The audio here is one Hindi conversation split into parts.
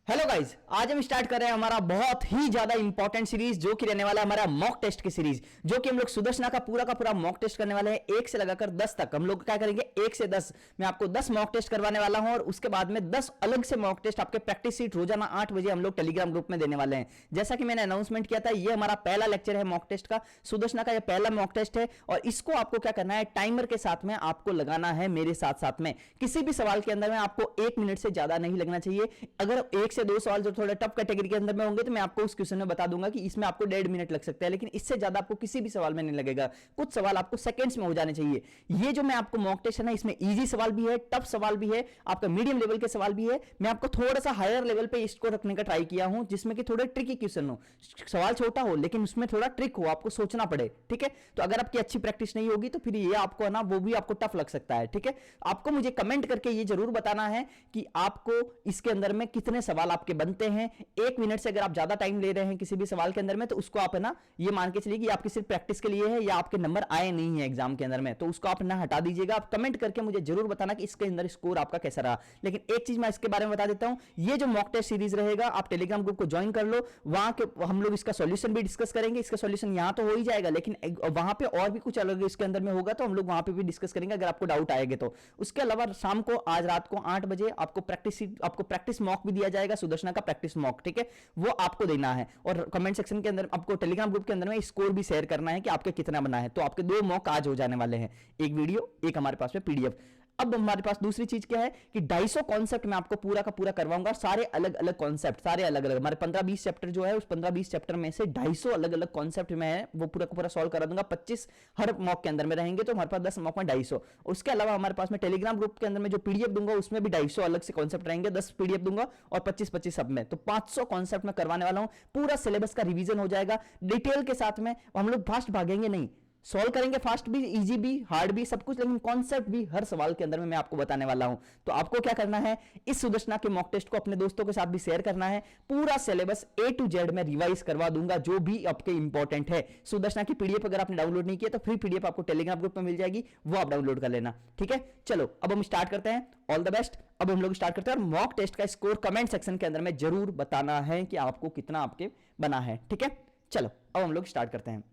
हेलो गाइज, आज हम स्टार्ट कर रहे हैं हमारा बहुत ही ज्यादा इंपॉर्टेंट सीरीज जो कि रहने वाला है हमारा मॉक टेस्ट की सीरीज। जो कि हम लोग सुदर्शना का पूरा मॉक टेस्ट करने वाले हैं 1 से लगाकर 10 तक। हम लोग क्या करेंगे 1 से 10 मैं आपको 10 मॉक टेस्ट करवाने वाला हूं और उसके बाद में 10 अलग से मॉक टेस्ट आपके प्रैक्टिस सीट रोजाना 8 बजे हम लोग टेलीग्राम ग्रुप में देने वाले हैं। जैसा कि मैंने अनाउंसमेंट किया था, ये हमारा पहला लेक्चर है मॉक टेस्ट का। सुदर्शना का ये पहला मॉक टेस्ट है और इसको आपको क्या करना है, टाइमर के साथ में आपको लगाना है मेरे साथ साथ में। किसी भी सवाल के अंदर में आपको 1 मिनट से ज्यादा नहीं लगना चाहिए। अगर 1 से 2 सवाल जो थोड़े टफ कैटेगरी के अंदर में होंगे तो मैं आपको उस क्वेश्चन में बता दूंगा कि इसमें आपको 1.5 मिनट लग सकता है, लेकिन इससे ज्यादा आपको किसी भी सवाल में नहीं लगेगा। कुछ सवाल आपको सेकंड्स में हो जाने चाहिए। ये जो मैं आपको मॉक टेस्ट है ना, इसमें इजी सवाल भी है, टफ सवाल भी है, आपका मीडियम लेवल के सवाल भी है। मैं आपको थोड़ा सा हायर लेवल पे इसको रखने का ट्राई किया हूं, जिसमें कि थोड़े ट्रिकी क्वेश्चन हो, सवाल छोटा हो लेकिन उसमें थोड़ा ट्रिक हो, आपको सोचना पड़े। ठीक है, तो अगर आपकी अच्छी प्रैक्टिस नहीं होगी तो फिर ये आपको ना वो भी आपको टफ लग सकता है। ठीक है, आपको मुझे कमेंट करके ये जरूर बताना है कि आपको इसके अंदर में कितने सवाल आपके बनते हैं। 1 मिनट से अगर आप ज्यादा टाइम ले रहे हैं किसी भी सवाल के अंदर में, तो उसको आप है ना ये मान के चलिए कि आपकी सिर्फ प्रैक्टिस के लिए है या आपके नंबर आए नहीं है एग्जाम के अंदर में, तो उसको आप ना हटा दीजिएगा। आप कमेंट करके मुझे जरूर बताना कि इसके अंदर स्कोर आपका कैसा रहा। लेकिन एक चीज मैं इसके बारे में बता देता हूं, ये जो मॉक टेस्ट सीरीज रहेगा, आप टेलीग्राम ग्रुप को ज्वाइन कर लो, वहां के हम लोग इसका सॉल्यूशन भी डिस्कस करेंगे। इसका सॉल्यूशन यहां तो हो ही जाएगा, लेकिन वहां पे और भी कुछ अलग इसके अंदर में होगा, तो हम लोग वहां पे भी डिस्कस करेंगे अगर आपको डाउट आएगा तो। उसके अलावा शाम को, आज रात को 8 बजे आपको प्रैक्टिस मॉक भी दिया जाएगा, सुदर्शना का प्रैक्टिस मॉक। ठीक है, वो आपको देना है और कमेंट सेक्शन के अंदर आपको टेलीग्राम ग्रुप के अंदर में स्कोर भी शेयर करना है कि आपके कितना बना है। तो आपके 2 मॉक आज हो जाने वाले हैं, एक वीडियो, एक हमारे पास में पीडीएफ। अब हमारे पास दूसरी चीज क्या है कि 250 कॉन्सेप्ट मैं आपको पूरा का पूरा करवाऊंगा, सारे अलग अलग कॉन्सेप्ट, सारे अलग अलग। हमारे 15-20 चैप्टर जो है, उस 15-20 चैप्टर में से 250 अलग अलग कॉन्सेप्ट में वो पूरा का पूरा सॉल्व करा दूंगा। 25 हर मॉक के अंदर में रहेंगे, तो हमारे पास 10 मॉक में 250। उसके अलावा हमारे पास में टेलीग्राम ग्रुप के अंदर में जो पीडीएफ दूंगा उसमें भी 250 अलग से कॉन्सेप्ट रहेंगे। 10 पीडीएफ दूंगा और 25-25 सब में, तो 500 कॉन्सेप्ट में करवाने वाला हूं। पूरा सिलेबस का रिवीजन हो जाएगा डिटेल के साथ में। हम लोग फास्ट भागेंगे नहीं, सॉल्व करेंगे, फास्ट भी, इजी भी, हार्ड भी, सब कुछ, लेकिन कॉन्सेप्ट भी हर सवाल के अंदर में मैं आपको बताने वाला हूं। तो आपको क्या करना है, इस सुदर्शना के मॉक टेस्ट को अपने दोस्तों के साथ भी शेयर करना है। पूरा सिलेबस A to Z में रिवाइज करवा दूंगा, जो भी आपके इंपॉर्टेंट है। सुदर्शना की पीडीएफ अगर आपने डाउनलोड नहीं किया तो फ्री पीडीएफ आपको टेलीग्राम ग्रुप में मिल जाएगी, वो आप डाउनलोड कर लेना। ठीक है, चलो अब हम स्टार्ट करते हैं। All the best. अब हम लोग स्टार्ट करते हैं और मॉक टेस्ट का स्कोर कमेंट सेक्शन के अंदर में जरूर बताना है कि आपको कितना आपके बना है। ठीक है, चलो अब हम लोग स्टार्ट करते हैं।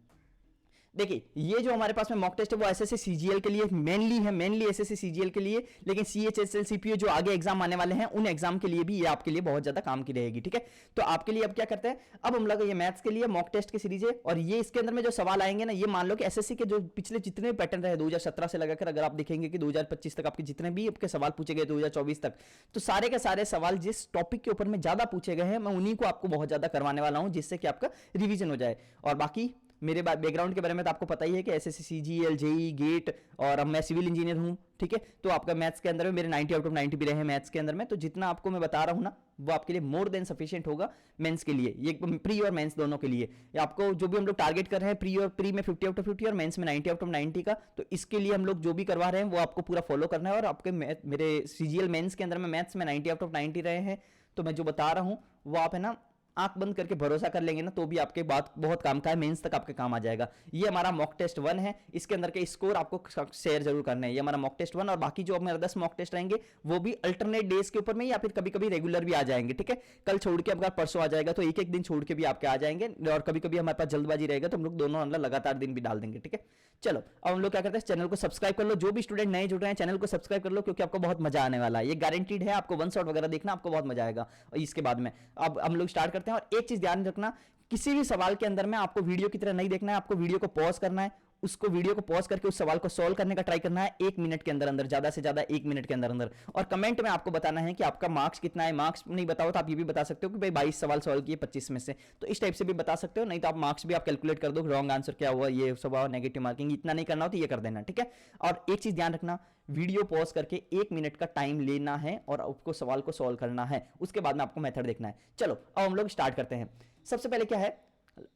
देखिए, ये जो हमारे पास में मॉक टेस्ट है वो एसएससी सीजीएल के लिए मेनली है, मेनली एसएससी सीजीएल के लिए, लेकिन सीएचएसएल सीपीओ जो आगे एग्जाम आने वाले हैं उन एग्जाम के लिए भी ये आपके लिए बहुत ज्यादा काम की रहेगी। ठीक है, तो आपके लिए अब क्या करते हैं, अब हम लोग ये मैथ्स के लिए मॉक टेस्ट की सीरीज है और ये इसके अंदर में जो सवाल आएंगे ना, ये मान लो कि एसएससी के जो पिछले जितने पैटर्न रहे 2017 से लगाकर अगर आप देखेंगे कि 2025 तक आपके जितने भी आपके सवाल पूछे गए 2024 तक, तो सारे के सारे सवाल जिस टॉपिक के ऊपर में ज्यादा पूछे गए हैं मैं उन्हीं को आपको बहुत ज्यादा करवाने वाला हूं, जिससे कि आपका रिवीजन हो जाए। और बाकी मेरे बैकग्राउंड के बारे में तो आपको पता ही है कि एसएससी सीजीएल जेई गेट और अब मैं सिविल इंजीनियर हूं। ठीक है, तो आपका मैथ्स के अंदर में मेरे 90 आउट ऑफ 90 भी रहे हैं मैथ्स के अंदर में, तो जितना आपको मैं बता रहा हूं ना वो आपके लिए मोर देन सफिशिएंट होगा मेंस के लिए, ये प्री और मेंस दोनों के लिए। आपको जो भी हम लोग टारगेट कर रहे हैं प्री में 50 आउट ऑफ 50 और मेंस में 90 आउट ऑफ 90 का, तो इसके लिए हम लोग जो भी करवा रहे हैं वो आपको पूरा फॉलो करना है। और आपके मेरे सीजीएल मेंस के अंदर में मैथ्स में 90 आउट ऑफ 90 रहे हैं, तो मैं जो बता रहा हूं वो आप है ना आंख बंद करके भरोसा कर लेंगे ना, तो भी आपके बात बहुत काम का है, मेंस तक आपके काम आ जाएगा। ये हमारा मॉक टेस्ट 1 है, इसके अंदर के स्कोर आपको शेयर जरूर करने हैं। ये हमारा मॉक टेस्ट 1 और बाकी जो मेरे 10 मॉक टेस्ट रहेंगे वो भी अल्टरनेट डेज के ऊपर में या फिर कभी कभी रेगुलर भी आ जाएंगे। ठीक है, कल छोड़ के अगर परसों आ जाएगा तो एक एक दिन छोड़ के भी आपके आ जाएंगे, और कभी कभी हमारे पास जल्दबाजी रहेगा तो हम लोग दोनों लगातार दिन भी डाल देंगे। ठीक है, चलो अब हम लोग क्या करते हैं, चैनल को सब्सक्राइब कर लो। जो भी स्टूडेंट नए जुड़ रहे हैं चैनल को सब्सक्राइब कर लो, क्योंकि आपको बहुत मजा आने वाला है, ये गारंटीड है। आपको वन शॉट वगैरह देखना, आपको बहुत मजा आएगा। और इसके बाद में अब हम लोग स्टार्ट करते हैं। और एक चीज ध्यान रखना, किसी भी सवाल के अंदर में आपको वीडियो की तरह नहीं देखना है, आपको वीडियो को पॉज करना है, उसको वीडियो को पॉज करके उस सवाल को सॉल्व करने का ट्राई करना है 1 मिनट के अंदर अंदर, ज्यादा से ज्यादा 1 मिनट के अंदर अंदर। और कमेंट में आपको बताना है कि आपका मार्क्स कितना है। मार्क्स नहीं बताओ तो आप ये भी बता सकते हो कि भाई 22 सवाल सॉल्व किए 25 में से, तो इस टाइप से भी बता सकते हो। नहीं तो आप मार्क्स भी आप कैलकुलेट कर दो, रॉन्ग आंसर क्या हुआ, ये सब नेगेटिव मार्किंग, इतना नहीं करना हो तो ये कर देना। ठीक है, और एक चीज ध्यान रखना, वीडियो पॉज करके 1 मिनट का टाइम लेना है और आपको सवाल को सॉल्व करना है, उसके बाद में आपको मेथड देखना है। चलो अब हम लोग स्टार्ट करते हैं। सबसे पहले क्या है,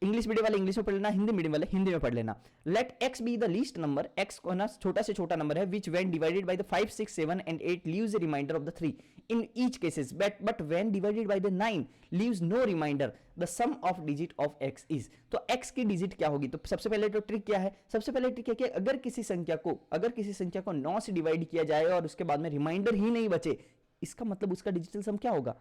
इंग्लिश मीडियम वाले इंग्लिश में पढ़ लेना, हिंदी मीडियम वाले हिंदी में पढ़ लेना। Let x be the least number, x को ना छोटा से छोटा नंबर है, which when divided by the 5 6 7 and 8 leaves a remainder of the 3 in each cases, but when divided by the 9 leaves no remainder, the sum of digit of x is. तो एक्स की डिजिट क्या होगी, तो सबसे पहले तो ट्रिक क्या है, सबसे पहले ट्रिक है कि अगर किसी संख्या को 9 से डिवाइड किया जाए और उसके बाद में रिमाइंडर ही नहीं बचे, इसका मतलब उसका डिजिटल सम क्या होगा,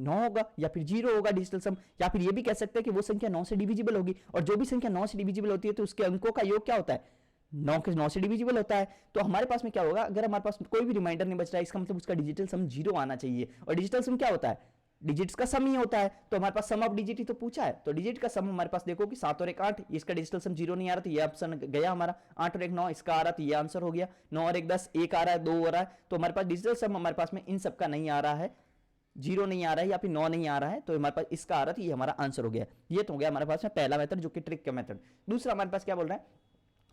9 होगा या फिर 0 होगा डिजिटल सम, या फिर ये भी कह सकते हैं कि वो संख्या 9 से डिविजिबल होगी, और जो भी संख्या 9 से डिविजिबल होती है तो उसके अंकों का योग क्या होता है, 9 से डिविजिबल होता है। तो हमारे पास में क्या होगा, अगर हमारे पास कोई भी रिमाइंडर नहीं बच रहा है, इसका मतलब उसका डिजिटल सम 0 आना चाहिए, और डिजिटल सम क्या होता है, डिजिट्स का सम ही होता है। तो हमारे पास सम ऑफ डिजिट ही तो पूछा है, तो डिजिट का सम हमारे पास देखो कि 7 और 1 8, इसका डिजिटल सम 0 नहीं आ रहा, तो ये ऑप्शन गया हमारा। 8 और 1 9, इसका आ रहा, तो ये आंसर हो गया। 9 और 1 10, 1 आ रहा है, 2 हो रहा है, तो हमारे पास डिजिटल सम हमारे पास में इन सब का नहीं आ रहा है, 0 नहीं आ रहा है या फिर 9 नहीं आ रहा है, तो हमारे पास इसका आ रहा था, ये हमारा आंसर हो गया। ये तो हो गया हमारे पास में पहला मेथड, जो कि ट्रिक का मेथड। दूसरा हमारे पास क्या बोल रहा है,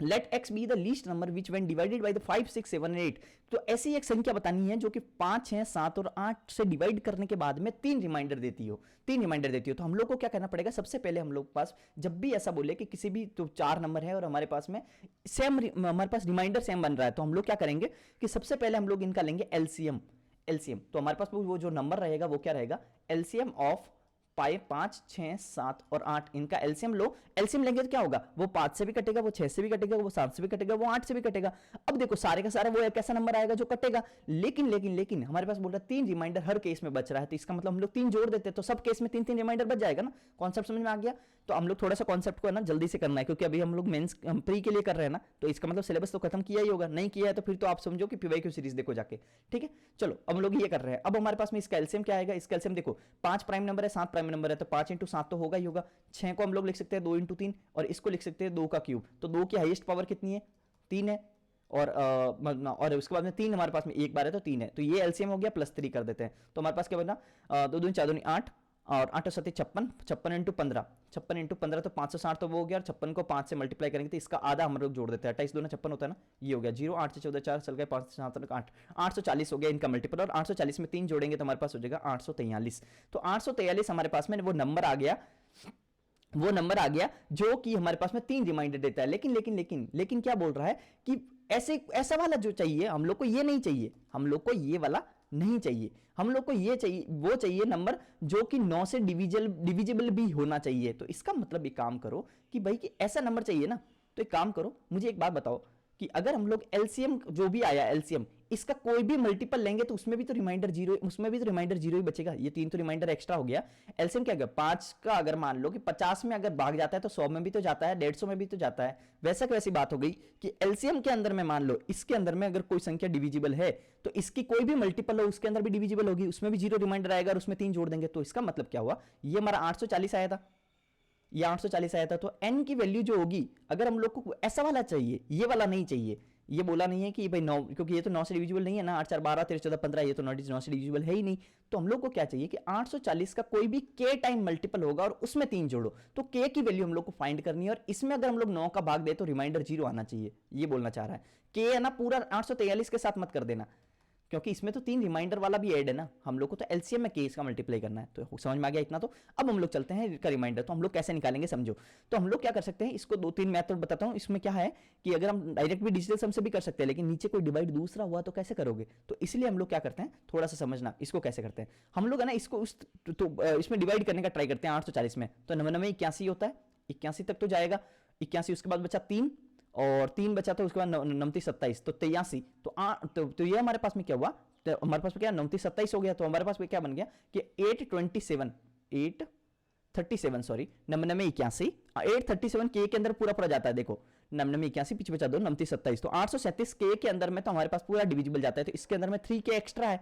let x be the least number which when divided by the 5 6 7 8। तो ऐसी एक संख्या बतानी है जो कि 5 6 7 और 8 से डिवाइड करने के बाद में 3 रिमाइंडर देती हो, 3 रिमाइंडर देती हो। तो हम लोग को क्या करना पड़ेगा, सबसे पहले हम लोग पास जब भी ऐसा बोले कि किसी भी तो 4 नंबर है और हमारे पास में सेम, हमारे पास रिमाइंडर सेम बन रहा है, तो हम लोग क्या करेंगे कि सबसे पहले हम लोग इनका लेंगे एलसीएम। एलसीएम तो हमारे पास वो जो नंबर रहेगा वो क्या रहेगा, एलसीएम ऑफ 5 6 7 और 8, इनका एलसीएम लो। एलसीएम लेंगे तो क्या होगा, वो 5 से भी कटेगा, वो 6 से भी कटेगा, वो 7 से भी कटेगा, वो 8 से भी कटेगा। अब देखो सारे का सारा वो एक ऐसा नंबर आएगा जो कटेगा, लेकिन लेकिन लेकिन हमारे पास बोल रहा है 3 रिमाइंडर हर केस में बच रहा है, तो इसका मतलब हम लोग 3 जोड़ देते हैं, तो सब केस में 3 3 रिमाइंडर बच जाएगा ना। कॉन्सेप्ट समझ में आ गया। तो हम लोग थोड़ा सा कॉन्सेप्ट को है ना जल्दी से करना है, क्योंकि अभी हम लोग मेंस प्री के लिए कर रहे हैं ना, तो इसका मतलब सिलेबस तो खत्म किया ही होगा, नहीं किया है तो फिर तो आप समझो कि पीवाईक्यू सीरीज देखो जाके। ठीक है, चलो अब हम लोग ये कर रहे हैं। अब हमारे पास में इसका एलसीएम क्या आएगा, इसका एलसीएम देखो 5 प्राइम नंबर है, 7 प्राइम नंबर है, तो 5 इंटू 7 तो होगा ही होगा। 6 को हम लोग लिख सकते हैं 2 इंटू 3, और इसको लिख सकते हैं 2 का क्यूब। तो 2 की हाईएस्ट पावर कितनी है, 3 है, और उसके बाद में 3 हमारे पास में एक बार है तो 3 है, तो ये एलसीएम हो गया, प्लस 3 कर देते हैं। तो हमारे पास क्या बना, 2 दूनी 4 दूनी 8, और 8 7 56, 56 इंटू 15, 56 इंटू 15 तो 560 तो वो हो गया, और 56 को 5 से मल्टीप्लाई करेंगे तो इसका आधा हम लोग जोड़ देते हैं, 28 2 56 होता है ना, ये हो गया 0। 8 से 14 4 चल गए, 5 से 7 8, 840 हो गया इनका मल्टीपल, और 840 में 3 जोड़ेंगे तो हमारे पास हो जाएगा 843। तो 843 हमारे पास में वो नंबर आ गया, वो नंबर आ गया जो कि हमारे पास में 3 रिमाइंडर देता है। लेकिन लेकिन लेकिन लेकिन क्या बोल रहा है कि ऐसे ऐसा वाला जो चाहिए हम लोग को, ये नहीं चाहिए, हम लोग को ये वाला नहीं चाहिए, हम लोग को ये चाहिए, वो चाहिए नंबर जो कि 9 से डिविजिबल भी होना चाहिए। तो इसका मतलब एक काम करो कि भाई कि ऐसा नंबर चाहिए ना, तो एक काम करो, मुझे एक बात बताओ कि अगर हम लोग एलसीएम जो भी आया एलसीएम, इसका कोई भी मल्टीपल लेंगे तो उसमें भी तो रिमाइंडर 0, उसमें भी तो रिमाइंडर 0 ही बचेगा। ये 3 तो रिमाइंडर एक्स्ट्रा हो गया। एलसीएम क्या गया 5 का, अगर मान लो कि 50 में अगर भाग जाता है तो 100 में भी तो जाता है, 150 में भी तो जाता है। वैसा वैसी बात हो गई कि एलसीएम के अंदर में मान लो इसके अंदर में अगर कोई संख्या डिविजिबल है तो इसकी कोई भी मल्टीपल हो उसके अंदर भी डिविजिबल होगी, उसमें भी 0 रिमाइंडर आएगा, और उसमें 3 जोड़ देंगे। तो इसका मतलब क्या हुआ, ये हमारा 840 आया था, ये 840 आया था। तो n की वैल्यू जो होगी, अगर हम लोग को ऐसा वाला चाहिए, ये वाला नहीं चाहिए, ये बोला नहीं है कि भाई 9, क्योंकि ये तो 9 से डिविजिबल नहीं है ना, 8 4 12 13 14 15, ये तो 9 से डिविजिबल है ही नहीं। तो हम लोग को क्या चाहिए कि 840 का कोई भी k टाइम मल्टीपल होगा और उसमें 3 जोड़ो, तो k की वैल्यू हम लोग को फाइंड करनी है, और इसमें अगर हम लोग 9 का भाग दे तो रिमाइंडर 0 आना चाहिए, ये बोलना चाह रहा है। k है ना पूरा 843 के साथ मत कर देना, क्योंकि इसमें तो 3 रिमाइंडर वाला भी ऐड है ना, हम लोग को तो एलसीएम में केस का मल्टीप्लाई करना है। तो समझ में आ गया इतना। तो अब हम लोग चलते हैं इसका रिमाइंडर, तो हम लोग कैसे निकालेंगे समझो। तो हम लोग क्या कर सकते हैं, इसको 2-3 मेथड बताता हूं। इसमें क्या है कि अगर हम डायरेक्ट भी डिजिटल सम से भी कर सकते हैं, लेकिन नीचे कोई डिवाइड दूसरा हुआ तो कैसे करोगे, तो इसलिए हम लोग क्या करते हैं, थोड़ा सा समझना इसको कैसे करते हैं। हम लोग है ना इसको इसमें डिवाइड करने का ट्राई करते हैं 840 में, तो 99 81 होता है, 81 तक तो जाएगा, 81 उसके बाद बचा 3, और 3 बचा तो उसके बाद 29 27, तो 83। तो ये हमारे पास में क्या हुआ, तो हमारे पास में क्या 29 27 हो गया। तो हमारे पास में क्या बन गया कि 837 सॉरी 99 81, 837 के अंदर पूरा पूरा जाता है। देखो 99 81 पीछे बचा दो 29 27, तो 837 के अंदर में तो हमारे पास पूरा डिविजिबल जाता है, तो इसके अंदर में 3 के एक्स्ट्रा है,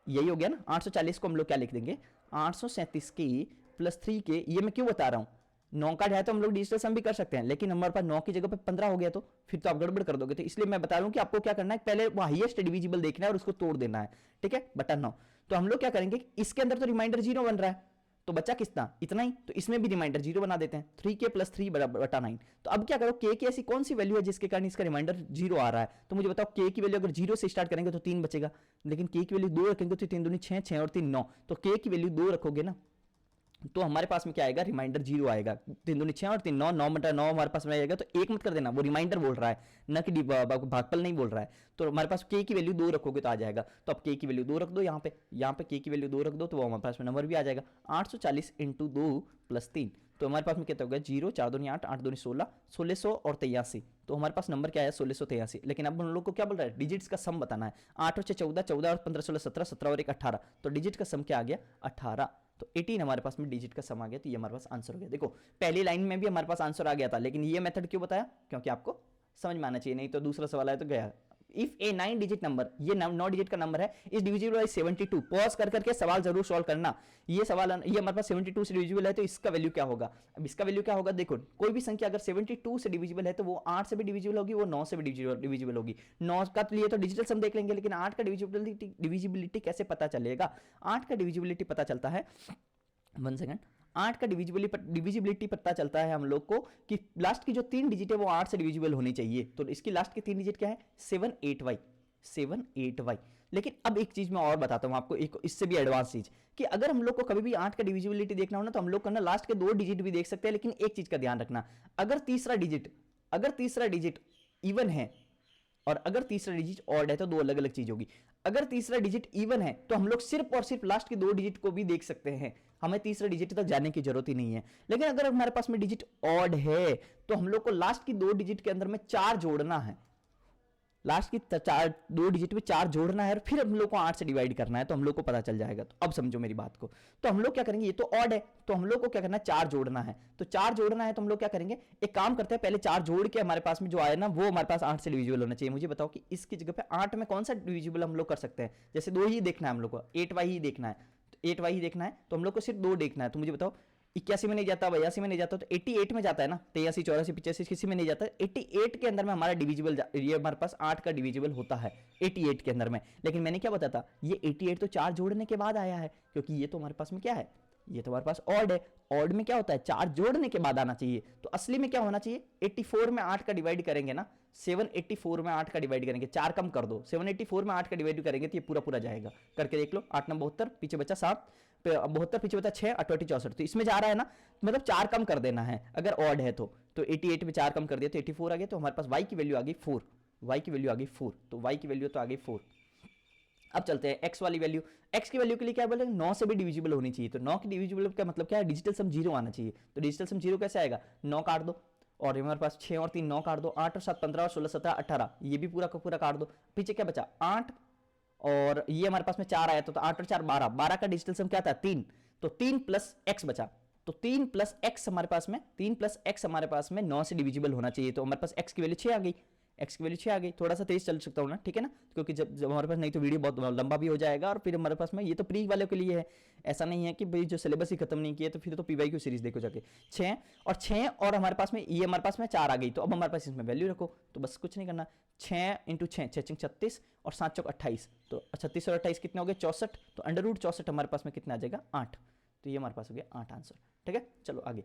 यही हो गया ना। 840 को हम लोग क्या लिख देंगे, 837 के प्लस 3 के, ये मैं क्यों बता रहा हूं, 9 का है तो हम लोग डिजिटल सम भी कर सकते हैं, लेकिन हमारे पास 9 की जगह पे 15 हो गया तो फिर तो आप गड़बड़ कर दोगे। तो इसलिए मैं बता रहा हूं कि आपको क्या करना है, पहले वो हाईएस्ट डिविजिबल देखना है और उसको तोड़ देना है, ठीक है, बटा 9। तो हम लोग क्या करेंगे, इसके अंदर तो रिमाइंडर 0 बन रहा है, तो बच्चा कितना, इतना ही, तो इसमें भी रिमाइंडर 0 बना देते हैं, 3k प्लस 3 बटा 9। तो अब क्या करो, k की ऐसी कौन सी वैल्यू है जिसके कारण इसका रिमाइंडर 0 आ रहा है, तो मुझे बताओ k की वैल्यू अगर 0 से स्टार्ट करेंगे तो 3 बचेगा, लेकिन k की वैल्यू 2 रखेंगे तो 3 दूनी 6, 6 और 3 9, तो k की वैल्यू 2 रखोगे ना, तो हमारे पास में क्या आएगा, रिमाइंडर 0 आएगा। 3 दूनी 6 और 3 9, 9 बटा 9 हमारे पास में आएगा, तो 1 मत कर देना, वो रिमाइंडर बोल रहा है ना कि भागफल नहीं बोल रहा है। तो हमारे पास k की वैल्यू 2 रखोगे तो आ जाएगा, तो अब k की वैल्यू 2 रख दो, यहाँ पे k की वैल्यू 2 रख दो, तो वो हमारे पास में नंबर भी आ जाएगा 840 इंटू 2 प्लस 3। तो हमारे पास में कितना होगा, 0 4 दूनी 8, 8 दूनी 16, 1600 और 83। तो हमारे पास नंबर क्या है 1683। लेकिन अब हम लोग को क्या बोल रहा है, डिजिट्स का सम बताना है। 8 और 6 14, 14 और 15 16 17, 17 और 1 18, तो डिजिट का सम क्या आ गया 18। तो तो 18 हमारे पास में डिजिट का सम आ गया, तो ये हमारे पास आंसर हो गया। देखो पहली लाइन में भी हमारे पास आंसर आ गया था, लेकिन ये मेथड क्यों बताया, क्योंकि आपको समझ में आना चाहिए, नहीं तो दूसरा सवाल है तो गया। इफ ए 9 डिजिट नंबर, ये 9 डिजिट का नंबर है, इस डिविजिबल बाय 72, पॉज कर करके सवाल जरूर सॉल्व करना। ये सवाल, ये हमारे पास 72 से डिविजिबल है, तो इसका वैल्यू क्या होगा। अब इसका वैल्यू क्या होगा, देखो कोई भी संख्या अगर 72 से डिविजिबल है तो वो 8 से भी डिविजिबल होगी, वो 9 से भी डिविजिबल होगी। 9 का लिए तो डिजिटल सम देख लेंगे, लेकिन 8 का डिविजिबिलिटी कैसे पता चलेगा। 8 का डिविजिबिलिटी पता चलता है, 1 सेकंड, 8 का डिविजिबिलिटी पता चलता है हम लोग को कि लास्ट की जो 3 डिजिट है वो 8 से डिविजिबल होनी चाहिए। तो इसकी लास्ट की 3 डिजिट क्या है, 78y। लेकिन अब एक चीज मैं और बताता हूं आपको, एक इससे भी एडवांस चीज, कि अगर हम लोग को कभी भी 8 का डिविजिबिलिटी देखना हो ना, तो हम लोग करना लास्ट के 2 डिजिट भी देख सकते हैं, लेकिन एक चीज का ध्यान रखना, अगर तीसरा डिजिट इवन है और अगर तीसरा डिजिट ऑड है तो दो अलग अलग चीज होगी। अगर तीसरा डिजिट इवन है तो हम लोग सिर्फ और सिर्फ लास्ट की 2 डिजिट को भी देख सकते हैं, हमें तीसरा डिजिट तक जाने की जरूरत ही नहीं है। लेकिन अगर हमारे पास में डिजिट ऑड है तो हम लोग को लास्ट की 2 डिजिट के अंदर में 4 जोड़ना है, लास्ट की 2 डिजिट में 4 जोड़ना है और फिर हम लोग को 8 से डिवाइड करना है, तो हम लोग को पता चल जाएगा। तो अब समझो मेरी बात को, तो हम लोग क्या करेंगे, ये तो ऑड है तो हम लोग को क्या करना है, 4 जोड़ना है। तो 4 जोड़ना है तो हम लोग क्या करेंगे, एक काम करते हैं, पहले 4 जोड़ के हमारे पास में जो आया ना वो हमारे पास 8 से डिविजिबल होना चाहिए। मुझे बताओ कि इसकी जगह पे 8 में कौन सा डिविजिबल हम लोग कर सकते हैं, जैसे 2 ही देखना है हम लोग को, 8y ही देखना है, तो 8y ही देखना है, तो हम लोग को सिर्फ 2 देखना है। तो मुझे बताओ 81 में नहीं जाता, 82 में नहीं जाता, तो 88 में जाता है ना, 83 84 85 किसी में नहीं जाता, 88 के अंदर में हमारा डिविजिबल, ये हमारे पास 8 का डिविजिबल होता है 88 के अंदर में। लेकिन मैंने क्या बताया था, ये 88 तो 4 जोड़ने के बाद आया है, क्योंकि ये तो हमारे पास में क्या है, ये तो हमारे पास ऑड है। ऑड में क्या होता है, 4 जोड़ने के बाद आना चाहिए। तो असली में क्या होना चाहिए, 84 में 8 का डिवाइड करेंगे ना, 784 में 8 का डिवाइड करेंगे, 4 कम कर दो, 784 में 8 का डिवाइड करेंगे तो ये पूरा पूरा जाएगा, करके देख लो। 8 9 72, पीछे बचा 7, 72 पीछे बचा 6, 28 64, तो इसमें जा रहा है ना, मतलब 4 कम कर देना है अगर ऑड है तो 88 में 4 कम कर दिया तो 84 आ गया। तो हमारे पास y की वैल्यू आ गई 4, y की वैल्यू आ गई 4, तो y की वैल्यू तो आ गई 4। अब चलते हैं x वाली वैल्यू, x की वैल्यू के लिए क्या बोले, 9 से भी डिविजिबल होनी चाहिए। तो 9 की डिविजिबल का मतलब क्या है, डिजिटल सम 0 आना चाहिए। तो डिजिटल सम 0 कैसे आएगा, 9 काट दो, और हमारे पास 6 और 3 9 काट दो, 8 और 7 15 और 16 17 18, ये भी पूरा का पूरा काट दो। पीछे क्या बचा 8, और ये हमारे पास में 4 आया, तो 8 और 4 12, 12 का डिजिटल सम क्या था 3, तो 3 प्लस x बचा, तो 3 प्लस x हमारे पास में, 3 प्लस x हमारे पास में 9 से डिविजिबल होना चाहिए। तो हमारे पास x की वैल्यू 6 आ गई, x की वैल्यू 6 आ गई। थोड़ा सा तेज चल सकता हूँ ना, ठीक है ना, क्योंकि जब हमारे पास, नहीं तो वीडियो बहुत लंबा भी हो जाएगा, और फिर हमारे पास में ये तो प्री वालों के लिए है, ऐसा नहीं है कि भाई जो सिलेबस ही खत्म नहीं किया तो फिर तो PYQ सीरीज देखो जाके। 6 और हमारे पास में ये हमारे पास में 4 आ गई, तो अब हमारे पास इसमें वैल्यू रखो, तो बस कुछ नहीं करना, 6 इंटू 6 6 36 और 7 चौक 28, तो 36 और 28 कितने हो गए 64, तो अंडर रूट 64 हमारे पास में कितना आ जाएगा 8, तो ये हमारे पास हो गया 8 आंसर। ठीक है, चलो आगे।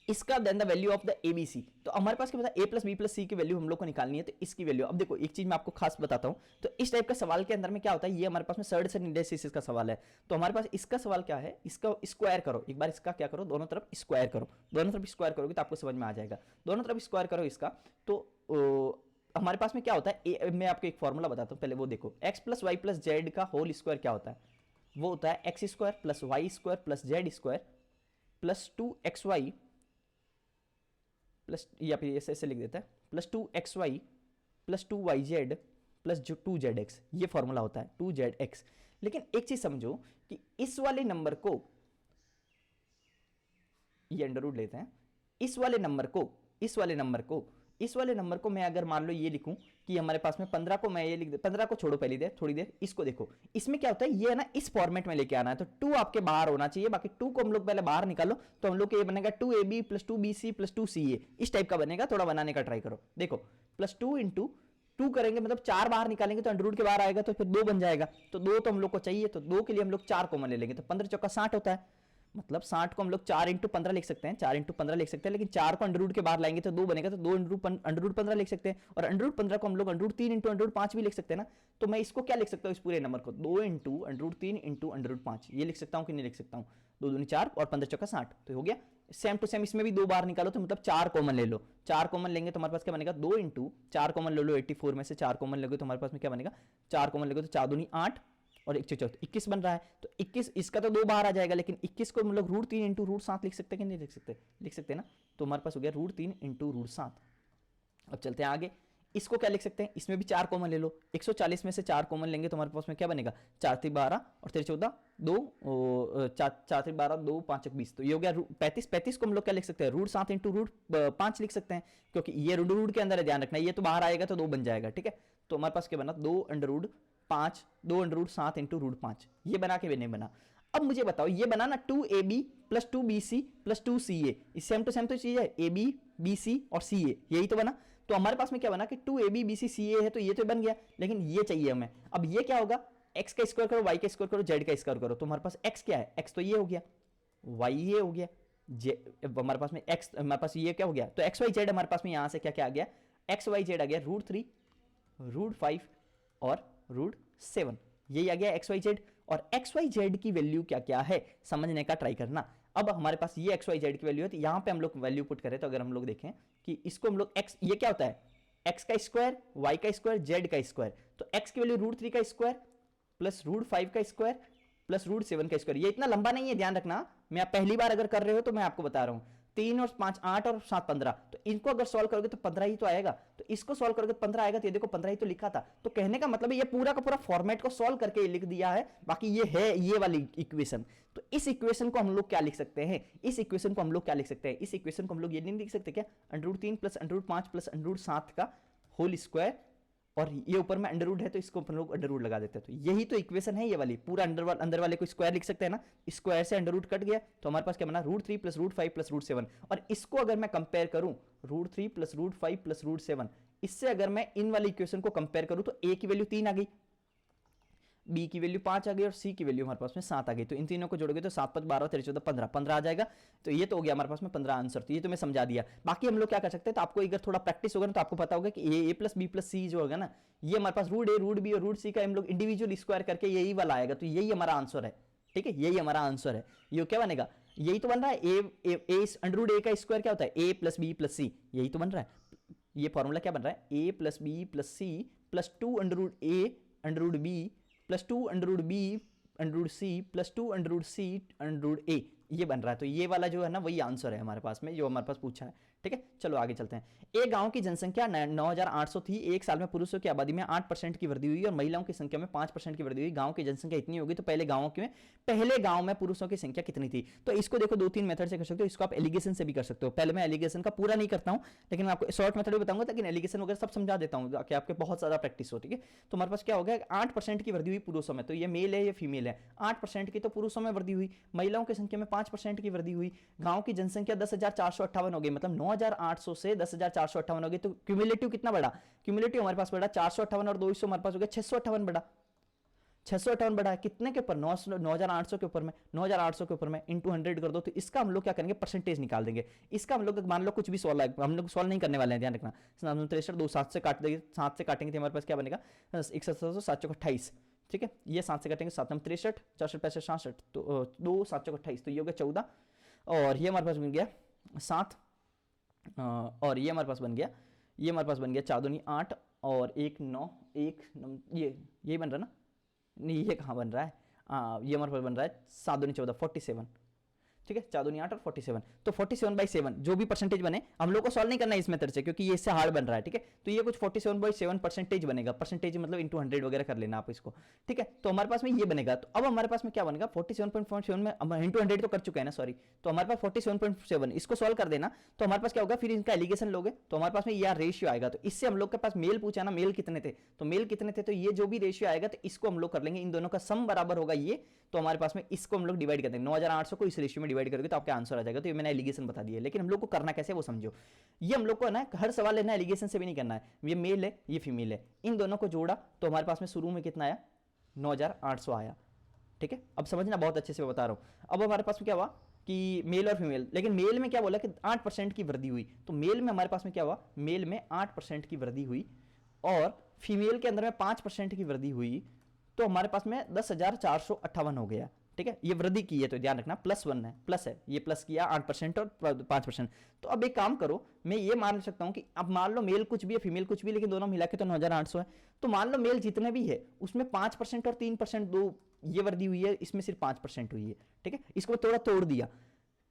इसका then the value of the ABC, तो हमारे पास क्या पता, a plus B plus c की वैल्यू हम लोग को निकालनी है, तो इसकी वैल्यू, अब देखो एक चीज मैं आपको खास बताता हूं, तो इस टाइप का सवाल के अंदर में क्या होता है, ये हमारे पास में सर्ड से इंडेक्सिस का सवाल है। तो हमारे पास इसका सवाल क्या है, इसका स्क्वायर करो, एक बार इसका क्या करो, दोनों तरफ स्क्वायर करो, दोनों तरफ स्क्वायर करोगे तो आपको समझ में आ जाएगा। दोनों तरफ स्क्वायर करो इसका, तो हमारे पास में क्या होता है, मैं आपको एक फॉर्मूला बताता हूँ, पहले वो देखो, x plus y plus z का होल स्क्वायर क्या होता है, वो होता है x square plus y square plus z square plus 2xy plus, या फिर ऐसे लिख देता है, plus 2xy plus 2yz plus जो 2zx, ये फॉर्मूला होता है 2zx। लेकिन एक चीज समझो कि इस वाले नंबर को, ये अंडर रूट लेते हैं, इस वाले नंबर को मैं अगर मान लो ये लिखूं कि हमारे पास में 15 को मैं ये लिख दे, 15 को छोड़ो पहली देर, थोड़ी देर इसको देखो, इसमें क्या होता है, ये है ना इस फॉर्मेट में लेके आना है, तो 2 आपके बाहर होना चाहिए, बाकी 2 को हम लोग पहले बाहर निकालो, तो हम लोग को ये बनेगा 2ab plus 2bc plus 2ca, इस टाइप का बनेगा। थोड़ा बनाने का ट्राई करो, देखो प्लस 2 इंटू 2 करेंगे, मतलब 4 बाहर निकालेंगे तो अंडर रूट के बाहर आएगा, तो फिर 2 बन जाएगा, तो 2 तो हम लोग को चाहिए, तो 2 के लिए हम लोग 4 कॉमन ले लेंगे, तो 15 चौका 60 होता है, मतलब 60 को हम लोग 4 इंटू 15 लिख सकते हैं, 4 इंटू 15 लिख सकते हैं, लेकिन 4 को अंडर रूट के बाहर लाएंगे तो 2 बनेगा, तो 2 अंडर रूट 15 लिख सकते हैं, और अंडर रूट 15 को हम लोग under root 3 into under root 5 भी लिख सकते हैं ना। तो मैं इसको क्या लिख सकता हूँ, इस पूरे नंबर को 2 into under root 3 into under root 5, ये लिख सकता हूँ कि नहीं लिख सकता हूँ, 2 दूनी 4 और 15 चौका 60, तो हो गया। सेम टू सेम इसमें भी 2 बार निकालो, तो मतलब 4 कॉमन ले लो, 4 कॉमन लेंगे तो हमारे पास क्या बनेगा, 2 इंटू 4 कॉमन ले लो, 84 में से 4 कॉमन लोगे तो हमारे पास में क्या बनेगा, 4 कॉमन लोगे तो 4 दूनी 8 और 1 4 21 बन रहा है, तो 21 इसका तो 2 बाहर आ जाएगा, लेकिन 21 को हम लोग रूट 3 इंटू रूट 7 लिख सकते हैं कि नहीं लिख सकते, लिख सकते हैं ना, तो हमारे पास हो गया रूट 3 इंटू रूट 7। अब चलते हैं आगे, इसको क्या लिख सकते हैं, इसमें भी 4 कॉमन ले लो, 140 में से 4 कॉमन लेंगे तो हमारे पास में क्या बनेगा, 4 3 12 और 3 14 2, 4 3 12 2 5 1 20, तो ये हो गया 35। 35 को हम लोग क्या लिख सकते हैं, रूट 7 इंटू रूट 5 लिख सकते हैं, क्योंकि ये रूट के अंदर है, ध्यान रखना, ये तो बाहर आएगा तो 2 बन जाएगा, ठीक है। तो हमारे पास क्या बना, 2 under root 5, 2 under root 7 into root 5, ये बना के भी नहीं बना। अब मुझे बताओ, ये बना ना 2ab plus 2bc plus 2ca, same to चीज है, ab bc और ca, यही तो बना। तो हमारे पास में क्या बना कि 2ab bc ca है, तो ये तो बन गया, लेकिन ये चाहिए हमें। अब ये क्या होगा, x का स्क्वायर करो, y का स्क्वायर करो, z का स्क्वायर करो, तो हमारे पास x क्या है, x तो ये हो गया, y ये हो गया, हमारे पास में x, हमारे पास ये क्या हो गया, तो x y z हमारे पास में यहां से क्या क्या आ गया, x y z आ गया, √3 √5 और √7, यही आ गया एक्स वाई जेड। और एक्स वाई जेड की वैल्यू क्या क्या है समझने का ट्राई करना। अब हमारे पास ये एक्स वाई जेड की वैल्यू है, तो यहां पे हम लोग वैल्यू पुट करें, तो अगर हम लोग देखें कि इसको हम लोग एक्स, ये क्या होता है, एक्स का स्क्वायर, वाई का स्क्वायर, जेड का स्क्वायर, तो एक्स की वैल्यू √3 का स्क्वायर प्लस √5 का स्क्वायर प्लस √7 का स्क्वायर। ये इतना लंबा नहीं है, ध्यान रखना, मैं पहली बार अगर कर रहे हो तो मैं आपको बता रहा हूं, 3 और 5 8 और 7 15, तो इनको अगर सॉल्व करोगे तो 15 ही तो आएगा, तो इसको सॉल्व करोगे तो 15 आएगा, तो ये देखो 15 ही तो लिखा था। तो कहने का मतलब है ये पूरा का पूरा फॉर्मेट को सॉल्व करके लिख दिया है, बाकी ये है ये वाली इक्वेशन। तो इस इक्वेशन को हम लोग क्या लिख सकते हैं, इस इक्वेशन को हम लोग क्या लिख सकते हैं, इस इक्वेशन को हम लोग ये नहीं लिख सकते क्या, √3 प्लस √5 प्लस √7 का होल स्क्वायर, और ये ऊपर में अंडर रूट है तो इसको अपन लोग अंडर रूट लगा देते हैं। तो यही तो इक्वेशन है ये वाली, पूरा अंदर वाले को स्क्वायर लिख सकते हैं ना, स्क्वायर से अंडर रूट कट गया, तो हमारे पास क्या बना, √3 प्लस √5 प्लस √7। और इसको अगर मैं कंपेयर करूं, √3 प्लस √5 प्लस √7, इससे अगर मैं इन वाली इक्वेशन को कंपेयर करूं तो a की वैल्यू 3 आ गई, b की वैल्यू 5 आ गई और c की वैल्यू हमारे पास में 7 आ गई। तो इन तीनों को जोड़ोगे तो 7 5 12 13 14 15 15 आ जाएगा। तो ये तो हो गया हमारे पास में 15 आंसर, तो ये तो मैं समझा दिया। बाकी हम लोग क्या कर सकते हैं, तो आपको अगर थोड़ा प्रैक्टिस होगा ना तो आपको पता होगा कि a plus b plus c जो होगा ना, ये हमारे पास √a √b और √c का हम लोग इंडिविजुअल स्क्वायर करके यही वाला आएगा, तो यही हमारा आंसर है, ठीक है, यही हमारा आंसर है। ये क्या बनेगा, यही तो बन रहा है, a का स्क्वायर क्या होता है, a plus b plus c, यही तो बन रहा है। ये फॉर्मूला क्या बन रहा है, a plus b plus c plus 2 √a √b plus 2 √b √c plus 2 √c √a, ये बन रहा है। तो ये वाला जो है ना वही आंसर है हमारे पास में, जो हमारे पास पूछा है, ठीक है। चलो आगे चलते हैं। एक गांव की जनसंख्या 9,800 थी, एक साल में पुरुषों की आबादी में 8% की वृद्धि हुई और महिलाओं की संख्या में 5% की वृद्धि हुई। गांव की जनसंख्या इतनी होगी तो पहले गांव में पुरुषों की संख्या कितनी थी। तो इसको देखो 2-3 मेथड से कर सकते हो, इसको आप एलिगेशन से भी कर सकते हो। पहले मैं एलिगेशन का पूरा नहीं करता हूं, लेकिन मैं आपको शॉर्ट मेथड भी बताऊंगा, लेकिन एलिगेशन वगैरह सब समझा देता हूं कि आपके बहुत ज्यादा प्रैक्टिस हो, ठीक है। तो हमारे पास क्या हो गया, 8% की वृद्धि हुई पुरुषों में, तो ये मेल है ये फीमेल है, 8% की तो पुरुषों में वृद्धि हुई, महिलाओं की संख्या में 5% की वृद्धि हुई। गांव की जनसंख्या 10,458 हो गई, मतलब 9,800 से 10,458 हो गई। तो क्यूमुलेटिव कितना बढ़ा, क्यूमुलेटिव हमारे पास बढ़ा 458 और 200 हमारे पास हो गया 658 बढ़ा, 658 बढ़ा है कितने के ऊपर, 9,800 के ऊपर में, 9,800 के ऊपर में इंटू 100 कर दो। तो इसका हम लोग क्या करेंगे, परसेंटेज निकाल देंगे। इसका हम लोग मान लो कुछ भी सॉल्व है, हम लोग सॉल्व नहीं करने वाले हैं, ध्यान रखना। 63 2 7 से काट देंगे, 7 से काटेंगे तो हमारे पास क्या बनेगा, 61,728, ठीक है। ये 7 से काटेंगे, 7 63 4 65 66, तो 2 7 28, तो ये हो गया 14, और ये हमारे पास बन गया 7, और ये हमारे पास बन गया, ये हमारे पास बन गया 4 दूनी 8 और 1 9 1 ये बन रहा है ना, नहीं ये कहाँ बन रहा है, ये हमारे पास बन रहा है 7 दूनी 14 47, ठीक है, 4 दूनी 8 और 47, तो 47/7 जो भी परसेंटेज बने, हम लोग को सॉल्व नहीं करना है इस मेथड से क्योंकि ये इससे हार्ड बन रहा है, ठीक है। तो ये कुछ 47/7 परसेंटेज बनेगा, परसेंटेज मतलब इंटू 100 वगैरह कर लेना आप इसको, ठीक है। तो हमारे पास में ये बनेगा। तो अब हमारे पास में क्या बनेगा, 47.7 में इंटू 100 तो कर चुके हैं ना, सॉरी, तो हमारे पास 47.7, इसको सॉल्व कर देना। तो हमारे पास क्या होगा, फिर इनका एलिगेशन लोगे तो हमारे पास में ये रेशियो आएगा। तो इससे हम लोग के पास मेल पूछा ना, मेल कितने थे, तो मेल कितने थे, तो ये जो भी रेशियो आएगा तो इसको हम लोग कर लेंगे, इन दोनों का सम बराबर होगा ये, तो हमारे पास में इसको हम लोग डिवाइड कर देंगे, 9,800 को इस रेशियो में डिवाइड करोगे तो आपका आंसर आ जाएगा। तो ये मैंने एलिगेशन बता दिया, लेकिन हम लोग को करना कैसे वो समझो। ये हम लोग को ना हर सवाल लेना एलिगेशन से भी नहीं करना है, ये मेल है ये फीमेल है, इन दोनों को जोड़ा तो हमारे पास में शुरू में कितना आया, 9,800 आया, ठीक है। अब समझना, बहुत अच्छे से बता रहा हूं। अब हमारे पास में क्या हुआ कि मेल और फीमेल, लेकिन मेल में क्या बोला कि 8% की वृद्धि हुई, तो मेल में हमारे पास में क्या हुआ, मेल में 8% की वृद्धि हुई और फीमेल के अंदर में 5% की वृद्धि हुई, तो हमारे पास में 10,458 हो गया, ठीक है। ये वृद्धि की है तो ध्यान रखना, +1 है, प्लस है, ये प्लस किया 8% और 5%। तो अब एक काम करो, मैं ये मान सकता हूं कि अब मान लो मेल कुछ भी है फीमेल कुछ भी, लेकिन दोनों मिला के तो 9,800 है। तो मान लो मेल जितने भी है उसमें 5% और 3% दो ये वृद्धि हुई है, इसमें सिर्फ 5% हुई है, ठीक है। इसको थोड़ा तोड़ दिया,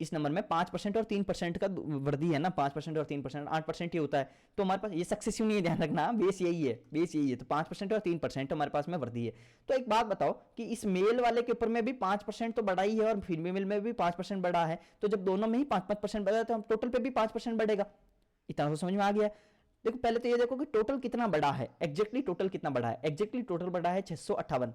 इस नंबर में 5% और 3% का वृद्धि है ना, 5% और 3%, 8% ही होता है। तो हमारे पास ये सक्सेसिव नहीं है, ध्यान रखना, बेस यही है, बेस यही है। तो 5% और 3% हमारे पास में वृद्धि है। तो एक बात बताओ कि इस मेल वाले के ऊपर में भी 5% तो बढ़ा ही है और फीमेल में भी 5% बढ़ा है, तो जब दोनों में ही 5-5% बढ़ा तो हम टोटल पे भी 5% बढ़ेगा। इतना तो समझ में आ गया। देखो पहले तो ये देखो कि टोटल कितना बड़ा है, एग्जैक्टली टोटल कितना बड़ा है। एग्जैक्टली टोटल बड़ा है 658,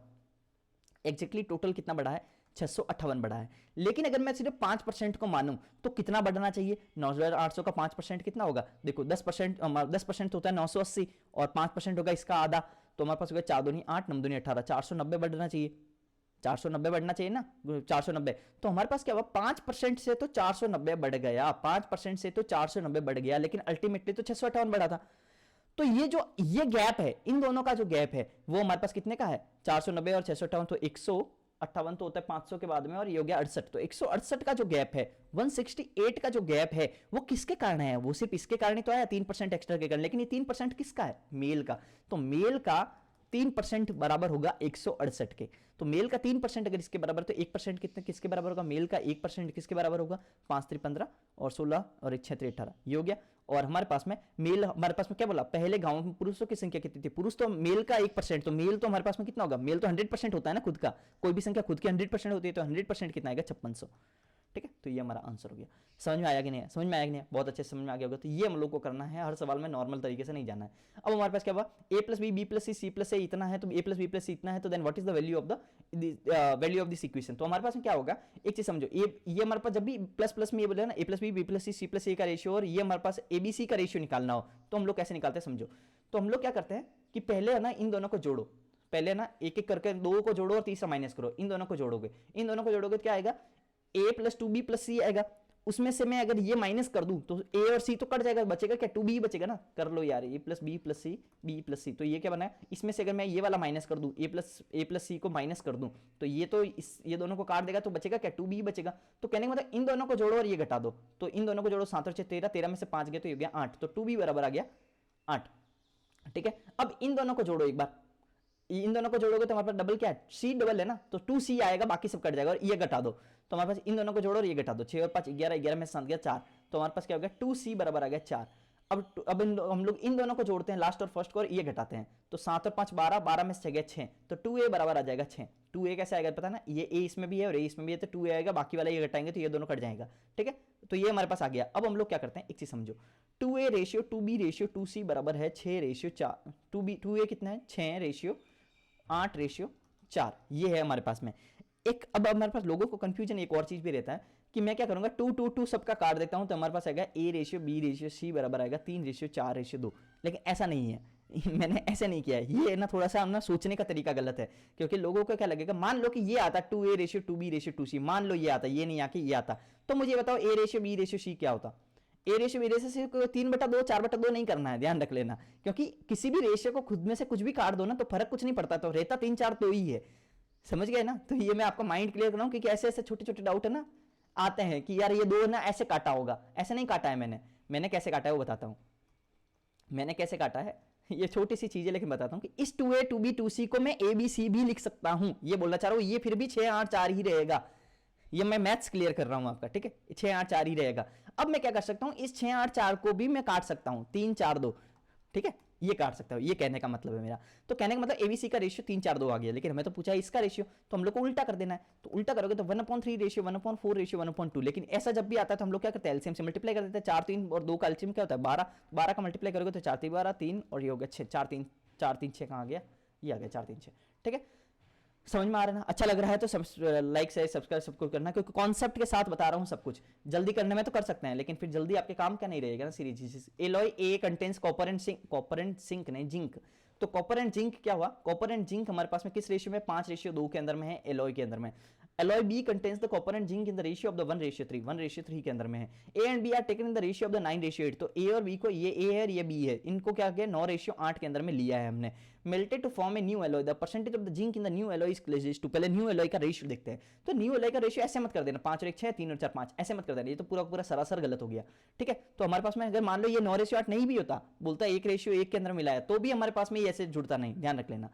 एग्जैक्टली टोटल कितना बड़ा है 658 बढ़ा है। लेकिन अगर मैं सिर्फ 5% को मानूं तो कितना बढ़ना चाहिए, 9800 का 5% कितना होगा, देखो 10% होता है 980 और 5% होगा इसका आधा, तो हमारे पास होगा 4 दूनी 8, 9 दूनी 18, 490 बढ़ना चाहिए, 490 बढ़ना चाहिए ना, 490। तो हमारे पास क्या हुआ, 5% से तो 490 बढ़ गया, 5% से तो 490 बढ़ गया, लेकिन अल्टीमेटली तो 658 बढ़ा था। तो ये गैप है, इन दोनों का जो गैप है वो हमारे पास कितने का है, 490 और 658, तो 158 तो होता है 500 के बाद में, और ये हो गया 68। तो 168 का जो गैप है, 168 का जो गैप है वो किसके कारण है, वो सिर्फ इसके कारण ही तो आया 3% एक्स्ट्रा के कारण, लेकिन ये 3% किसका है, मेल का। तो मेल का 3% बराबर होगा 168 के। तो मेल का 3% अगर इसके बराबर, तो 1% कितने किसके बराबर होगा, मेल का 1% किसके बराबर होगा, 5 3 15 और 16 और 1 6 3 18, ये हो गया। और हमारे पास में मेल, हमारे पास में क्या बोला, पहले गांव में पुरुषों की संख्या कितनी थी, पुरुष तो मेल का 1%, तो मेल तो हमारे पास में कितना होगा, मेल तो 100% होता है ना खुद का, कोई भी संख्या खुद की 100% होती है, तो 100% कितना आएगा, 5600। ठीक है, तो ये हमारा आंसर हो गया। समझ में आया कि नहीं है, समझ में आया कि नहीं है, बहुत अच्छे से समझ में आ गया होगा। तो ये हम लोग को करना है, हर सवाल में नॉर्मल तरीके से नहीं जाना है। अब हमारे पास क्या हुआ, a plus B, B plus C, C plus A इतना है, तो a plus B plus C इतना है, तो then what is the value of this equation. तो हमारे पास में क्या होगा, एक चीज समझो, ये हमारे पास जब भी प्लस प्लस में ये बोले ना, a plus B plus C, C plus A का रेशियो, और ये हमारे पास ए बी सी का रेशियो निकालना हो, तो हम लोग कैसे निकालते हैं समझो। तो हम लोग क्या करते हैं कि पहले है ना इन दोनों को जोड़ो, पहले ना एक एक करके दो को जोड़ो और तीसरा माइनस करो, इन दोनों को जोड़ोगे, इन दोनों को जोड़ोगे तो क्या आएगा, a प्लस 2b प्लस सी आएगा। उसमें से मैं अगर ये माइनस कर दूं तो a और c तो कट जाएगा, बचेगा क्या, 2b बचेगा ना, कर लो यार, a plus B plus C, B plus C, तो ये क्या बना है, इसमें से अगर मैं ये वाला माइनस कर दूं, a प्लस सी को माइनस कर दूं, तो ये तो ये दोनों को काट देगा, तो बचेगा क्या, 2b बचेगा। तो कहने का मतलब इन दोनों को जोड़ो और ये घटा दो, तो इन दोनों को जोड़ो, 7 और 6 13, 13 में से 5 गए तो ये हो गया 8, तो 2b बराबर आ गया 8। ठीक है, अब इन दोनों को जोड़ो एक बार, इन दोनों को जोड़ोगे तो हमारे पास डबल क्या है, सी डबल है ना, तो 2c आएगा, बाकी सब कट जाएगा, और ये घटा दो, तो हमारे पास इन दोनों को जोड़ो और ये घटा दो, 6 और 5 11, 11 में 7 गया 4, तो हमारे पास क्या हो गया, 2c बराबर आ गया 4। अब हम लोग इन दोनों को जोड़ते हैं, लास्ट और फर्स्ट को, और ये घटाते हैं, तो 7 और 5 12, 12 में से 6 गया 6, तो 2a बराबर आ जाएगा 6। 2a कैसे आएगा पता ना, ये a इसमें भी है और a इसमें भी है, तो 2a आएगा, बाकी वाला ये घटाएंगे तो ये दोनों कट जाएगा। ठीक है, तो ये हमारे पास आ गया। अब हम लोग क्या करते हैं, एक चीज समझो, 2a ratio 2b ratio 2c बराबर है 6 रेशियो 4, 2a कितना है, 6 रेशियो 8 रेशियो 4, ये है हमारे पास में एक। अब हमारे पास लोगों को कंफ्यूजन एक और चीज भी रहता है कि मैं क्या करूंगा, 2 2 2 सबका काट देता हूं, तो हमारे पास आएगा a ratio b ratio c बराबर आएगा 3 रेशियो 4 रेशियो 2, लेकिन ऐसा नहीं है, मैंने ऐसे नहीं किया है, ये ना थोड़ा सा हम ना सोचने का तरीका गलत है, क्योंकि लोगों को क्या लगेगा, मान लो कि ये आता 2a ratio 2b ratio 2c, मान लो ये आता, ये नहीं आके ये आता, तो मुझे बताओ a ratio b ratio c क्या होता। ए रेशियो बी रेशियो से 3/2 4/2 नहीं करना है, ध्यान रख लेना, क्योंकि किसी भी रेशियो को खुद में से कुछ भी काट दो ना तो फर्क कुछ नहीं पड़ता, तो रहता 3 4 तो ही है, समझ गए ना। तो ये मैं आपको माइंड क्लियर कर रहा हूं, क्योंकि ऐसे ऐसे छोटे छोटे डाउट है ना आते हैं कि यार ये 2 ना ऐसे काटा होगा, ऐसे नहीं काटा है मैंने कैसे काटा है वो बताता हूं, मैंने कैसे काटा है, ये छोटी सी चीज है लेकिन बताता हूं कि इस 2a 2b 2c को मैं a b c भी लिख सकता हूं, ये बोलना चाह रहा हूं, ये फिर भी 6 8 4 ही रहेगा, ये मैं मैथ्स क्लियर कर रहा हूं आपका, ठीक है, 6 8 4 ही रहेगा। अब मैं क्या कर सकता हूं, इस 6 8 4 को भी मैं काट सकता हूं, 3 4 2, ठीक है, ये काट सकता हूं, ये कहने का मतलब है मेरा। तो कहने का मतलब एबीसी का रेशियो 3 4 2 आ गया, लेकिन हमें तो पूछा है इसका रेशियो, तो हम लोग को उल्टा कर देना है, तो उल्टा करोगे तो 1/3 रेशियो 1/4 रेशियो 1/2, लेकिन ऐसा जब भी आता है तो हम लोग क्या करते हैं, एलसीएम से मल्टीप्लाई कर देते हैं, 4 3 और 2 का एलसीएम क्या होता है 12, 12 का मल्टीप्लाई करोगे तो 4 3 12 3 और ये हो गया 6, 4 3 6 कहाँ आ गया, ये आ गया 4 3 6, ठीक है, समझ में आ रहा है ना, अच्छा लग रहा है तो लाइक से सब्सक्राइब सबको करना, क्योंकि कॉन्सेप्ट के साथ बता रहा हूं सब कुछ, जल्दी करने में तो कर सकते हैं लेकिन फिर जल्दी आपके काम क्या नहीं रहेगा ना series. Alloy A contains copper and zinc नहीं जिंक, तो कॉपर एंड जिंक क्या हुआ, कॉपर एंड जिंक हमारे पास में किस रेशियो में, 5:2 के अंदर में है, एलॉय के अंदर में। Alloy B contains the copper and zinc in the ratio of the 1:3 के अंदर में है। A and B are taken in the ratio of the 9:8, तो ए और बी को, ये ए है और ये बी है, इनको क्या किया 9:8 के अंदर में लिया है हमने। Melted to form a new alloy, the percentage of the zinc in the new alloy is closest to, पहले न्यू एलॉय का रेशियो देखते हैं, तो न्यू एलॉय का रेशियो ऐसे मत कर देना 5 और 1 6 3 और 4 5, ऐसे मत कर देना, ये तो पूरा पूरा सरासर गलत हो गया, ठीक है। तो हमारे पास में अगर मान लो ये 9:8 नहीं भी होता, बोलता है 1:1 के अंदर मिला है, तो भी हमारे पास में ये ऐसे जुड़ता नहीं, ध्यान रख लेना।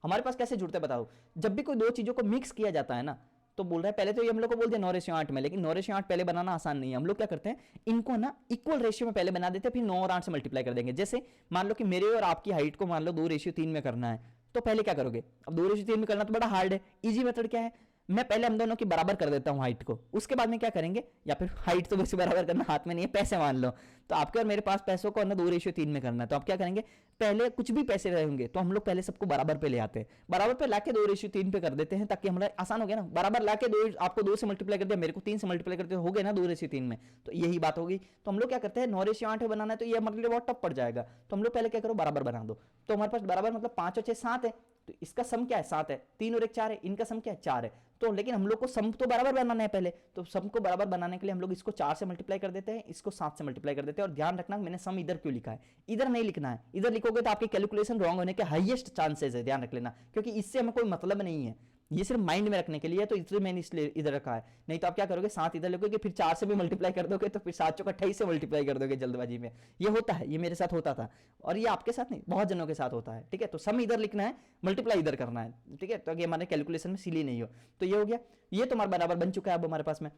हमारे पास कैसे जुड़ते बताओ, जब भी कोई दो चीजों को मिक्स किया जाता है ना, तो बोल रहा है पहले तो ये हम लोग को बोल दिया 9:8 में, लेकिन 9:8 पहले बनाना आसान नहीं है। हम लोग क्या करते हैं, इनको ना इक्वल रेशियो में पहले बना देते हैं, फिर 9 और 8 से मल्टीप्लाई कर देंगे। जैसे मान लो कि मेरे और आपकी हाइट को मान लो 2:3 में करना है, तो पहले क्या करोगे, अब 2:3 में करना तो बड़ा हार्ड है। इजी मेथड क्या है, मैं पहले हम दोनों की बराबर कर देता हूं हाइट को, उसके बाद में क्या करेंगे, या फिर हाइट तो वैसे बराबर करना हाथ में नहीं है, पैसे मान लो, तो आपके और मेरे पास पैसों को ना 2:3 में करना है, तो आप क्या करेंगे, पहले कुछ भी पैसे रहेंगे तो हम लोग पहले सबको बराबर पे ले आते हैं, बराबर पे लाके 2:3 पे कर देते हैं, ताकि हमारा आसान हो गया ना। बराबर लाके दो, आपको 2 से मल्टीप्लाई कर दिया, मेरे को 3 से मल्टीप्लाई कर दिया, हो गया ना 2:3 में, तो यही बात होगी। तो हम लोग क्या करते हैं, 9:8 में बनाना है, तो ये हमारे लिए बहुत टफ पड़ जाएगा, तो हम लोग पहले क्या करो, बराबर बना दो। तो हमारे पास बराबर मतलब 5 और 6 7 है, तो इसका सम क्या है 7 है, 3 और 1 4 है, इनका सम क्या है 4 है। तो लेकिन हम लोग को सम तो बराबर बनाना है पहले, तो सम को बराबर बनाने के लिए हम लोग इसको 4 से मल्टीप्लाई कर देते हैं, इसको 7 से मल्टीप्लाई कर देते हैं। और ध्यान रखना मैंने सम इधर क्यों लिखा है, इधर नहीं लिखना है, इधर लिखोगे तो आपके कैलकुलेशन रॉन्ग होने के हाईएस्ट चांसेस है, ध्यान रख लेना, क्योंकि इससे हमें कोई मतलब नहीं है, ये सिर्फ माइंड में रखने के लिए है, तो इसलिए मैंने इसलिए इधर रखा है। नहीं तो आप क्या करोगे, 7 इधर लिखोगे, फिर 4 से भी मल्टीप्लाई कर दोगे, तो फिर 7 चौक 28 से मल्टीप्लाई कर दोगे जल्दबाजी में। ये होता है, ये मेरे साथ होता था, और ये आपके साथ नहीं, बहुत जनों के साथ होता है, ठीक है। तो सम इधर लिखना है, मल्टीप्लाई इधर करना है, ठीक है, ताकि हमारे कैलकुलेशन में सिली नहीं हो। तो ये हो गया, ये तो हमारा बराबर बन चुका है अब हमारे पास में।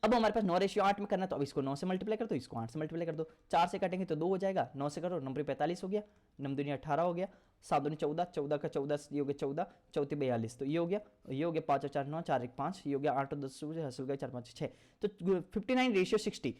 अब हमारे पास 9:8 में करना है, तो अब इसको 9 से मल्टीप्लाई कर दो, इसको 8 से मल्टीप्लाई कर दो, 4 से काटेंगे तो 2 हो जाएगा, 9 से करो 9 45 हो गया, 9 दूनी 18 हो गया, 7 दूनी 14, 14 का 14 ये हो गया 14, 14 42, तो ये हो गया, ये हो गया 5 और 4 9, 4 1 5, ये हो गया 8 और 10 हंसल गया 4 5 6, तो 59:60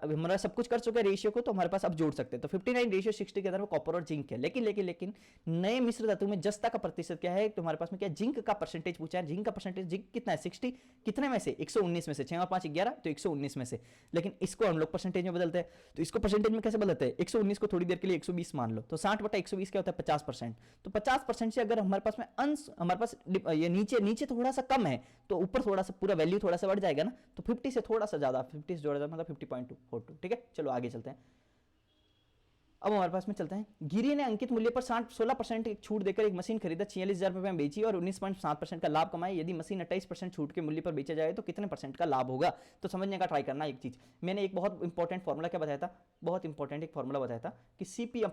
हमारा सब कुछ कर चुके हैं रेशियो को, तो हमारे पास अब जोड़ सकते हैं। तो 59:60 के अंदर में कॉपर और जिंक है, लेकिन नए मिश्र धातु में जस्ता का प्रतिशत क्या है, तो हमारे पास में क्या जिंक का परसेंटेज पूछा है। जिंक का परसेंटेज, जिंक कितना है 60, कितने में से 119 में से, 6 और 5 11, तो 119 में से। लेकिन इसको हम लोग परसेंटेज में बदलते हैं, तो इसको परसेंटेज में कैसे बदलते हैं, 119 को थोड़ी देर के लिए 120 मान लो, तो 60/120 क्या होता है 50%। तो 50% से अगर हमारे पास में अंश, हमारे पास ये नीचे नीचे थोड़ा सा कम है, तो ऊपर थोड़ा सा पूरा वैल्यू थोड़ा सा बढ़ जाएगा ना, तो 50 से थोड़ा सा ज्यादा, 50 से जोड़ा जाए मतलब 50.42, ठीक है। चलो आगे चलते हैं। अब हमारे पास में चलते हैं, गिरी ने अंकित मूल्य पर 16% छूट देकर एक मशीन खरीदा, 46,000 रुपए में बेची और 19.7% का लाभ कमाया। यदि मशीन 28% छूट के मूल्य पर बेचा जाए तो कितने परसेंट का लाभ होगा। तो समझने का ट्राई करना एक चीज, मैंने एक बहुत इंपॉर्टेंट फॉर्मूला क्या बताया था, बहुत इंपॉर्टेंट एक फॉर्मूला बताया था कि CP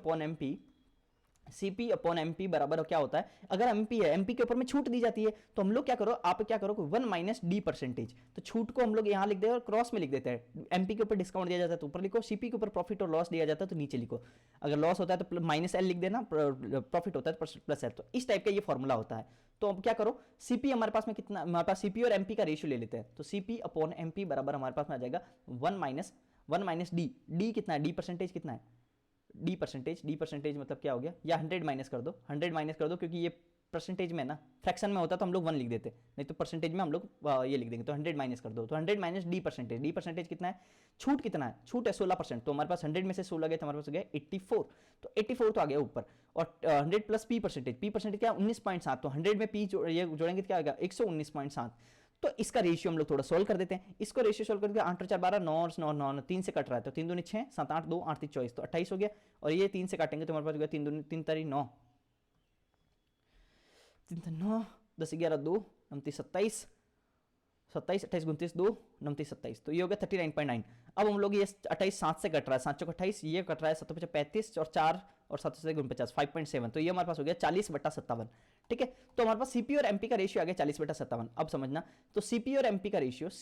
अपॉन MP बराबर क्या होता है, अगर MP है, MP के ऊपर में छूट दी जाती है, तो हम लोग क्या करो, आप क्या करो 1 - D%, तो छूट को हम लोग यहाँ लिख देते हैं और क्रॉस में लिख देते हैं। MP के ऊपर डिस्काउंट दिया जाता है तो ऊपर लिखो, CP के ऊपर प्रॉफिट और लॉस दिया जाता है तो नीचे लिखो, अगर लॉस होता है तो -L लिख देना, प्रॉफिट होता है तो +L। तो इस टाइप का ये फॉर्मूला होता है। तो अब क्या करो, CP हमारे पास में कितना, हमारे पास CP और MP का रेशियो ले लेते हैं, तो CP अपॉन MP बराबर हमारे पास में आ जाएगा 1 - D। D कितना है, D% कितना है, डी परसेंटेज मतलब क्या हो गया, या 100 माइनस कर दो, 100 माइनस कर दो, क्योंकि ये परसेंटेज में ना, फ्रैक्शन में होता तो हम लोग 1 लिख देते, नहीं तो परसेंटेज में हम लोग ये लिख देंगे, तो 100 माइनस कर दो, तो 100 माइनस डी परसेंटेज कितना है, छूट कितना है, छूट है 16%, तो हमारे पास 100 में से 16 गए तो हमारे पास हो गया 84, तो 84 तो आ गया ऊपर, और 100 प्लस पी परसेंटेज क्या 19.7, तो 100 में पी ये जोड़ेंगे तो क्या आएगा 119.7। तो इसका रेशियो हम लोग थोड़ा सोल्व कर देते हैं, इसको रेशियो सोल्व करके 8 और 4 12, 9 और 9 9 3 से कट रहा है, तो 3 दूनी 6 7 8 2 8 3 24, तो 28 हो गया, और ये 3 से काटेंगे तो हमारे पास हो गया 3 दूनी 3 तारी 9, 3 9 10 11 2 29 27 27 28 29 2 29 27, तो ये हो गया 39.9। अब हम लोग ये 28 7 से कट रहा है, 7 चौक 28, ये कट रहा है 7 35 और 4 और 7 से 49 5.7, तो ये हमारे पास हो गया 40/57, ठीक है। तो हमारे पास CP और MP का रेशियो आ गया 40/57। अब समझना, तो CP और MP का रेशियो, तो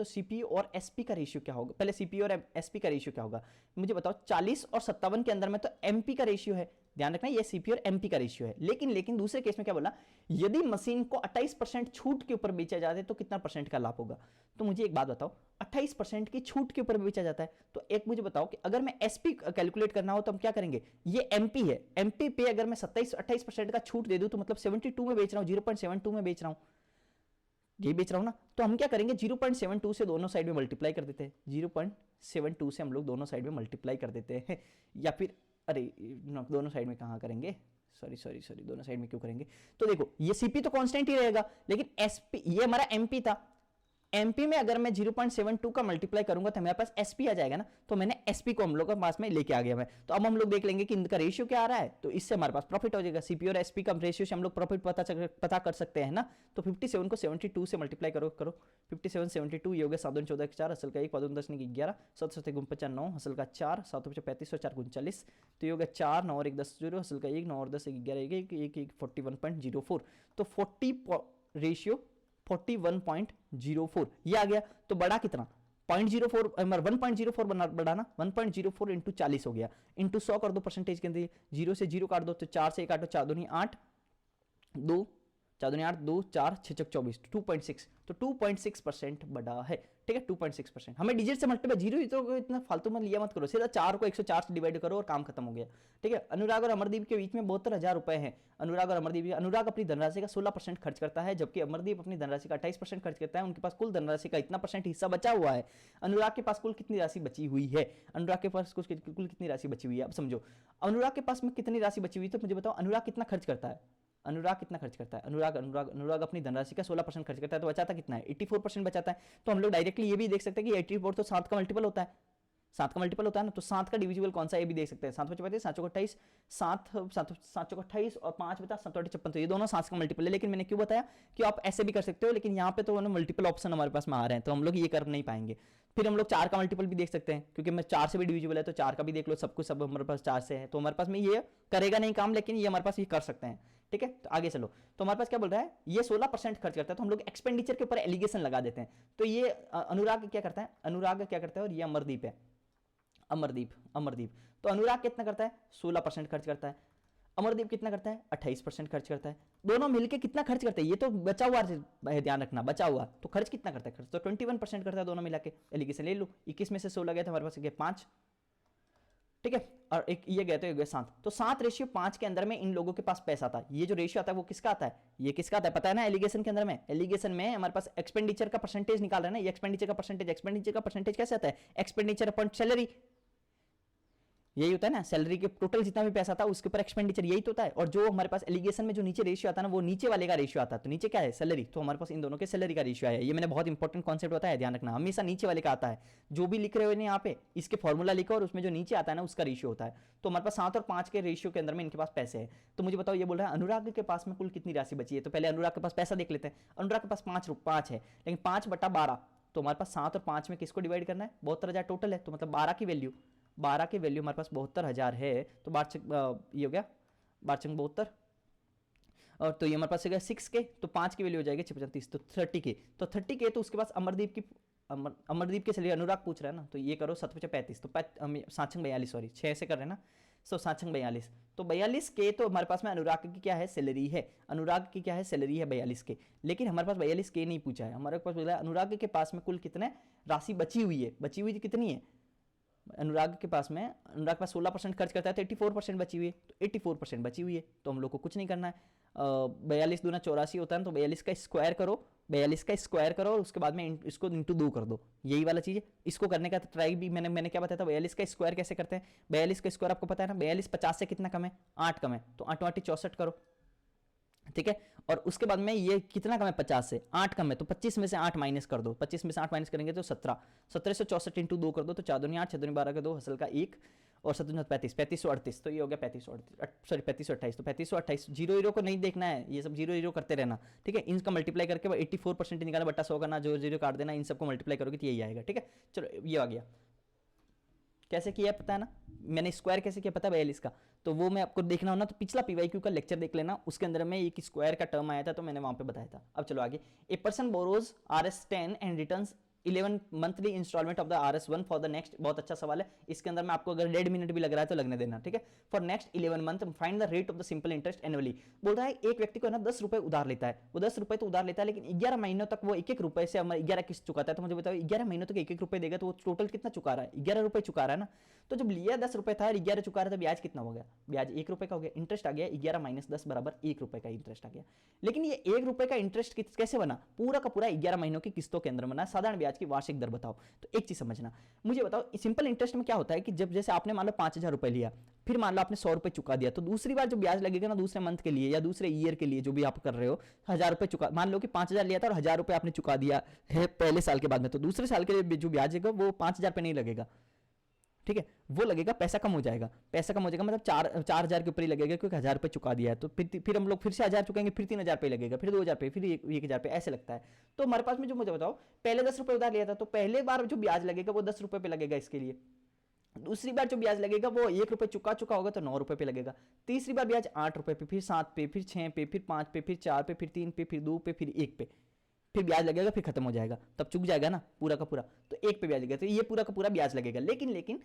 CP और SP का रेशियो क्या होगा, पहले CP और SP का रेशियो क्या होगा मुझे बताओ। 40 और 57 के अंदर में तो MP का रेशियो है, ध्यान रखना ये CP और MP का रेशियो है, लेकिन दूसरे केस में क्या बोला, यदि मशीन को 28% छूट के ऊपर बेचा जाता है तो कितना परसेंट का लाभ होगा। तो मुझे एक बात बताओ, 28% की छूट के ऊपर बेचा जाता है, तो एक मुझे बताओ कि अगर मैं SP कैलकुलेट करना हो तो हम क्या करेंगे, ये MP है, MP पे अगर मैं 27-28% का छूट दे दूं तो मतलब 72 में बेच रहा हूं, 0.72 में बेच रहा हूं, ये बेच रहा हूं ना, तो हम क्या करेंगे 0.72 से दोनों साइड में मल्टीप्लाई कर देते हैं, 0.72 से हम लोग दोनों साइड में मल्टीप्लाई कर देते हैं, या फिर अरे दोनों साइड में कहां करेंगे, सॉरी दोनों साइड में क्यों करेंगे, तो देखो ये CP तो कांस्टेंट ही रहेगा, लेकिन SP ये हमारा MP था, MP में अगर मैं 0.72 का मल्टीप्लाई करूंगा तो मेरे पास SP आ जाएगा ना, तो मैंने SP को हम लोग के पास में लेके आ गया मैं। तो अब हम लोग देख लेंगे कि इनका रेशियो क्या आ रहा है, तो इससे हमारे पास प्रॉफिट हो जाएगा। CP और SP का रेशियो से हम लोग प्रॉफिट पता कर सकते हैं ना, तो 57 को 72 से मल्टीप्लाई करो 57 72, ये हो गया 7 14 4, असल का 1 5 10 11, 7 7 55 9, असल का 4 7 35 और 4 39, तो ये हो गया 4 9 और 1 10 0, असल का 1 9 और 10 11 1 41.04, तो 40 रेशियो 41.04 ये आ गया। तो बड़ा कितना 0.04 1.04 बढ़ा ना, 1.04 इंटू 40 हो गया, इंटू 100 कर दो परसेंटेज के अंदर, 0 से 0 काट दो तो 4 से 1 काटो, 4 दूनी 8, 2 4 दूनी 8, 2 4 6 चक 24, 2.6, तो 2.6% बढ़ा है। ठीक है 2.6%। हमें डिजिट से मल्टीप्लाई, जीरो तो इतना फालतू में लिया मत करो, सीधा 4 को 104 से डिवाइड करो और काम खत्म हो गया। ठीक है अनुराग और अमरदीप के बीच में 72,000 रुपए हैं। अनुराग और अमरदीप, अनुराग अपनी धनराशि का 16% खर्च करता है, जबकि अमरदीप अपनी धनराशि का 28% खर्च करता है। उनके पास कुल धनराशि का इतना परसेंट हिस्सा बचा हुआ है। अनुराग के पास कुल कितनी राशि बची हुई है? अनुराग के पास कुल कितनी राशि बची हुई है? अब समझो अनुराग के पास में कितनी राशि बची हुई है, तो मुझे बताओ अनुराग कितना खर्च करता है? अनुराग कितना खर्च करता है? अनुराग अपनी धनराशि का 16% खर्च करता है, तो बचाता कितना है? 84% बचाता है। तो हम लोग डायरेक्टली ये भी देख सकते हैं कि 84 तो 7 का मल्टीपल होता है, 7 का मल्टीपल होता है ना, तो 7 का डिविजिबल कौन सा ये भी देख सकते हैं। 7 बचे 7 चौक 28, 7 चौक 28 और 5 बता 7 56, तो ये दोनों 7 का मल्टीपल है। लेकिन मैंने क्यों बताया कि आप ऐसे भी कर सकते हो, लेकिन यहाँ पे तो मल्टीपल ऑप्शन हमारे पास में आ रहे हैं, तो हम लोग ये कर नहीं पाएंगे। फिर हम लोग 4 का मल्टीपल भी देख सकते हैं, क्योंकि मैं 4 से भी डिविजिबल है, तो 4 का भी देख लो, सब कुछ सब हमारे पास 4 से है, तो हमारे पास में ये करेगा नहीं काम, लेकिन ये हमारे पास ये कर सकते हैं। ठीक है तो आगे चलो, तो हमारे पास क्या बोल रहा है, ये 16% खर्च करता है, तो हम लोग एक्सपेंडिचर के ऊपर एलिगेशन लगा देते हैं। तो ये अनुराग क्या करता है, अनुराग क्या करता है, और ये अमरदीप है, अमरदीप तो अनुराग कितना करता है, 16% खर्च करता है। अमरदीप कितना करता है, 28% खर्च करता है। दोनों मिलके कितना खर्च करते हैं, ये तो बचा हुआ है, ध्यान रखना बचा हुआ, तो खर्च कितना करता है, खर्च तो 21% करता है दोनों मिला के। एलिगेशन ले लो, 21 में से 16 गया था, हमारे पास 5, ठीक है, और एक ये गया तो ये गया 7, तो 7:5 के अंदर में इन लोगों के पास पैसा था। ये जो रेशियो आता है वो किसका आता है, ये किसका आता है पता है ना, एलिगेशन के अंदर में, एलिगेशन में हमारे पास एक्सपेंडिचर का परसेंटेज निकाल रहे हैं ना, ये एक्सपेंडिचर का परसेंटेज कैसे आता है, एक्सपेंडिचर अपॉन सैलरी, यही होता है ना, सैलरी के टोटल जितना भी पैसा था उसके ऊपर एक्सपेंडिचर, यही तो होता है। और जो हमारे पास एलिगेशन में जो नीचे रेशियो आता है ना, वो नीचे वाले का रेशियो आता है, तो नीचे क्या है, सैलरी, तो हमारे पास इन दोनों के सैलरी का रेशियो आया। ये मैंने बहुत इंपॉर्टेंट कॉन्सेप्ट होता है, ध्यान रखना, हमेशा नीचे वाले का आता है। जो भी लिख रहे हो यहाँ पे, इसके फॉर्मूला लिखो और उसमें जो नीचे आता है ना उसका रेशियो होता है। तो हमारे पास 7 और 5 के रेशियो के अंदर में इनके पास पैसे है। तो मुझे बताओ, ये बोल रहा है अनुराग के पास में कुल कितनी राशि बची है, तो पहले अनुराग के पास पैसा देख लेते हैं। अनुराग के पास 5 है, लेकिन 5/12, तो हमारे पास 7 और 5 में किसको डिवाइड करना है, 72,000 टोटल है, तो मतलब 12 की वैल्यू हमारे पास 72,000 है, तो ये हो गया 12×72, और तो ये हमारे पास हो गया 6 के, तो 5 की वैल्यू हो जाएगी 35, तो 30 के, तो 30 के, तो उसके पास अमरदीप के सैलरी, अनुराग पूछ रहा है ना, तो ये करो 7×35, तो 7×42, सॉरी 6 से कर रहे हैं ना, 7×42, तो 42 के, तो हमारे पास में अनुराग की क्या है, सैलरी है, अनुराग की क्या है, सैलरी है 42 के। लेकिन हमारे पास 42 के नहीं पूछा है, हमारे पास बोला अनुराग के पास में कुल कितने राशि बची हुई है, बची हुई कितनी है, अनुराग के पास 16% खर्च करता है, तो 84% बची हुई है, तो 84% बची हुई है, तो हम लोग को कुछ नहीं करना है। 42 दूना 84 होता है ना, तो 42 का स्क्वायर करो, 42 का स्क्वायर करो, और उसके बाद में इसको इंटू 2 कर दो, यही वाला चीज़ है। इसको करने का ट्राई भी मैंने क्या बताया था, 42 का स्क्वायर कैसे करते हैं, 42 का स्क्वायर आपको पता है ना, 42 50 से कितना कम है, 8 कम है, तो 8 8 64 करो, ठीक है। और उसके बाद में ये कितना कम है, 50 से 8 कम है, तो 25 में से 8 माइनस कर दो, 25 में से 8 माइनस करेंगे तो 1764 इंटू 2 कर दो, तो 4 दूनी 8, 6 दूनी 12 का 2, हसल का 1, और 7 दूनी 35, 3538, तो ये हो गया 3528, सॉरी 3528, तो 3528, 0 को नहीं देखना है, ये सब 0 करते रहना, ठीक है। इनका मल्टीप्लाई करके 84% निकाला, बट्टा 100 करना, जो 0 काट देना, इन सबको मल्टीप्लाई करोगे तो यही आएगा, ठीक है। चलो ये आ गया, कैसे किया पता है ना, मैंने स्क्वायर कैसे किया पता है 42 का, तो वो मैं आपको देखना हो ना, तो पिछला पीवाईक्यू का लेक्चर देख लेना, उसके अंदर में एक स्क्वायर का टर्म आया था, तो मैंने वहां पे बताया था। अब चलो आगे, a person borrows RS10 and returns 11 monthly instalment of the RS1 for the next, बहुत अच्छा सवाल है, इसके अंदर में आपको अगर 1.5 मिनट भी लग रहा है तो लगने देना, ठीक है। For next 11 month find the rate of the simple interest annually. बोल रहा है एक व्यक्ति को ना 10 रुपए उधार लेता है, वो 10 रुपए तो उधार लेता है, लेकिन 11 महीनों तक वो 1-1 रुपए से 11 किस्त चुकाता है। तो मुझे बताओ 11 महीनों तक 1-1 रुपए देगा, तो वो टोटल कितना चुका रहा है, 11 रुपए चुका रहा है ना। तो जब लिया 10 रुपए था, 11 चुका रहा था, ब्याज कितना हो गया, ब्याज 1 रुपए का हो गया, इंटरेस्ट आ गया 11 - 10 बराबर 1 रुपए का इंटरेस्ट आ गया। लेकिन ये 1 रुपए का इंटरेस्ट कैसे बना, पूरा का पूरा 11 महीनों की किस्तों के अंदर बना। साधारण ब्याज की वार्षिक दर बताओ, तो एक चीज समझना, मुझे बताओ सिंपल इंटरेस्ट में क्या होता है कि जब जैसे आपने मान लो 5,000 रुपए लिया, फिर मान लो आपने 100 रुपए चुका दिया, तो दूसरी बार जो ब्याज लगेगा ना, दूसरे मंथ के लिए या दूसरे ईयर के लिए जो भी आप कर रहे हो, 1,000 रुपए चुका, मान लो कि 5,000 लिया था और 1,000 रुपए आपने चुका दिया है पहले साल के बाद में, तो दूसरे साल के लिए जो ब्याज है वो 5,000 पे नहीं लगेगा, ठीक है, वो लगेगा, पैसा कम हो जाएगा, पैसा कम हो जाएगा मतलब 4,000 के ऊपर ही लगेगा, क्योंकि 1,000 रुपए चुका दिया है। तो फिर हम लोग फिर से 1,000 चुकेंगे, फिर 3,000 पे लगेगा, फिर 2,000 पे, फिर 1,000 पे, ऐसे लगता है। तो हमारे पास में जो मुझे बताओ, पहले 10 रुपए उधार लिया था, तो पहले बार जो ब्याज लगेगा वो 10 रुपए पे लगेगा इसके लिए। दूसरी बार जो ब्याज लगेगा वो 1 रुपए चुका होगा, तो 9 रुपए पे लगेगा। तीसरी बार ब्याज 8 रुपए पे, फिर 7 पे, फिर 6 पे, फिर 5 पे, फिर 4 पे, फिर 3 पे, फिर 2 पे, फिर 1 पे, फिर ब्याज लगेगा, फिर खत्म हो जाएगा, तब चुक जाएगा ना पूरा का पूरा, तो 1 पे ब्याज लगेगा, तो ये पूरा का पूरा ब्याज लगेगा। लेकिन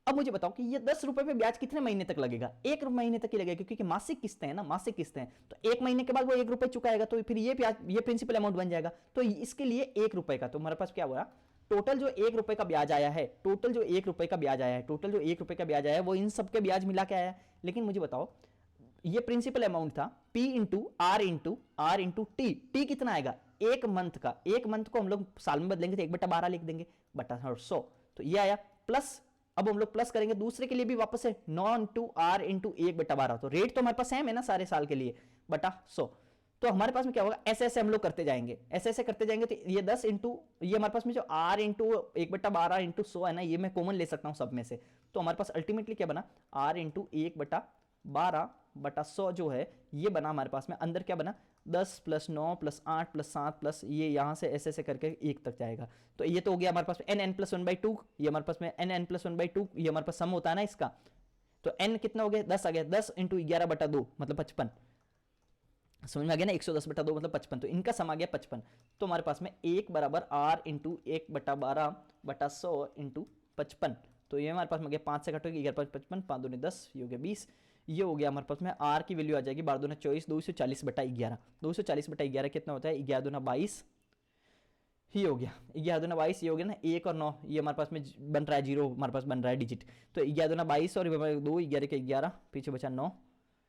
अब मुझे बताओ कि ये 10 रुपए पे ब्याज कितने महीने तक लगेगा? 1 महीने तक ही लगेगा, क्योंकि मासिक किस्तें हैं ना, मासिक किस्तें हैं, तो 1 महीने के बाद वो 1 रुपए चुकाएगा, तो फिर ये ब्याज, ये प्रिंसिपल अमाउंट बन जाएगा। तो इसके लिए 1 रुपए का, तो हमारे पास क्या हुआ, टोटल जो 1 रुपए का ब्याज आया है, टोटल जो 1 रुपए का ब्याज आया है, टोटल जो 1 रुपए का ब्याज आया है, वो इन सबके ब्याज मिला के आया है। लेकिन मुझे बताओ, ये प्रिंसिपल अमाउंट था P into r into t कितना आएगा? 1 मंथ का, 1 मंथ को हम लोग साल में बदलेंगे तो 1/12 लिख देंगे, बटा 100, तो ये आया। प्लस अब हम लोग प्लस करेंगे दूसरे के लिए भी वापस है, 9 इंटू आर इंटू 1/12, तो रेट तो हमारे पास सेम है ना सारे साल के लिए, बटा 100। तो हमारे पास में क्या होगा, ऐसे ऐसे हम लोग करते जाएंगे, ऐसे ऐसे करते जाएंगे, तो ये 10 इंटू ये हमारे पास में जो आर इंटू 1/12 इंटू 100 है ना, ये मैं कॉमन ले सकता हूँ सब में से, तो हमारे पास अल्टीमेटली क्या बना, आर इंटू 1/12/100 जो है ये बना हमारे पास में, अंदर क्या बना, 10 प्लस 9 प्लस 8 प्लस 7 प्लस ये यहाँ से ऐसे ऐसे करके 1 तक जाएगा। तो ये तो हो गया हमारे पास में n प्लस 1/2, ये हमारे पास में n प्लस 1/2, ये हमारे पास सम होता है ना इसका, तो n कितना हो गया, 10 आ गया, 10 इंटू 11/2 मतलब 55, समझ में आ गया ना, 110/2 मतलब 55, तो इनका सम आ गया 55। तो हमारे पास में 1 बराबर r इंटू 1/12/100 इंटू 55, तो ये हमारे पास में गया 5 से कटोगे 11 5 55, 5 दूनी 10, ये हो गया 20, ये हो गया हमारे पास में आर की वैल्यू आ जाएगी 12 दूना 24, 240/11, 240/11 कितना होता है, 11 दूना 22, ही हो गया 11 दूना 22, ये हो गया ना, 1 और 9 ये हमारे पास में बन रहा है, 0 हमारे पास बन रहा है डिजिट, तो 11 दूना 22 और 2, 11 के 11, पीछे बचा 9,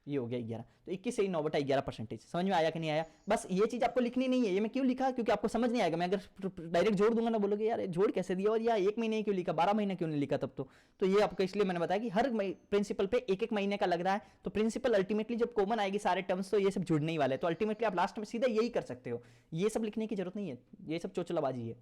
ये हो गया 11, तो 21 से ही 9/11%। समझ में आया कि नहीं आया? बस ये चीज आपको लिखनी नहीं है, ये मैं क्यों लिखा, क्योंकि आपको समझ नहीं आएगा, मैं अगर डायरेक्ट जोड़ दूंगा ना, बोलोगे यार जोड़ कैसे दिया, और यार 1 महीने क्यों लिखा, 12 महीने क्यों नहीं लिखा, तब तो ये आपको इसलिए मैंने बताया कि हर प्रिंसिपल पे 1-1 महीने का लग रहा है, तो प्रिंसिपल अल्टीमेटली जब कॉमन आएगी सारे टर्म्स, तो ये सब जुड़ने ही वाले, तो अल्टीमेटली आप लास्ट में सीधा यही कर सकते हो, ये सब लिखने की जरूरत नहीं है, ये सब चोचलाबाजी है,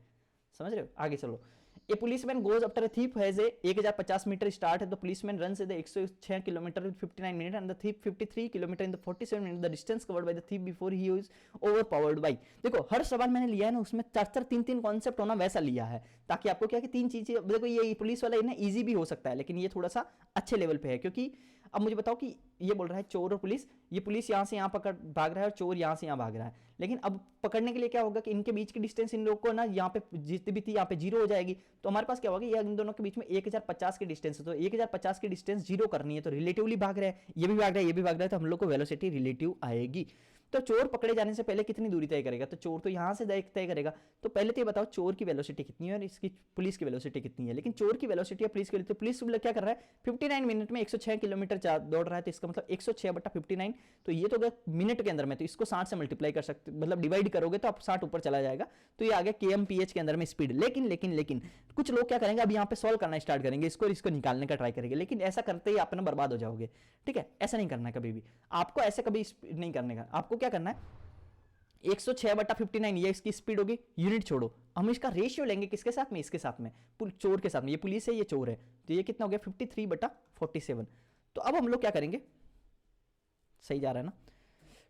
समझ रहे हो? आगे चलो, a policeman goes after a thief has a 1050 metre start है, तो policeman run the 106 kilometre in 59 minute and the thief 53 kilometre in the 47 minute, the distance covered by the thief before he is overpowered by. देखो हर सवाल मैंने लिया है ना, उसमें 4-4 3-3 कॉन्सेप्ट होना वैसा लिया है, ताकि आपको क्या कि 3 चीजें, देखो ये पुलिस वाला ना इजी भी हो सकता है, लेकिन ये थोड़ा सा अच्छे लेवल पे है, क्योंकि अब मुझे बताओ कि ये बोल रहा है चोर और पुलिस, ये पुलिस यहाँ से यहाँ पकड़ भाग रहा है और चोर यहाँ से यहाँ भाग रहा है, लेकिन अब पकड़ने के लिए क्या होगा कि इनके बीच की डिस्टेंस इन लोगों को ना यहाँ पे जितनी भी थी यहाँ पे 0 हो जाएगी, तो हमारे पास क्या होगा, ये इन दोनों के बीच में 1050 की डिस्टेंस है, तो 1050 की डिस्टेंस 0 करनी है, तो रिलेटिवली भाग रहे हैं, ये भी भाग रहा है, ये भी भाग रहा है, तो हम लोग को वेलोसिटी रिलेटिव आएगी। तो चोर पकड़े जाने से पहले कितनी दूरी तय करेगा, तो चोर तो यहाँ से तय करेगा, तो पहले तो ये बताओ चोर की वेलोसिटी कितनी है और इसकी पुलिस की वेलोसिटी कितनी है। लेकिन चोर की वेलोसिटी या पुलिस की, तो पुलिस क्या कर रहा है, 59 मिनट में 106 किलोमीटर दौड़ रहा है, तो इसका मतलब 106/59, तो ये तो मिनट के अंदर में, तो इसको 60 से मल्टीप्लाई कर सकते, मतलब डिवाइड करोगे तो आप 60 ऊपर चला जाएगा, तो ये आ गया kmph के अंदर में स्पीड। लेकिन कुछ लोग क्या करेंगे, अब यहाँ पे सॉल्व करना स्टार्ट करेंगे, इसको निकालने का ट्राई करेंगे, लेकिन ऐसा करते ही आप ना बर्बाद हो जाओगे, ठीक है? ऐसा नहीं करना है कभी भी, आपको ऐसे कभी नहीं करने का, आपको क्या करना है, 106/59 ये इसकी स्पीड होगी, यूनिट छोड़ो, हम इसका रेशियो लेंगे किसके साथ में, इसके साथ में, चोर के साथ में, ये पुलिस है ये चोर है, तो ये कितना हो गया 53/47। तो अब हम लोग क्या करेंगे, सही जा रहा है ना,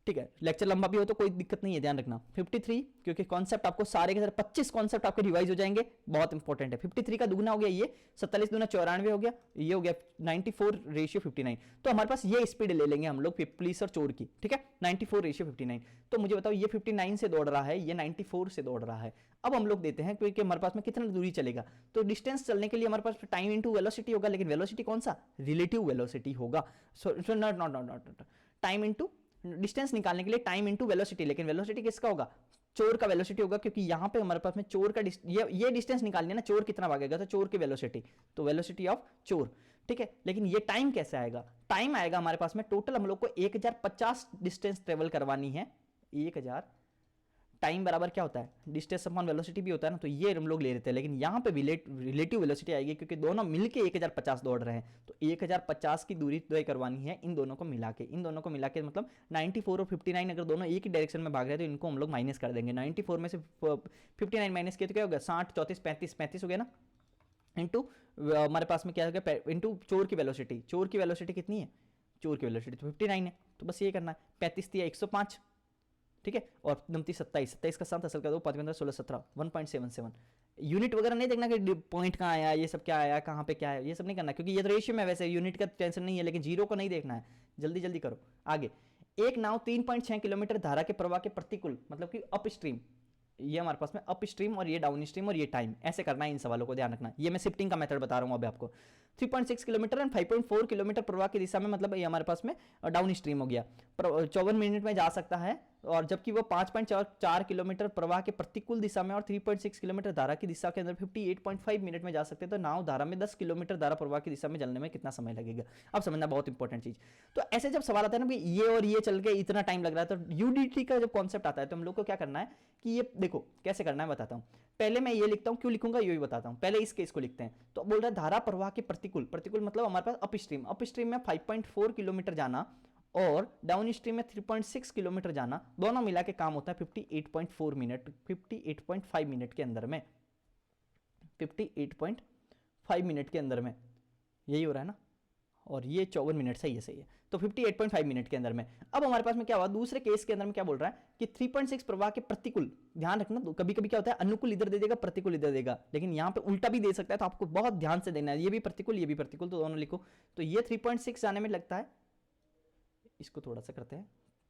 ठीक है? लेक्चर लंबा भी हो तो कोई दिक्कत नहीं है, ध्यान रखना 53, क्योंकि कॉन्सेप्ट आपको सारे के सारे 25 कॉन्सेप्ट आपके रिवाइज हो जाएंगे, बहुत इंपॉर्टेंट है। 53 का दुगना हो गया ये, 47 दूना 94 हो गया, ये हो गया 94/59, तो हमारे पास ये स्पीड ले लेंगे हम लोग पुलिस और चोर की, ठीक है? 94/59, तो मुझे बताओ ये 59 से दौड़ रहा है, ये 94 से दौड़ रहा है। अब हम लोग देते हैं क्योंकि हमारे पास में कितना दूरी चलेगा, तो डिस्टेंस चलने के लिए हमारे पास टाइम इंटू वेलोसिटी होगा, लेकिन वेलोसिटी कौन सा, रिलेटिव वेलोसिटी होगा, so not time into distance निकालने के लिए टाइम इंटू वेलोसिटी, लेकिन वेलोसिटी किसका होगा, चोर का वेलोसिटी होगा, क्योंकि यहां पे हमारे पास में चोर का ये डिस्टेंस निकालनी है ना, चोर कितना भागेगा, तो चोर की वेलोसिटी, तो वेलोसिटी ऑफ चोर, ठीक है? लेकिन ये टाइम कैसे आएगा, टाइम आएगा हमारे पास में, टोटल हम लोग को 1050 डिस्टेंस ट्रेवल करवानी है, 1000 टाइम बराबर क्या होता है, डिस्टेंस अपॉन वेलोसिटी भी होता है ना, तो ये हम लोग ले लेते हैं, लेकिन यहाँ पे रिलेटिव वेलोसिटी आएगी, क्योंकि दोनों मिलके 1050 दौड़ रहे हैं, तो 1050 की दूरी तय करवानी है इन दोनों को मिला के, मतलब 94 और 59 अगर दोनों एक ही डायरेक्शन में भाग रहे हैं, तो इनको हम लोग माइनस कर देंगे, 94 में से 59 माइनस किया तो क्या होगा, 60 34 35 हो गया ना, इंटू हमारे पास में क्या हो गया, इंटू चोर की वेलोसिटी कितनी है, चोर की वेलोसिटी तो 59 है, तो बस ये करना है, 35 दिया 105, ठीक है? और 29 27 का 7 असल का 2 5 15 16 17 1.77, यूनिट वगैरह नहीं देखना कि पॉइंट कहाँ आया, ये सब क्या आया, कहाँ पे क्या है, ये सब नहीं करना, क्योंकि ये तो रेशियो में वैसे यूनिट का टेंशन नहीं है, लेकिन जीरो को नहीं देखना है, जल्दी करो आगे। एक नाव 3.6 किलोमीटर धारा के प्रवाह के प्रतिकूल, मतलब कि अप स्ट्रीम ये हमारे पास में अप स्ट्रीम और ये डाउन स्ट्रीम और ये टाइम, ऐसे करना है इन सवालों को, ध्यान रखना। ये मैं शिफ्टिंग का मेथड बता रहा हूँ अभी आपको। 3.6 किलोमीटर एंड 5.4 किलोमीटर प्रवाह की दिशा में, मतलब ये हमारे पास में डाउन स्ट्रीम हो गया, 54 मिनट में जा सकता है, और जबकि वो 5.4 किलोमीटर प्रवाह के प्रतिकूल दिशा में और 3.6 किलोमीटर धारा की दिशा के अंदर 58.5 मिनट में जा सकते हैं। तो नाव धारा में 10 किलोमीटर धारा प्रवाह की दिशा में चलने में कितना समय लगेगा? अब समझना बहुत इंपॉर्टेंट चीज। तो ऐसे जब सवाल आता है ना कि ये और ये चल के इतना टाइम लग रहा है, तो यूडीटी का जब कॉन्सेप्ट आता है तो हम लोग को क्या करना है कि ये देखो कैसे करना है बताता हूँ। पहले मैं ये लिखता हूँ, क्यों लिखूंगा ये भी बताता हूँ। पहले इस केस को लिखते हैं। तो बोल रहा है धारा प्रवाह के प्रतिकूल, प्रतिकूल मतलब हमारे पास अप स्ट्रीम में 5.4 किलोमीटर जाना और डाउन स्ट्रीम में 3.6 किलोमीटर जाना, दोनों मिला के काम होता है 58.4 मिनट, 58.5 मिनट के अंदर में, 58.5 मिनट के अंदर में, यही हो रहा है ना, और ये 54 मिनट सही है, तो 58.5 मिनट के अंदर में। अब हमारे पास में क्या हुआ, दूसरे केस के अंदर में क्या बोल रहा है कि 3.6 प्रवाह के प्रतिकूल, ध्यान रखना कभी कभी क्या होता है अनुकूल इधर दे देगा, प्रतिकूल इधर देगा, लेकिन यहाँ पे उल्टा भी दे सकता है, तो आपको बहुत ध्यान से देना है, ये भी प्रतिकूल ये भी प्रतिकूल, तो दोनों लिखो। तो ये 3.6 जाने में लगता है, इसको थोड़ा सा करते हैं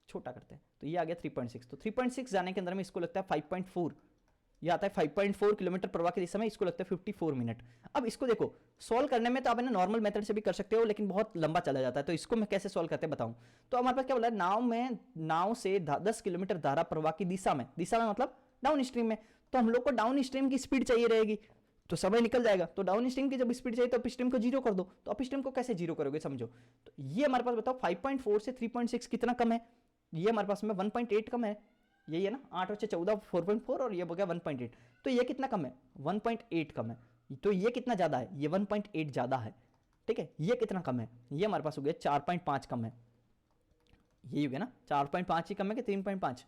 छोटा करते हैं, तो ये आ गया 3.6, तो 3.6 जाने के अंदर में इसको लगता है 5.4, ये आता है 5.4 किलोमीटर प्रवाह की दिशा में, इसको लगता है 54 मिनट। अब इसको देखो सॉल्व करने में तो आप नॉर्मल मेथड से भी कर सकते हो, लेकिन बहुत लंबा चला जाता है, तो इसको मैं कैसे सॉल्व करते हैं बताऊं। तो हमारे पास क्या बोला है, नाव से 10 किलोमीटर धारा प्रवाह की दिशा में मतलब डाउन स्ट्रीम में, तो हम लोग को डाउन स्ट्रीम की स्पीड चाहिए रहेगी, तो समय निकल जाएगा। तो डाउन स्ट्रीम की जब स्पीड चाहिए तो अप स्ट्रीम को जीरो कर दो, तो अप स्ट्रीम को कैसे जीरो करोगे समझो। तो ये हमारे पास बताओ 5.4 से 3.6 कितना कम है, ये हमारे पास में 1.8 कम है, यही है ना, 8 और 6 14, 4.4 और ये हो गया 1.8, तो ये कितना कम है 1.8 कम है, तो ये कितना ज्यादा है, ये 1.8 ज्यादा है, ठीक है। ये कितना कम है, ये हमारे पास हो गया 4.5 कम है, यही हो गया ना, 4.5 ही कम है कि 3.5,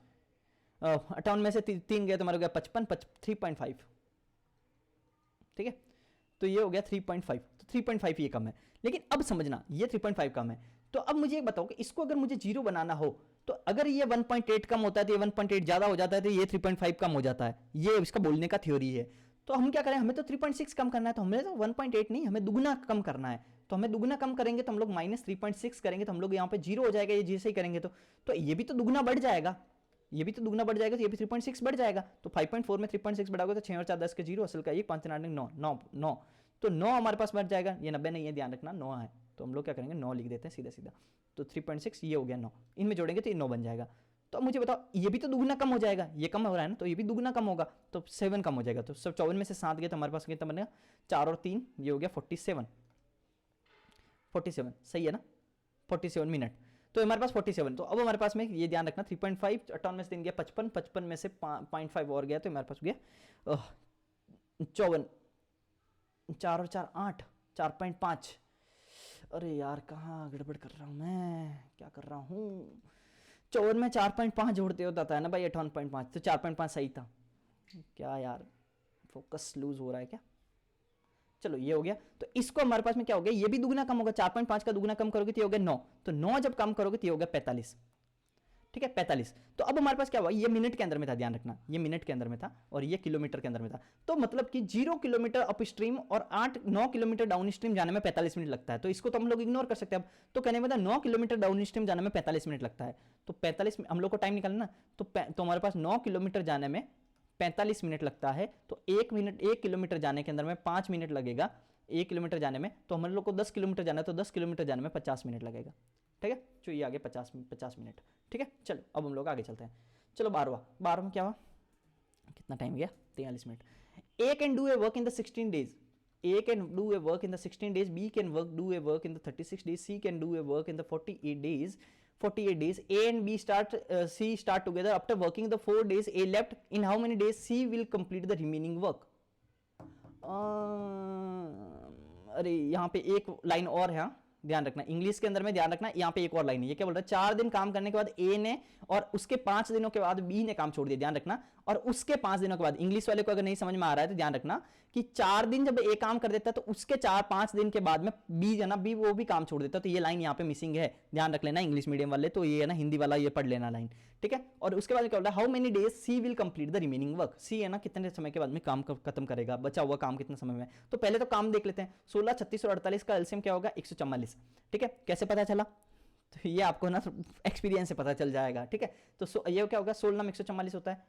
58 में से 3 गए तो हमारा हो गया 55, 3.5, ठीक है। तो ये हो गया 3.5, तो 3.5 ये कम है, लेकिन अब समझना ये 3.5 कम है। तो अब मुझे एक बताओ कि इसको अगर मुझे जीरो बनाना हो, तो अगर ये 1.8 कम होता है तो ये 1.8 ज्यादा हो जाता है, तो ये 3.5 कम हो जाता है, ये इसका बोलने का थ्योरी है। तो हम क्या करें, हमें तो 3.6 कम करना है, तो हमें तो 1.8 नहीं, हमें दुगुना कम करना है। तो हमें दुगुना कम करेंगे तो हम लोग -3.6 करेंगे, तो हम लोग यहाँ पे जीरो हो जाएगा, ये जैसे ही करेंगे तो ये भी तो दुगुना बढ़ जाएगा, ये भी तो दुगना बढ़ जाएगा, तो ये भी 3.6 बढ़ जाएगा। तो 5.4 में 3.6 बढ़ाओगे तो 6 और 4 10 के जीरो, असल का 1 5 9 9, तो 9 हमारे पास बढ़ जाएगा, ये 90 नहीं है, ध्यान रखना 9 है, तो हम लोग क्या करेंगे 9 लिख देते हैं सीधा सीधा। तो 3.6 ये हो गया 9, इनमें जोड़ेंगे तो ये 9 बन जाएगा। तो अब मुझे बताओ ये भी तो दुगना कम हो जाएगा, ये कम हो रहा है ना, तो ये भी दुगना कम होगा, तो 7 कम हो जाएगा। तो सब 54 में से 7 गए तो हमारे पास कितना बनेगा, 4 और 3 ये हो गया 47, 47 सही है ना, 47 मिनट, तो हमारे पास 47। तो अब हमारे पास में ये ध्यान रखना 3.5 58 में से 3 गया 55, 55 में से 0.5 और गया, तो हमारे पास हो गया 54, 4 और 4 8, 4.5, अरे यार कहाँ गड़बड़ कर रहा हूँ मैं, क्या कर रहा हूँ, 54 में 4.5 जोड़ते होता था ना भाई 58.5, तो 4.5 सही था क्या यार, फोकस लूज हो रहा है क्या। चलो ये हो गया, तो इसको हमारे पास में क्या हो गया, ये भी दुगना कम होगा, 4.5 का दुगना कम करोगे तो ये हो गया 9, तो 9 जब कम करोगे तो ये हो गया 45, ठीक है 45। तो अब हमारे पास क्या हुआ, ये मिनट के अंदर में था, ध्यान रखना ये मिनट के अंदर में था और ये किलोमीटर के अंदर में था, तो मतलब कि 0 किलोमीटर अप स्ट्रीम और 9 किलोमीटर डाउन स्ट्रीम जाने में 45 मिनट लगता है, तो इसको तो हम लोग इग्नोर कर सकते हैं। अब तो कहने में था 9 किलोमीटर डाउन स्ट्रीम जाने में 45 मिनट लगता है, तो 45 हम लोग को टाइम निकालना ना, तो हमारे पास 9 किलोमीटर जाने में 45 मिनट लगता है, तो 1 किलोमीटर जाने के अंदर में 5 मिनट लगेगा, 1 किलोमीटर जाने में, तो हम लोग को 10 किलोमीटर जाना है, तो 10 किलोमीटर जाने में 50 मिनट लगेगा, ठीक है। जो ये आगे 50 मिनट, ठीक है। चलो अब हम लोग आगे चलते हैं। चलो 12 में क्या हुआ, कितना टाइम गया 43 minute. A can do a work in the 16 days, A can do a work in the 16 days, B can do a work in the 36 days, C can do a work in the 48 days. A and B C start together. After working the 4 days A left, in how many days C will complete the remaining work? अरे यहाँ पे एक लाइन और है, ध्यान रखना इंग्लिश के अंदर में, ध्यान रखना यहाँ पे एक और लाइन है। ये क्या बोल रहा है, 4 दिन काम करने के बाद ए ने और उसके 5 दिनों के बाद बी ने काम छोड़ दिया, ध्यान रखना, और उसके 5 दिनों के बाद, इंग्लिश वाले को अगर नहीं समझ में आ रहा है तो ध्यान रखना कि 4 दिन जब ए काम कर देता है तो उसके 4-5 दिन के बाद में बी है ना, बी वो भी काम छोड़ देता है, तो ये लाइन यहाँ पे मिसिंग है, ध्यान रख लेना इंग्लिश मीडियम वाले, तो ये है ना हिंदी वाला ये पढ़ लेना लाइन, ठीक है। और उसके बाद क्या बोल रहा है, how many days C will complete the remaining work, C है ना कितने समय के बाद में काम खत्म करेगा, बचा हुआ काम कितने समय में। तो पहले तो काम देख लेते हैं, 16 36 और 48 का एलसीएम क्या होगा 144, ठीक है। कैसे पता चला, तो ये आपको ना एक्सपीरियंस से पता चल जाएगा, ठीक है। तो ये क्या होगा, 16 में 144 होता है,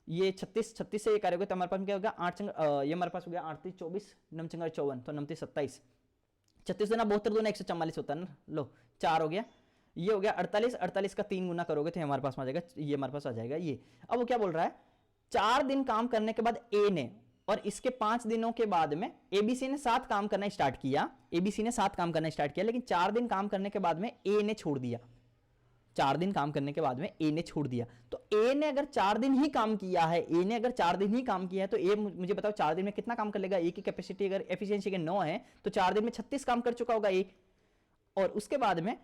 ये 36 36 से ये कार्य होगा तो हमारे पास क्या होगा 8 ये हमारे पास हो गया 8 3 24 9 चंगा 54 तो 9 27 36 दूना 72 दूना 144 होता है ना, लो 4 हो गया, ये हो गया 48 48 का 3 गुना करोगे तो हमारे पास आ जाएगा, ये हमारे पास आ जाएगा ये। अब वो क्या बोल रहा है 4 दिन काम करने के बाद ए ने और इसके 5 दिनों के बाद में एबीसी ने 7 काम करना स्टार्ट किया, एबीसी ने 7 काम करना स्टार्ट किया, लेकिन 4 दिन काम करने के बाद में ए ने छोड़ दिया, 4 दिन काम करने के बाद में ए ने छोड़ दिया। तो ए ने अगर 4 दिन ही काम किया है, ए ने अगर 4 दिन ही काम किया है तो ए मुझे बताओ 4 दिन में कितना काम कर लेगा। ए की कैपेसिटी अगर एफिशिएंसी के 9 है तो 4 दिन में 36 काम कर चुका होगा ए। और उसके बाद में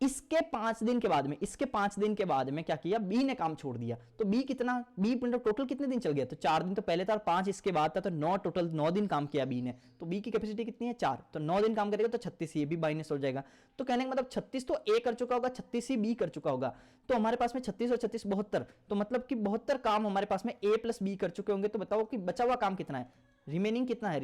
इसके 5 दिन के बाद में, इसके 5 दिन के बाद में क्या किया, बी ने काम छोड़ दिया। तो बी कितना, बी मतलब टोटल कितने दिन चल गया, तो 4 दिन तो पहले था, 5 इसके बाद था, तो 9 टोटल 9 दिन काम किया बी ने। तो बी की कैपेसिटी कितनी है 4, तो 9 दिन काम करेगा तो 36 ये भी माइनस हो जाएगा। तो कहने का मतलब 36 तो ए कर चुका होगा, 36 ही बी कर चुका होगा। तो हमारे पास में 36 और 36 72, तो मतलब कि 72 काम हमारे पास में ए प्लस बी कर चुके होंगे। तो बताओ कि बचा हुआ काम कितना है, रिमेनिंग कितना है,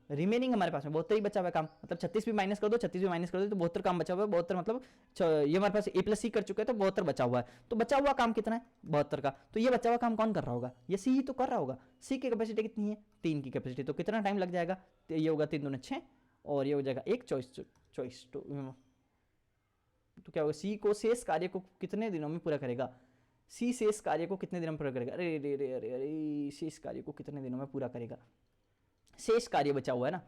रिमेनिंग हमारे पास में 72 ही बचा हुआ काम। मतलब 36 भी माइनस कर दो, 36 भी माइनस कर दो तो 72 काम बचा हुआ है। 72 मतलब ये हमारे पास ए प्लस सी कर चुके हैं तो 72 बचा हुआ है। तो बचा हुआ काम कितना है 72 का। तो ये बचा हुआ काम कौन कर रहा होगा, ये सी ही तो कर रहा होगा। सी की कैपेसिटी कितनी है 3 की कैपेसिटी, तो कितना टाइम लग जाएगा, तो ये होगा 3 दूनी 6 और ये हो जाएगा 1 चॉइस तो क्या होगा, सी को शेष कार्य को कितने दिनों में पूरा करेगा, सी शेष कार्य को कितने दिनों में पूरा करेगा, अरे अरे अरे अरे अरे शेष कार्य को कितने दिनों में पूरा करेगा, शेष कार्य बचा हुआ है ना।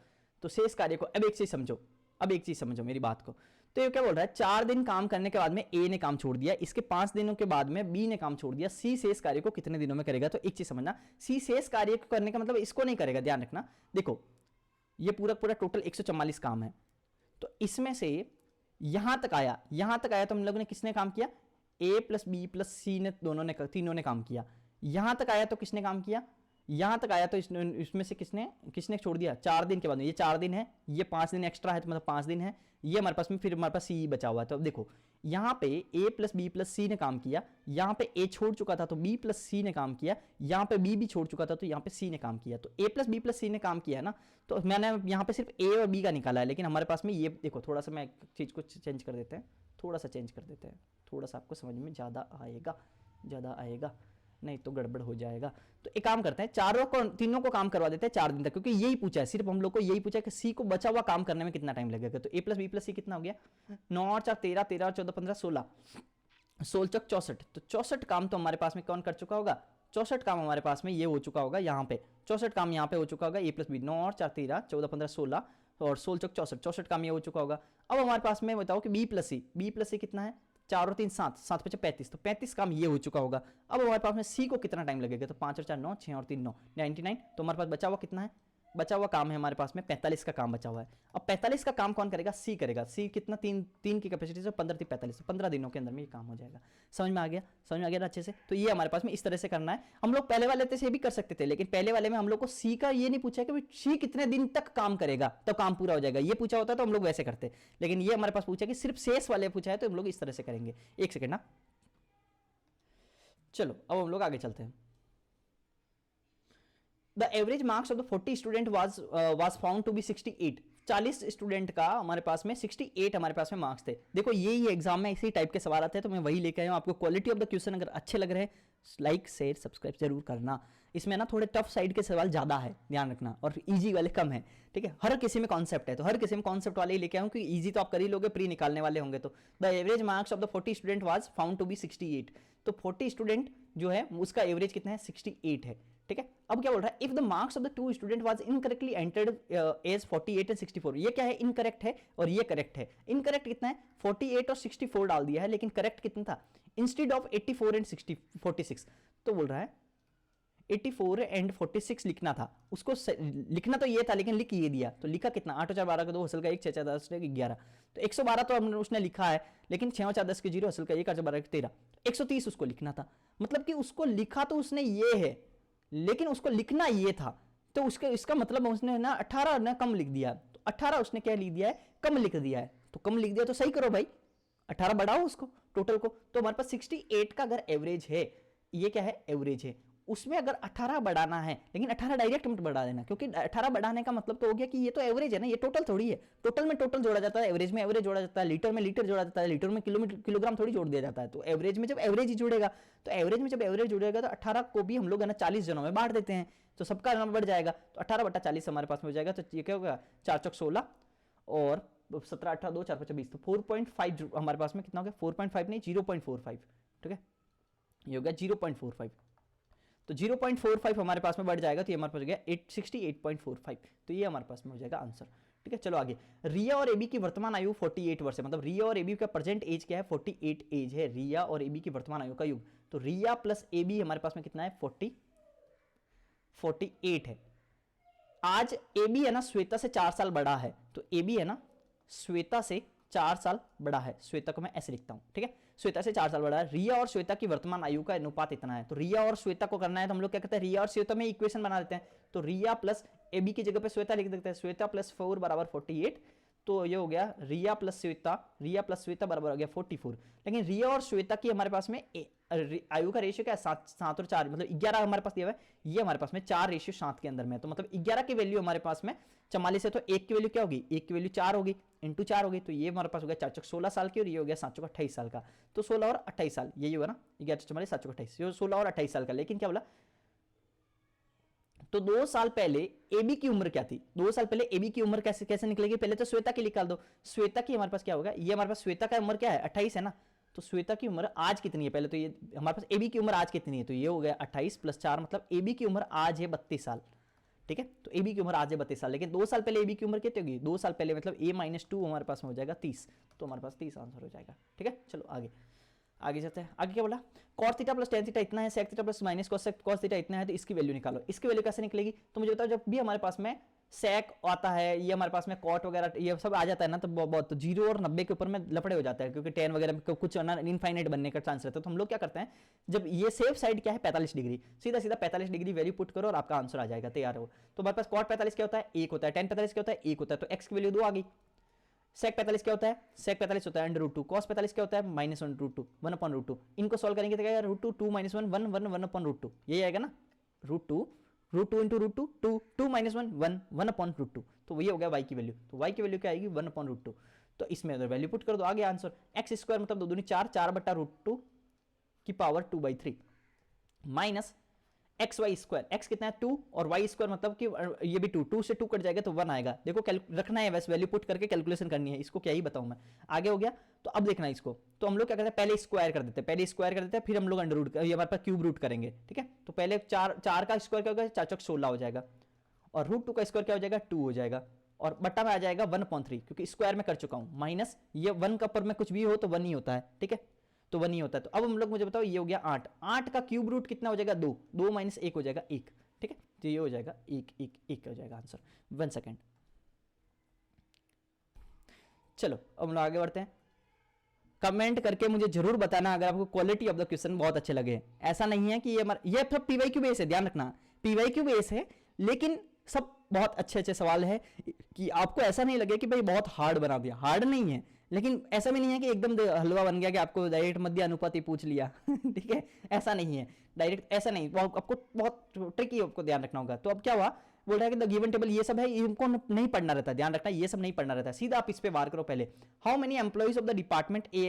तो शेष कार्य को अब एक चीज समझो, अब एक चीज समझो मेरी बात को। तो ये क्या बोल रहा है 4 दिन काम करने के बाद में ए ने काम छोड़ दिया, इसके 5 दिनों के बाद में बी ने काम छोड़ दिया, सी शेष कार्य को कितने दिनों में करेगा। तो एक चीज समझना, सी शेष कार्य को करने का मतलब इसको नहीं करेगा, ध्यान रखना। देखो ये पूरा पूरा टोटल 144 काम है, तो इसमें से यहां तक आया, यहां तक आया तो हम लोगों ने किसने काम किया, ए प्लस बी प्लस सी ने तीनों ने काम किया। यहां तक आया तो किसने काम किया, यहां तक आया तो इसमें से किसने छोड़ दिया 4 दिन के बाद में। ये 4 दिन है, ये 5 दिन एक्स्ट्रा है तो मतलब 5 दिन है, ये हमारे पास में फिर हमारे पास सी बचा हुआ है। तो अब देखो यहाँ पे ए प्लस बी प्लस सी ने काम किया, यहाँ पे ए छोड़ चुका था तो बी प्लस सी ने काम किया, यहाँ पे बी भी छोड़ चुका था तो यहाँ पे सी ने काम किया। तो ए प्लस बी प्लस सी ने काम किया ना, तो मैंने यहाँ पे सिर्फ ए और बी का निकाला है, लेकिन हमारे पास में ये देखो थोड़ा सा मैं चीज़ को चेंज कर देते हैं, थोड़ा सा चेंज कर देते हैं, थोड़ा सा आपको समझ में ज़्यादा आएगा, नहीं तो गड़बड़ हो जाएगा। तो एक काम करते हैं तीनों को काम करवा देते हैं 4 दिन तक, क्योंकि यही पूछा है, सिर्फ हम लोग को यही पूछा है कि सी को बचा हुआ काम करने में कितना टाइम लगेगा। तो ए प्लस बी प्लस सी कितना हो गया 9 और 4 13, 13 और 14 15 16, 16 चौक 64, तो 64 काम तो हमारे पास में कौन कर चुका होगा, 64 काम हमारे पास में ये हो चुका होगा, यहाँ पे 64 काम यहाँ पे हो चुका होगा। ए प्लस बी 9 और 4 13, 14 15 16 और 16 चौक 64 काम ये हो चुका होगा। अब हमारे पास में बताओ कि बी प्लस सी कितना है 4 और 3 7, 7 5 35, तो 35 काम ये हो चुका होगा। अब हमारे पास में सी को कितना टाइम लगेगा, तो 5 और 4 9, 6 और 3 9, 99। तो हमारे पास बचा हुआ कितना है, बचा हुआ काम है हमारे पास में 45 का काम बचा हुआ है। अब 45 का काम कौन करेगा, सी करेगा। सी कितना 3 की कैपेसिटी से 15 थी 45, 15 दिनों के अंदर में ये काम हो जाएगा। समझ में आ गया अच्छे से। तो ये हमारे पास में इस तरह से करना है। हम लोग पहले वाले से भी कर सकते थे, लेकिन पहले वाले में हम लोग को सी का ये नहीं पूछा कि सी कितने दिन तक काम करेगा तो काम पूरा हो जाएगा, ये पूछा होता तो हम लोग वैसे करते, लेकिन ये हमारे पास पूछा कि सिर्फ शेष वाले पूछा है तो हम लोग इस तरह से करेंगे। एक सेकेंड ना, चलो अब हम लोग आगे चलते हैं। The average marks of the 40 student was found to be 68. 40 student का हमारे पास में 68 हमारे पास में मार्क्स थे। देखो ये एग्जाम में इसी टाइप के सवाल आते हैं तो मैं वही लेके आया हूँ। आपको क्वालिटी ऑफ द क्वेश्चन अगर अच्छे लग रहे हैं लाइक शेयर सब्सक्राइब जरूर करना। इसमें ना थोड़े टफ साइड के सवाल ज़्यादा है, ध्यान रखना, और इजी वाले कम है, ठीक है। हर किसी में कॉन्सेप्ट है तो हर किसी में कॉन्सेप्ट वाले ही लेके आऊँ, क्योंकि इजी तो आप कर ही लोगे, प्री निकालने वाले होंगे। तो the average marks of the 40 student was found to be 68। तो 40 स्टूडेंट जो है उसका एवरेज कितना है 68 है, ठीक है। अब क्या बोल रहा है, if the marks of the 2 student was incorrectly entered as 48 and 64। ये क्या है, इनकरेक्ट है और ये करेक्ट है। इनकरेक्ट कितना है 48 और 64 डाल दिया है, लेकिन करेक्ट कितना था, इंस्टेड ऑफ 84 एंड 46। तो बोल रहा है 84 एंड 46 लिखना था, उसको लिखना तो ये था लेकिन लिख ये दिया। तो लिखा कितना 8 और 4 12 का 2 हसल का 1 6 4 10 11, तो 112 तो हमने उसने लिखा है, लेकिन 6 और 4 10 के 0 हसल का 1 8 4 12 का 13, 130 उसको लिखना था। मतलब कि उसको लिखा तो उसने ये है, लेकिन उसको लिखना ये था, तो उसके इसका मतलब उसने ना 18 ना कम लिख दिया। तो 18 उसने क्या लिख दिया है, कम लिख दिया है। तो कम लिख दिया तो सही करो भाई, 18 बढ़ाओ उसको टोटल को। तो हमारे पास 68 का अगर एवरेज है, ये क्या है एवरेज है, उसमें अगर 18 बढ़ाना है, लेकिन 18 डायरेक्ट मत बढ़ा देना, क्योंकि 18 बढ़ाने का मतलब तो हो गया कि ये तो एवरेज है ना, ये टोटल थोड़ी है। टोटल में टोटल जोड़ा जाता है, एवरेज में एवरेज जोड़ा जाता है, लीटर में लीटर जोड़ा जाता है, लीटर में किलोमीटर किलोग्राम थोड़ी जोड़ दिया जाता है। तो एवरेज में जब एवरेज ही जुड़ेगा, तो एवरेज में जब एवरेज जुड़ेगा तो 18 को भी हम लोग है ना 40 जनों में बांट देते हैं, तो सबका नंबर बढ़ जाएगा। तो 18/40 हमारे पास में हो जाएगा। तो ये क्या होगा, 4 चौक 16 और 17 18 2 4 5 20, तो 4.5 हमारे पास में कितना हो गया, 4.5 नहीं 0.45, ठीक है, ये हो गया 0.45। तो 0.45 हमारे पास में बढ़ जाएगा, तो ये हमारे पास हो गया 68.45, तो ये हमारे पास में हो जाएगा आंसर। ठीक है, चलो आगे। रिया और एबी की वर्तमान आयु 48 वर्ष है, मतलब रिया और एबी का प्रेजेंट एज क्या है, 48 एज है रिया और एबी की वर्तमान आयु का युग। तो रिया प्लस एबी हमारे पास में कितना है, 48 है। आज एबी है ना श्वेता से 4 साल बड़ा है, तो एबी है ना श्वेता से 4 साल बड़ा है, श्वेता को मैं ऐसे लिखता हूं, ठीक है, श्वेता से 4 साल बड़ा है। रिया और श्वेता की वर्तमान आयु का अनुपात इतना है, तो रिया और श्वेता को करना है, तो हम लोग क्या कहते हैं, रिया और श्वेता में इक्वेशन बना देते हैं। तो रिया प्लस एबी की जगह पे श्वेता लिख देते हैं, श्वेता प्लस 4 बराबर 48, तो ये हो गया रिया प्लस श्वेता बराबर हो गया 44। लेकिन रिया और श्वेता की हमारे पास में आयु का रेशियो क्या है, 7 और 4, मतलब 11 हमारे पास दिया हुआ है, ये हमारे पास में 4 रेशियो 7 के अंदर में है, तो मतलब 11 की वैल्यू हमारे पास में 44 है, तो 1 की वैल्यू क्या होगी, 1 की वैल्यू 4 होगी, इंटू 4 होगी, तो ये हमारे पास हो गया 4 चौक 16 साल की, और ये हो गया 7 चौक 28 साल का। तो 16 और 28 साल यही होगा ना, 11 44 7 चौक 28, 16 और 28 साल का। लेकिन क्या बोला, तो 2 साल पहले एबी की उम्र क्या थी, 2 साल पहले एबी की उम्र कैसे कैसे निकलेगी, पहले तो श्वेता की निकाल दो। श्वेता की हमारे पास क्या होगा, ये हमारे पास श्वेता का उम्र क्या है, 28 है ना, तो श्वेता की उम्र आज कितनी है, पहले तो ये हमारे पास एबी की उम्र आज कितनी है, तो ये हो गया 28 + 4, मतलब एबी की उम्र आज है 32 साल। ठीक है, तो एबी की उम्र आज है 32 साल, लेकिन 2 साल पहले एबी की उम्र कितनी होगी, 2 साल पहले मतलब a-2 हमारे पास में हो जाएगा 30, तो हमारे पास 30 आंसर हो जाएगा। ठीक है, चलो आगे जाते हैं। आगे क्या बोला, cos theta plus tan theta इतना है, sec theta plus minus cos theta इतना है, तो इसकी वैल्यू निकालो। इसकी वैल्यू कैसे निकलेगी, तो मुझे बताओ, जब भी हमारे पास में sec आता है, ये हमारे पास में cot वगैरह ये सब आ जाता है ना, तो बहुत 0 और 90 के ऊपर में लफड़े हो जाता है, क्योंकि tan वगैरह में कुछ इनफाइनाइट बनने का चांस रहता है। तो हम लोग क्या करते हैं, जब ये सेफ साइड क्या है 45 डिग्री, सीधा 45 डिग्री वैल्यू पुट करो और आपका आंसर आ जाएगा, तैयार हो। तो हमारे पास cot 45 क्या होता है, 1 होता है, tan 45 क्या होता है, 1 होता है, तो x की वैल्यू 2 आ गई। sec 45 क्या होता है, sec 45 होता है √2, cos 45 क्या होता है, -1 1/√2। इनको सॉल्व करेंगे तो क्या आएगा, √2 2 - 1 1/√2, यही आएगा ना, √2 × √2 2 2 - 1 1 1/√2, तो ये हो गया y की वैल्यू। तो y की वैल्यू क्या आएगी, 1/√2। तो इसमें अगर वैल्यू पुट कर दो, आ गया आंसर। x² मतलब 2 दूनी 4, 4/√2 की पावर 2/3 माइनस xy², x कितना है 2 और y² मतलब कि ये भी 2 से 2 कट जाएगा तो 1 आएगा। देखो रखना है, वैसे वैल्यू पुट करके कैलकुलेशन करनी है, इसको क्या ही बताऊं मैं। आगे हो गया, तो अब देखना है इसको, तो हम लोग क्या करते हैं, पहले स्क्वायर कर देते हैं, फिर हम लोग अंडर रूट, ये हमारे पास क्यूब रूट करेंगे। ठीक है, तो पहले 4 का स्क्वायर क्या होगा, 4 चौक 16 हो जाएगा, और √2 का स्क्वायर क्या हो जाएगा, 2 हो जाएगा, और बट्टा में आ जाएगा 1/3, क्योंकि स्क्वायर में कर चुका हूं, माइनस ये 1 का ऊपर में कुछ भी हो तो 1 ही होता है। ठीक है, तो 1 ही होता है। तो अब हम लोग मुझे बताओ, ये हो गया 8 का क्यूब रूट कितना हो जाएगा, 2 2 - 1 हो जाएगा 1। ठीक है, तो ये हो जाएगा 1 हो जाएगा आंसर। 1 सेकेंड, चलो अब हम लोग आगे बढ़ते हैं। कमेंट करके मुझे जरूर बताना अगर आपको क्वालिटी ऑफ द क्वेश्चन बहुत अच्छे लगे। ऐसा नहीं है कि ये सब PYQ बेस है, ध्यान रखना, PYQ बेस है, लेकिन सब बहुत अच्छे सवाल है, कि आपको ऐसा नहीं लगे कि भाई बहुत हार्ड बना दिया, हार्ड नहीं है, लेकिन ऐसा भी नहीं है कि एकदम हलवा बन गया कि आपको डायरेक्ट मध्य अनुपाति पूछ लिया। ठीक है, ऐसा नहीं है, डायरेक्ट ऐसा नहीं, आपको बहुत ट्रिकी आपको ध्यान रखना होगा। तो अब क्या हुआ, बोल रहा है कि द गिवन टेबल ये सब है, इनको नहीं पढ़ना रहता, ध्यान रखना, ये सब नहीं पढ़ना रहता, सीधा आप इस पे वार करो पहले। How many employees of the department A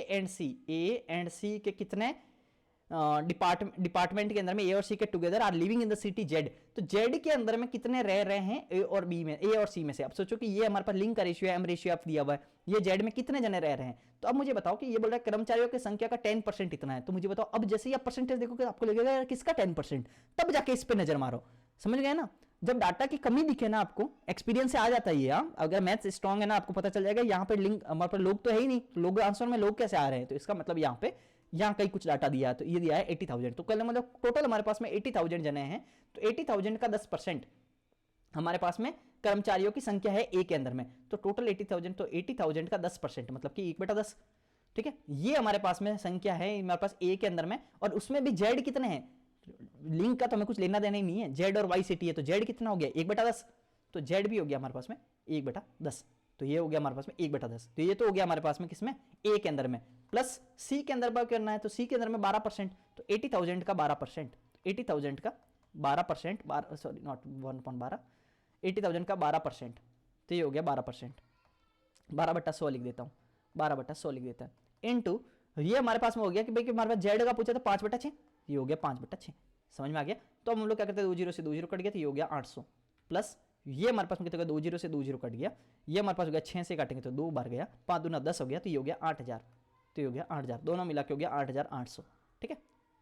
and C के कितने डिपार्टमेंट के अंदर में ए और सी के together are living in the city Z, तो जेड के अंदर में कितने रह रहे हैं ए और सी में से। अब सोचो कि ये हमारे पास लिंक का रेशियो है, एम रेशियो आप दिया हुआ है, ये जेड में कितने जने रह रहे हैं। तो अब मुझे बताओ कि ये बोल रहा है कर्मचारियों की संख्या का 10% इतना है, तो मुझे बताओ, अब जैसे ही आप परसेंटेज देखोगे आपको लगेगा किसका 10%, तब जाके इस पे नजर मारो, समझ गए ना। जब डाटा की कमी दिखे ना, आपको एक्सपीरियंस से आ जाता है ये, अगर मैथ्स स्ट्रांग है ना, आपको पता चल जाएगा यहाँ पे लिंक हमारे पर लोग तो है ही नहीं, लोग आंसर में लोग कैसे आ रहे हैं, तो इसका मतलब यहाँ कहीं कुछ डाटा दिया है, तो ये दिया है 80,000, तो कल मतलब टोटल हमारे पास में 80,000 जने हैं, तो 80,000 का 10% हमारे पास में कर्मचारियों की संख्या है ए के अंदर में, तो टोटल 80,000, तो 80,000 का 10% मतलब कि 1/10। ठीक है, ये हमारे पास में संख्या है हमारे पास ए के अंदर में, और उसमें भी जेड कितने हैं, लिंक का तो हमें कुछ लेना देना ही नहीं है, जेड और वाई सिटी है, तो जेड कितना हो गया 1/10, तो जेड भी हो गया हमारे पास में 1/10, तो ये हो गया हमारे पास में 1/10, तो ये तो हो गया हमारे पास में किसमें, ए के अंदर में, प्लस सी के अंदर करना है, तो सी के अंदर में 12%, तो 80,000 का 12%, 80,000 का 12%, सॉरी नॉट 1/12, 80,000 का 12%, तो ये हो गया 12%, 12/100 लिख देता हूँ, 12/100 लिख देता है, इनटू ये हमारे पास में हो गया कि भाई कि हमारे पास जेड का पूछा था 5/6, ये हो गया 5/6, समझ में आ गया। तो हम लोग क्या करते हैं, 2 0 से 2 0 कट गया, तो ये हो गया 800, प्लस ये हमारे पास में कितना हो गया, 2 0 से 2 0 कट गया, ये हमारे पास हो गया 6 से काटेंगे तो 2 बार गया, 5 दूना 10 हो गया, तो ये हो गया 8,000, तो ये हो गया 8,000, दोनों मिला के हो गया 8,800, ठीक है।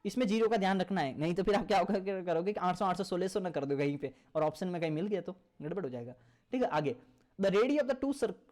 इसमें जीरो का ध्यान रखना है, नहीं तो फिर आप क्या करोगे कि 800 800 1600 ना कर दो कहीं पे और ऑप्शन में कहीं मिल गया तो गड़बड़ हो जाएगा, ठीक है। आगे the radius of the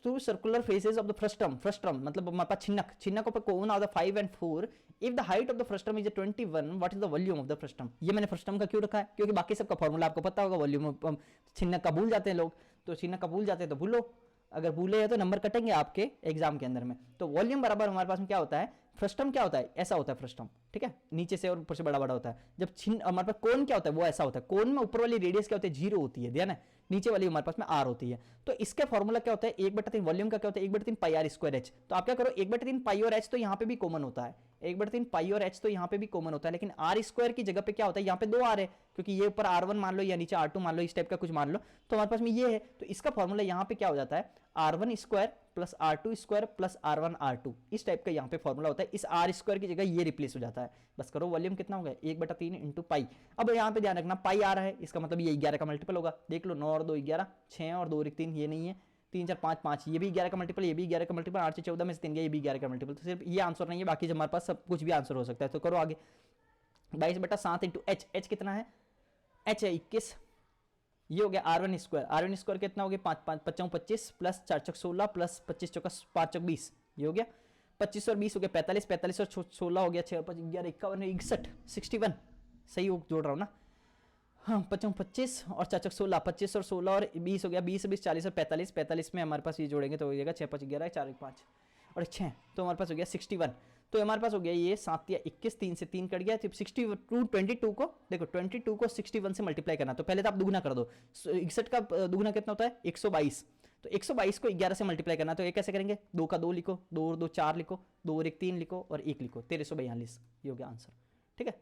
two circular faces of the frustum मतलब हमारे पास छिन्नकों पर cone of the 5 and 4, if the height of the frustum is 21, what is the volume of the frustum. ये मैंने फ्रस्ट्रम का क्यों रखा है, क्योंकि बाकी सबका फॉर्मूला आपको पता होगा, वॉल्यूम छिन्नक का भूल जाते हैं लोग, तो छिन्नक का भूल जाते हैं तो भूलो, अगर भूले हैं तो नंबर कटेंगे आपके एग्जाम के अंदर में। तो वॉल्यूम बराबर हमारे पास में क्या होता है, फ्रस्ट्रम क्या होता है, ऐसा होता है फ्रस्ट्रम, ठीक है, नीचे से और ऊपर से बड़ा बड़ा होता है। जब हमारे पास कोन क्या होता है, वो ऐसा होता है, कोन में ऊपर वाली रेडियस क्या होती है, 0 होती है, ध्यान है, नीचे वाली हमारे पास में r होती है। तो इसका फॉर्मूला क्या होता है, 1/3 वॉल्यूम का क्या होता है, 1/3 पाई आर स्क्वायर एच। तो आप क्या करो, 1/3 पाई और एच तो यहाँ पे भी कॉमन होता है, 1/3 पाई और एच तो यहाँ पे भी कॉमन होता है, लेकिन आर स्क्वायर की जगह पे क्या होता है, यहाँ पे 2 आर है, क्योंकि ये ऊपर r1 मान लो या नीचे r2 मान लो, इस टाइप का कुछ मान लो, तो हमारे पास में ये है। तो इसका फॉर्मूला यहाँ पे क्या हो जाता है, r1 square plus r2 square plus r1 r2, इस टाइप का यहाँ पे फॉर्मूला होता है। इस r स्क्वायर की जगह ये रिप्लेस हो जाता है। बस करो, वॉल्यूम कितना हो गया, 1/3 इंटू पाई। अब यहाँ पे ध्यान रखना, पाई आ रहा है, इसका मतलब ये 11 का मल्टीपल होगा, देख लो, 9 और 2 11, 6 और 2 3, ये नहीं है, 3 4 5 5, ये भी 11 का मल्टीपल, ये भी 11 का मल्टीपल, 8 से 14 में से 3 गया, ये भी 11 का मल्टीपल। तो सिर्फ ये आंसर नहीं है, बाकी हमारे पास सब कुछ भी आंसर हो सकता है। तो करो आगे, 22/7 इंटू एच कितना है, एच है 21, ये हो गया r1 स्क्वायर कितना हो गया, 5 5 5 25 प्लस 4 चौक 16 प्लस 25 चौका 5 चौक 20, ये हो गया 25 और 20 हो गया 45, 45 और 16 हो गया 6 5 11 51 61 61, सही हो जोड़ रहा हूँ ना, हाँ 25 और 4 चौक 16, 25 और 16 और 20 हो गया 20 20 40 और 45, 45 में हमारे पास ये जोड़ेंगे तो हो जाएगा 6 5 11 4 1 5 और 6, तो हमारे पास हो गया 61। तो हमारे पास हो गया ये 7 या 21, 3 से 3 कट गया, तो 22 को देखो, 22 को 61 से मल्टीप्लाई करना, तो पहले तो आप दुगुना कर दो, 61 का दुगुना कितना होता है 122, तो 122 को 11 से मल्टीप्लाई करना, तो ये कैसे करेंगे, 2 का 2 लिखो, 2 और 2 4 लिखो, 2 और 1 3 लिखो और 1 लिखो, 1342, ये हो गया आंसर, ठीक है।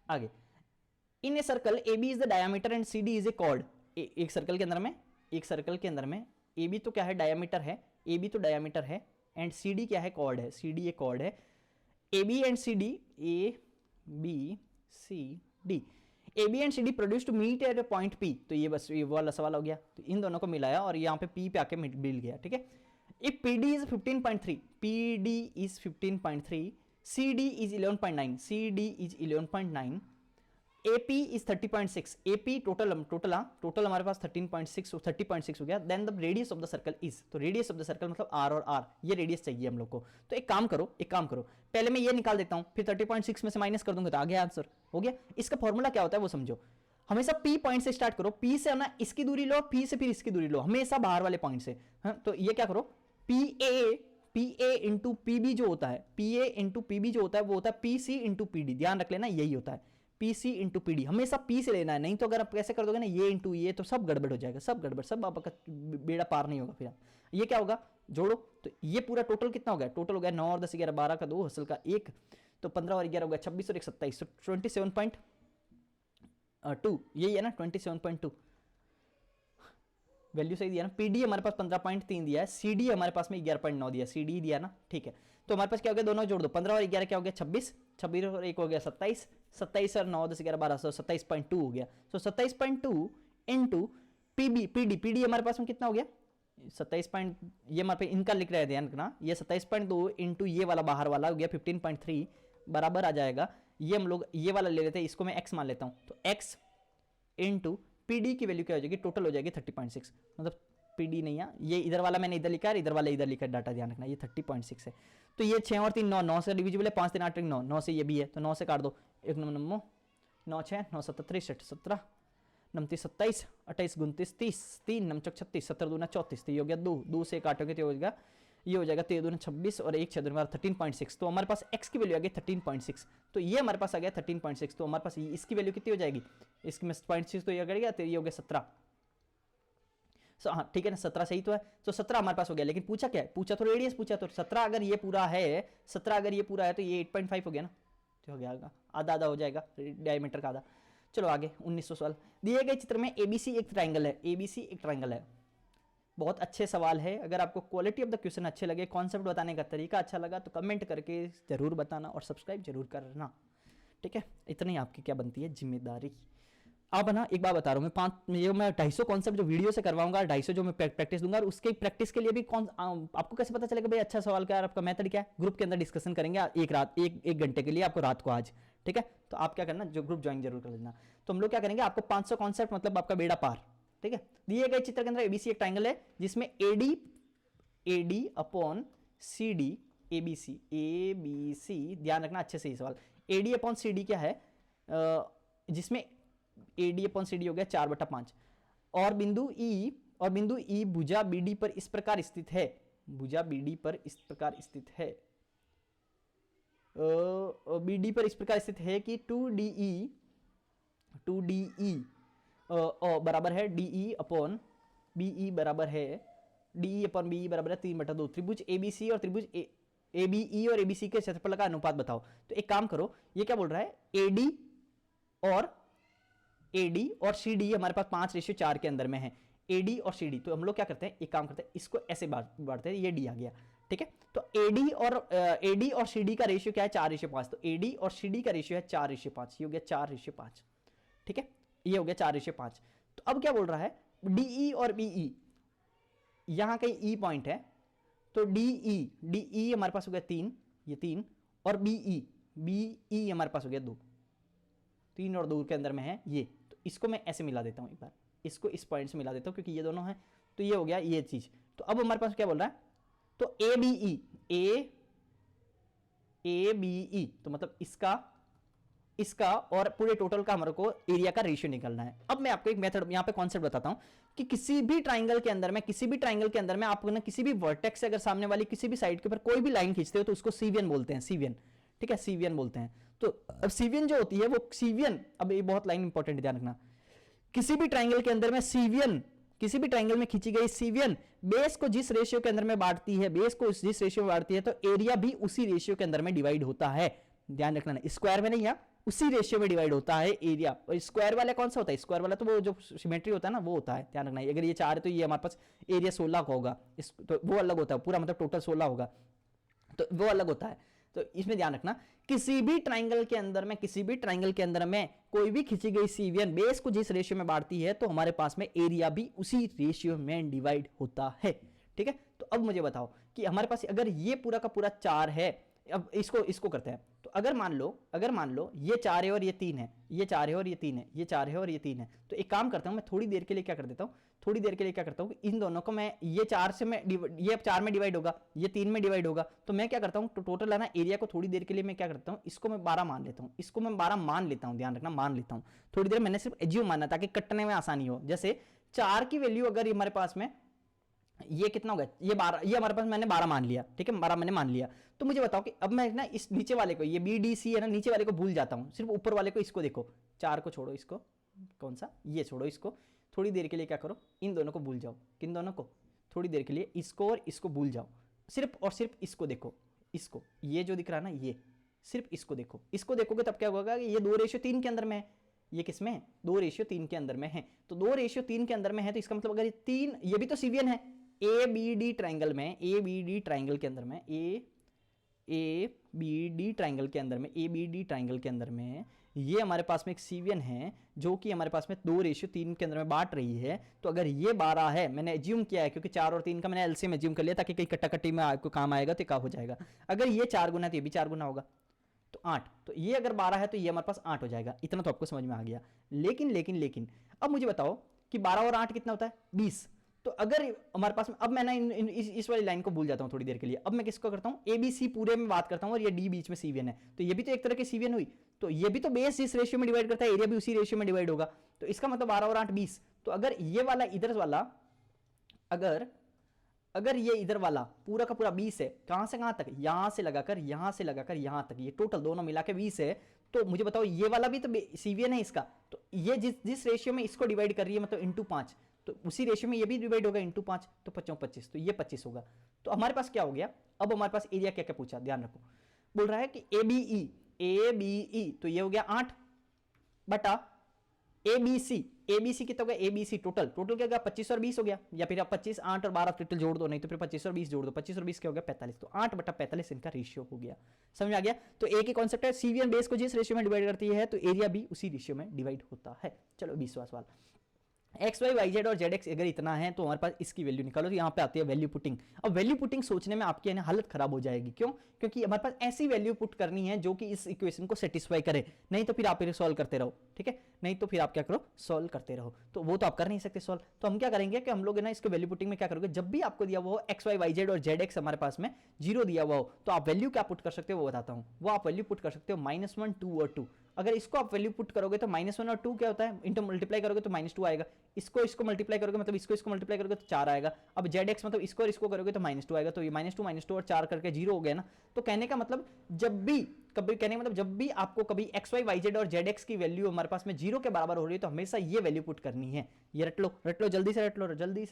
आगे, in a circle A B is the diameter and C D is a chord. एक सर्कल के अंदर में ए बी तो क्या है, डायमीटर है, ए बी तो डायमीटर है, एंड सी डी क्या है, कॉर्ड है, सी डी ए कॉर्ड है। A B and C D, A B C D, A B and C D produce to meet at a point P, तो ये बस ये वाला सवाल हो गया, तो इन दोनों को मिलाया और यहाँ पे पी पे आके मिल गया, ठीक है। If P D is 15.3, P D is 15.3, C D is 11.9, C D is 11.9, AP is 30.6, AP total हमारे पास 30.6 हो गया। Then the radius of the circle is, तो रेडियस ऑफ द सर्कल मतलब R और R, ये रेडियस चाहिए हम लोग को। तो एक काम करो, पहले मैं ये निकाल देता हूं, फिर 30.6 में से माइनस कर दूंगा तो आ गया आंसर, हो गया। इसका फॉर्मूला क्या होता है वो समझो, हमेशा P पॉइंट से स्टार्ट करो, P से ना इसकी दूरी लो, P से फिर इसकी दूरी लो, हमेशा बाहर वाले पॉइंट से, तो ये क्या करो, PA इंटू PB जो होता है, PA इंटू PB जो होता है वो होता है PC इंटू PD, ध्यान रख लेना यही होता है, PC इंटू PD, हमेशा P से लेना है, नहीं तो अगर आप कैसे कर दोगे ना ये इंटू ये, तो सब गड़बड़ हो जाएगा, सब आपका बेड़ा पार नहीं होगा। फिर ये क्या होगा, जोड़ो, तो ये पूरा टोटल कितना हो गया, टोटल हो गया 9 और 10 11 12 का 2 हसल का 1, तो 15 और 11 हो गया 26 और 1 27, तो 27.2, यही है ना 27.2, वैल्यू सही दिया ना। PD हमारे पास 15.3 दिया है, CD हमारे पास में 11.9 दिया, CD दिया ना, ठीक है। तो हमारे पास क्या हो गया, दोनों जोड़ दो, 15 और 11 क्या हो गया 26, 26 और 1 हो गया 27, 27 और 9 10 11 12 27.2 हो गया। तो 27.2 इंटू PD हमारे पास में कितना हो गया 27 ये हमारे पे इनका लिख रहे हैं, ध्यान रखना, ये 27.2 इंटू ये वाला बाहर वाला हो गया 15.3 बराबर आ जाएगा, ये हम लोग ये वाला ले लेते हैं, इसको मैं x मान लेता हूँ, तो x इंटू PD की वैल्यू क्या हो जाएगी, टोटल हो जाएगी 30.6, मतलब PD नहीं है, ये इधर वाला मैंने इधर लिखा है, इधर वाला इधर लिखा है, डाटा ध्यान रखना, ये 30.6 है। तो ये 6 और 3 9, 9 से डिविजिबल है, 5 3 8 9, 9 से ये भी है, तो 9 से काट दो, 1 9 9 6 9 7 63 17 29 27 28 29 30 3 9 36 17 2 34, तो ये हो गया 2 से काटोगे तो हो जाएगा, ये हो जाएगा 13 2 26 और 1 6 2 13.6, तो हमारे पास x की वैल्यू आ गई 13.6, तो ये हमारे पास आ गया 13.6, तो हमारे पास इसकी वैल्यू कितनी हो जाएगी, इसकी में 0.6 तो ये कर गया, तो ये हो गया 17, हाँ ठीक है ना, 17 सही तो है, तो 17 हमारे पास हो गया। लेकिन पूछा क्या है, पूछा तो रेडियस पूछा, तो 17 अगर ये पूरा है, 17 अगर ये पूरा है तो ये 8.5 हो गया ना, तो हो गया आधा आधा हो जाएगा, डायमीटर का आधा। चलो आगे 1900 सवाल। दिए गए चित्र में एबीसी एक ट्राइंगल है, एबीसी एक ट्राइंगल है। बहुत अच्छे सवाल है। अगर आपको क्वालिटी ऑफ द क्वेश्चन अच्छे लगे, कॉन्सेप्ट बताने का तरीका अच्छा लगा तो कमेंट करके जरूर बताना और सब्सक्राइब जरूर करना, ठीक है। इतनी आपकी क्या बनती है जिम्मेदारी। अब ना एक बात बता रहा हूँ, मैं 250 कॉन्सेप्ट जो वीडियो से करवाऊंगा, 250 जो मैं प्रैक्टिस दूंगा, और उसके प्रैक्टिस के लिए भी आपको कैसे पता चलेगा भाई अच्छा सवाल क्या है, आपका मेथड क्या है। ग्रुप के अंदर डिस्कशन करेंगे एक घंटे के लिए आपको रात को आज, ठीक है। तो आप क्या करना, जो ग्रुप ज्वाइन जरूर कर लेना। तो हम लोग क्या करेंगे, आपको 500 कॉन्सेप्ट मतलब आपका बेड़ा पार, ठीक है। दिए गए चित्र के अंदर एबीसी एक ट्राइंगल है जिसमें AD upon C D, ABC ध्यान रखना अच्छे से ये सवाल। एडी अपॉन सी डी क्या है, जिसमें एडी अपॉन सी डी हो गया 4/5, और बिंदु ई भुजा बीडी पर इस प्रकार स्थित है, भुजा बीडी पर इस प्रकार स्थित है, बीडी पर इस प्रकार स्थित है कि 2DE बराबर है DE अपॉन BE बराबर है DE अपॉन BE बराबर है 3/2। त्रिभुज ABC और त्रिभुज ABE और ABC के क्षेत्रफल का अनुपात बताओ। तो एक काम करो, ये क्या बोल रहा है, AD और CD हमारे पास 5:4 के अंदर में है, AD और CD। तो हम लोग क्या करते हैं, एक काम करते हैं, इसको ऐसे बांटते हैं, ये D आ गया, ठीक है। तो AD और CD का रेशियो क्या है, 4:5। तो AD और CD का रेशियो है 4:5, ये हो गया 4:5, ठीक है, ये हो गया 4:5। तो अब क्या बोल रहा है, DE और BE, यहां कहीं E पॉइंट है, तो DE हमारे पास हो गया 3, ये 3, और BE हमारे पास हो गया 2, 3 और 2 के अंदर में है ये। तो इसको मैं ऐसे मिला देता हूं, एक बार इसको इस पॉइंट से मिला देता हूं क्योंकि ये दोनों हैं, तो ये हो गया ये चीज। तो अब हमारे पास क्या बोल रहा है, तो ABE तो मतलब इसका और पूरे टोटल का हमारे को एरिया का रेशियो निकालना है। अब मैं आपको एक मेथड यहां पे कॉन्सेप्ट बताता हूं कि किसी भी ट्राइंगल के अंदर में आपको ना किसी भी वर्टेक्स से अगर सामने वाली किसी भी साइड के ऊपर कोई भी लाइन खींचते हो तो उसको सीवियन बोलते हैं, सीवियन, ठीक है, सीवियन बोलते हैं। तो अब सीवियन जो होती है वो सीवियन, अब ये बहुत लाइन इंपॉर्टेंट ध्यान रखना, किसी भी ट्राइंगल के अंदर में सीवियन, किसी भी ट्राइंगल में खींची गई सीवियन बेस को जिस रेशियो के अंदर में बांटती है, बेस को जिस रेशियो में बांटती है, तो एरिया भी उसी रेशियो के अंदर में डिवाइड होता है। ध्यान रखना, स्क्वायर में नहीं है, उसी रेशियो में डिवाइड होता है एरिया। और स्क्वायर वाला कौन सा होता है, स्क्वायर वाला तो वो जो सिमेट्री होता है ना वो होता है, ध्यान रखना। अगर ये 4 है तो ये हमारे पास एरिया 16 का होगा, तो वो अलग होता है, पूरा मतलब टोटल 16 होगा, तो वो अलग होता है। तो इसमें ध्यान रखना, किसी भी ट्राइंगल के अंदर में कोई भी खींची गई सीवियन बेस को जिस रेशियो में बांटती है तो हमारे पास में एरिया भी उसी रेशियो में डिवाइड होता है, ठीक है। तो अब मुझे बताओ कि हमारे पास अगर ये पूरा का पूरा 4 है, अब इसको करते हैं। तो अगर मान लो ये 4 है और ये 3 है, ये 4 है और ये 3 है, ये 4 है और ये 3 है, तो एक काम करता हूं, मैं थोड़ी देर के लिए क्या करता हूं, इन दोनों को मैं ये 4 में डिवाइड होगा, ये 3 में डिवाइड होगा, तो मैं क्या करता हूं, तो टोटल है ना एरिया को थोड़ी देर के लिए मैं क्या करता हूं, इसको मैं 12 मान लेता हूं, ध्यान रखना मान लेता हूं। थोड़ी देर मैंने सिर्फ एज्यूम माना ताकि कटने में आसानी हो। जैसे 4 की वैल्यू अगर हमारे पास में ये कितना होगा, ये 12, ये हमारे पास मैंने 12 मान लिया, ठीक है, 12 मैंने मान लिया। तो मुझे बताओ कि अब मैं ना इस नीचे वाले को, ये BDC है ना, नीचे वाले को भूल जाता हूं, सिर्फ ऊपर वाले को, इसको देखो, 4 को छोड़ो, इसको कौन सा, ये छोड़ो, इसको थोड़ी देर के लिए क्या करो, इन दोनों को भूल जाओ। किन दोनों को, थोड़ी देर के लिए इसको और इसको भूल जाओ, सिर्फ और सिर्फ इसको देखो, इसको, ये जो दिख रहा है ना, ये सिर्फ इसको देखो, इसको देखोगे तब क्या होगा कि ये 2:3 के अंदर में है। ये किसमें है, 2:3 के अंदर में है। तो 2:3 के अंदर में है, तो इसका मतलब अगर ये 3, ये भी तो सीवियन है, ABD ट्राइंगल के अंदर में, ABD ट्राइंगल के अंदर में ये हमारे पास में एक सीवियन है जो कि हमारे पास में 2:3 के अंदर में बांट रही है। तो अगर ये 12 है, मैंने एज्यूम किया है क्योंकि 4 और 3 का मैंने एलसीएम एज्यूम कर लिया ताकि कहीं कट्टा-कट्टी में आपको काम आएगा तो क्या हो जाएगा। अगर ये 4 गुना है तो ये भी 4 गुना होगा, तो 8। तो ये अगर 12 है तो ये हमारे पास 8 हो जाएगा। इतना तो आपको समझ में आ गया। लेकिन अब मुझे बताओ कि 12 और 8 कितना होता है, 20। तो अगर हमारे पास में, अब मैं ना इस वाली लाइन को भूल जाता हूं थोड़ी देर के लिए। अब मैं किसको करता हूं, ABC पूरे में बात करता हूं और ये D बीच में सीवियन है, तो ये भी तो एक तरह की सीवियन हुई। तो ये भी तो बेस जिस रेशियो में डिवाइड करता है, एरिया भी उसी रेशियो में डिवाइड होगा। तो इसका मतलब 12 और 8 20। तो अगर ये वाला इधर वाला, अगर ये इधर वाला पूरा का पूरा 20 है, कहां से कहां तक, यहां से लगाकर यहां तक, ये टोटल दोनों मिला के 20 है। तो मुझे बताओ ये वाला भी तो सीवियन है इसका। तो ये जिस रेशियो में इसको डिवाइड कर रही है, मतलब इंटू 5, तो उसी रेशियो में ये भी डिवाइड होगा इंटू 5, तो 25, तो ये 25 होगा। तो हमारे पास क्या हो गया, अब हमारे पास एरिया क्या क्या पूछा, ध्यान रखो। बोल रहा है कि ए बी ई, तो ये हो गया 8 बटा एबीसी, एबीसी कितना हो गया, एबीसी टोटल, टोटल क्या होगा 25 और 20 हो गया, या फिर आप 25 8 और 12 टोटल जोड़ दो, नहीं तो फिर 25 और 20 जोड़ दो, 25 और 20 क्या हो गया 45, तो 8 बटा 45 इनका रेशियो हो गया। समझ में आ गया। तो एक ही कॉन्सेप्ट है, सीवीएन बेस को जिस रेशियो में डिवाइड करती है तो एरिया भी उसी रेशियो में डिवाइड होता है। चलो 20वां सवाल, एक्स वाई वाई जेड और जेड एक्स अगर इतना है तो हमारे पास इसकी वैल्यू निकालो, तो यहाँ पे आती है वैल्यू पुटिंग। अब वैल्यू पुटिंग सोचने में आपकी है हालत खराब हो जाएगी, क्यों, क्योंकि हमारे पास ऐसी वैल्यू पुट करनी है जो कि इस इक्वेशन को सेटिस्फाई करे, नहीं तो फिर आप इसे सॉल्व करते रहो, ठीक है, नहीं तो फिर आप क्या करो सॉल्व करते रहो, तो वो तो आप कर नहीं सकते सॉल्व। तो हम क्या करेंगे कि हम लोग ना इसके वैल्यू पुटिंग में क्या करोगे, जब भी आपको दिया हुआ हो एक्स वाई वाई जेड और जेड एक्स हमारे पास में 0 दिया हुआ हो, तो आप वैल्यू क्या पुट कर सकते हो वो बताता हूँ। वो आप वैल्यू पुट कर सकते हो -1 2 और 2। अगर इसको आप वैल्यू पुट करोगे तो -1 और 2 क्या होता है, इंटू मल्टीप्लाई करोगे तो -2 आएगा, इसको मल्टीप्लाई करोगे मतलब इसको मल्टीप्लाई करोगे तो 4 आएगा। अब जेड एक्स मतलब इसको और इसको करोगे तो -2 आएगा, तो ये -2 और 4 करके 0 हो गया ना। तो कहने का मतलब जब भी जब भी आपको कभी एक्स वाई वाई जेड और जेड एक्स की वैल्यू हमारे पास में 0 के बराबर हो रही है तो हमेशा ये वैल्यू पुट करनी है। ये रट लो जल्दी से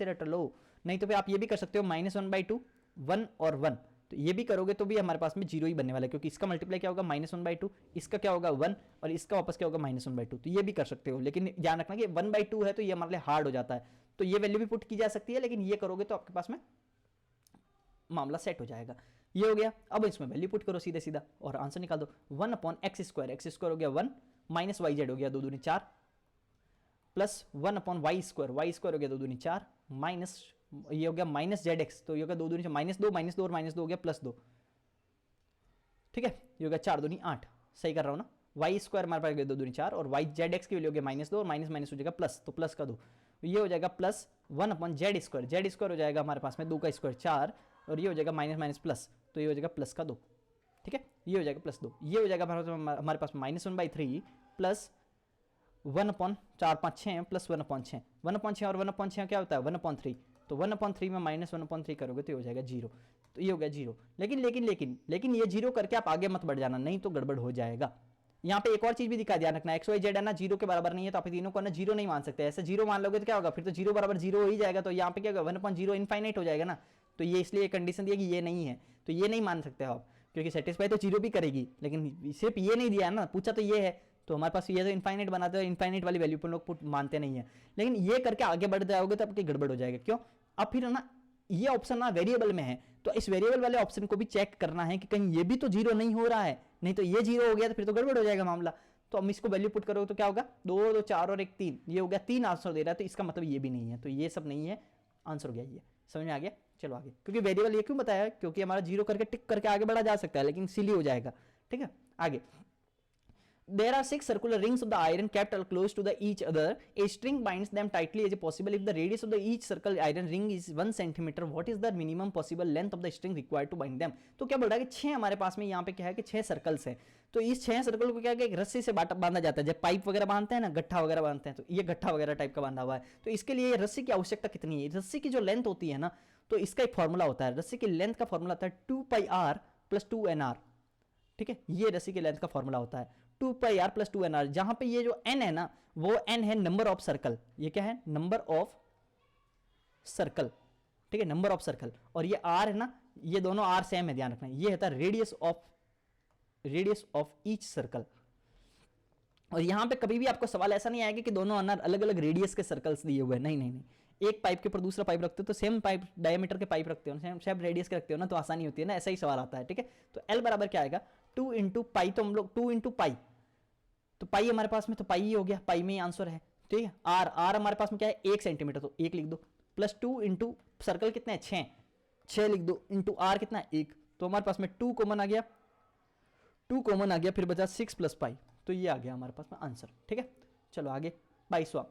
रट लो, नहीं तो फिर आप ये भी कर सकते हो -1/2 1 और 1, तो ये भी करोगे तो भी हमारे पास में 0 ही बनने वाला है, क्योंकि इसका मल्टीप्लाई क्या होगा -1/2, इसका क्या होगा 1 और इसका वापस क्या होगा -1/2, तो ये भी कर सकते हो। लेकिन ध्यान रखना कि 1/2 है तो ये हमारे लिए हार्ड हो जाता है, तो ये वैल्यू भी पुट की जा सकती है, लेकिन ये करोगे तो आपके पास में मामला सेट हो जाएगा। ये हो गया। अब इसमें वैल्यू पुट करो सीधा सीधा और आंसर निकाल दो। 1/x² हो गया 1 माइनस वाई जेड हो गया 2 दूनी 4 प्लस 1/y² हो गया 2 दूनी 4 माइनस ये हो गया माइनस जेड एक्स, तो ये हो गया 2 दूनी -2 और -2 हो गया +2, ठीक है, ये हो गया 4 दूनी 8, सही कर रहा हूँ ना। y² हमारे पास 2 दूनी 4 और y जेड एक्स की वैल्यू हो गया -2 और माइनस हो जाएगा प्लस, तो प्लस का 2, ये हो जाएगा प्लस 1/z², हो जाएगा हमारे पास में 2 का स्क्वायर 4 और ये हो जाएगा माइनस प्लस, तो ये हो जाएगा प्लस का 2, ठीक है, ये हो जाएगा +2, ये हो जाएगा हमारे पास -1/3 प्लस 1/4 5 6 प्लस 1/6, 1/6 और 1/6 क्या होता है 1/3, तो 1/3 में -1/3 करोगे तो ये हो जाएगा 0, तो ये हो गया 0। लेकिन ये 0 करके आप आगे मत बढ़ जाना, नहीं तो गड़बड़ हो जाएगा। यहाँ पे एक और चीज भी दिखा, ध्यान रखना, एक्स वाई जेड है ना 0 के बराबर नहीं है, तो आप तीनों को ना 0 नहीं मान सकते, ऐसे 0 मान लोगे तो क्या होगा, फिर तो 0 बराबर 0 हो ही जाएगा, तो यहाँ पे क्या होगा 1/0 इनफाइनाइट हो जाएगा ना, तो ये इसलिए कंडीशन दिया कि ये नहीं है, तो ये नहीं मान सकते आप, क्योंकि सेटिस्फाई तो 0 भी करेगी, लेकिन सिर्फ ये नहीं दिया है ना, पूछा तो ये है, तो हमारे पास ये तो इनफाइनाइट बनाते हैं, इनफाइनाइट वाली वैल्यू पर लोग मानते नहीं है, लेकिन ये करके आगे बढ़ जाओगे तो आपकी गड़बड़ हो जाएगा। क्यों, अब फिर ना ये ऑप्शन ना वेरिएबल में है, तो इस वेरिएबल वाले ऑप्शन को भी चेक करना है कि कहीं ये भी तो 0 नहीं हो रहा है, नहीं तो ये 0 हो गया तो फिर तो गड़बड़ हो जाएगा मामला। तो हम इसको वैल्यू पुट करोगे तो क्या होगा 2 2 4 और 1 3, ये हो गया 3 आंसर दे रहा है, तो इसका मतलब ये भी नहीं है, तो ये सब नहीं है, आंसर हो गया ये। समझ में आ गया। चलो आगे, क्योंकि वेरिएबल ये क्यों बताया, क्योंकि हमारा 0 करके टिक करके आगे बढ़ा जा सकता है, लेकिन सिली हो जाएगा, ठीक है। आगे, there are 6 circular rings of the iron kept close to the each other. A string binds them tightly as possible. If the radius of the each circle iron ring is 1 centimeter, what is the minimum possible length of the string required to bind them? तो क्या बोल रहा है कि 6 हमारे पास में यहाँ पे क्या है कि 6 सर्कल्स है, तो इस 6 सर्कल को क्या है कि एक रस्सी से बांधा जाता है, जब पाइप वगैरह बांधते हैं ना, गट्ठा वगैरह बांधते हैं, तो ये गट्ठा वगैरह टाइप का बांधा हुआ है, तो इसके लिए रस्सी की आवश्यकता कितनी है, रस्सी की जो लेंथ होती है ना, तो इसका एक फॉर्मूला होता है, रस्सी की लेंथ का फॉर्मूला होता है 2πr + 2nr, ठीक है, ये रस्सी की लेंथ का फॉर्मूला होता है 2πr + 2nr, जहां पे ये जो n है ना, वो n है नंबर ऑफ सर्कल, ये क्या है नंबर ऑफ सर्कल, ठीक है, नंबर ऑफ सर्कल, और ये r है ना, ये दोनों r सेम है, ध्यान रखना, ये होता है रेडियस ऑफ ईच सर्कल। और यहां पे कभी भी आपको सवाल ऐसा नहीं आएगा कि दोनों अलग अलग रेडियस के सर्कल्स दिए हुए हैं, नहीं, एक पाइप के ऊपर दूसरा पाइप रखते हो तो सेम पाइप डायमीटर के पाइप रखते हो, सेम रेडियस के रखते हो ना, तो आसानी होती है ना, ऐसा ही सवाल आता है, ठीक है। तो L बराबर क्या आएगा 2 × पाई, तो हम लोग 2 × पाई, तो पाई हमारे पास में तो पाई ही हो गया, पाई में ही आंसर है, ठीक है। R हमारे पास में क्या है 1 सेंटीमीटर, तो 1 लिख दो, प्लस 2 × सर्कल कितना है 6 लिख दो, इंटू R कितना है 1, तो हमारे पास में 2 कॉमन आ गया, फिर बचा 6 + पाई, तो ये आ गया हमारे पास में आंसर, ठीक है। चलो आगे 22वां,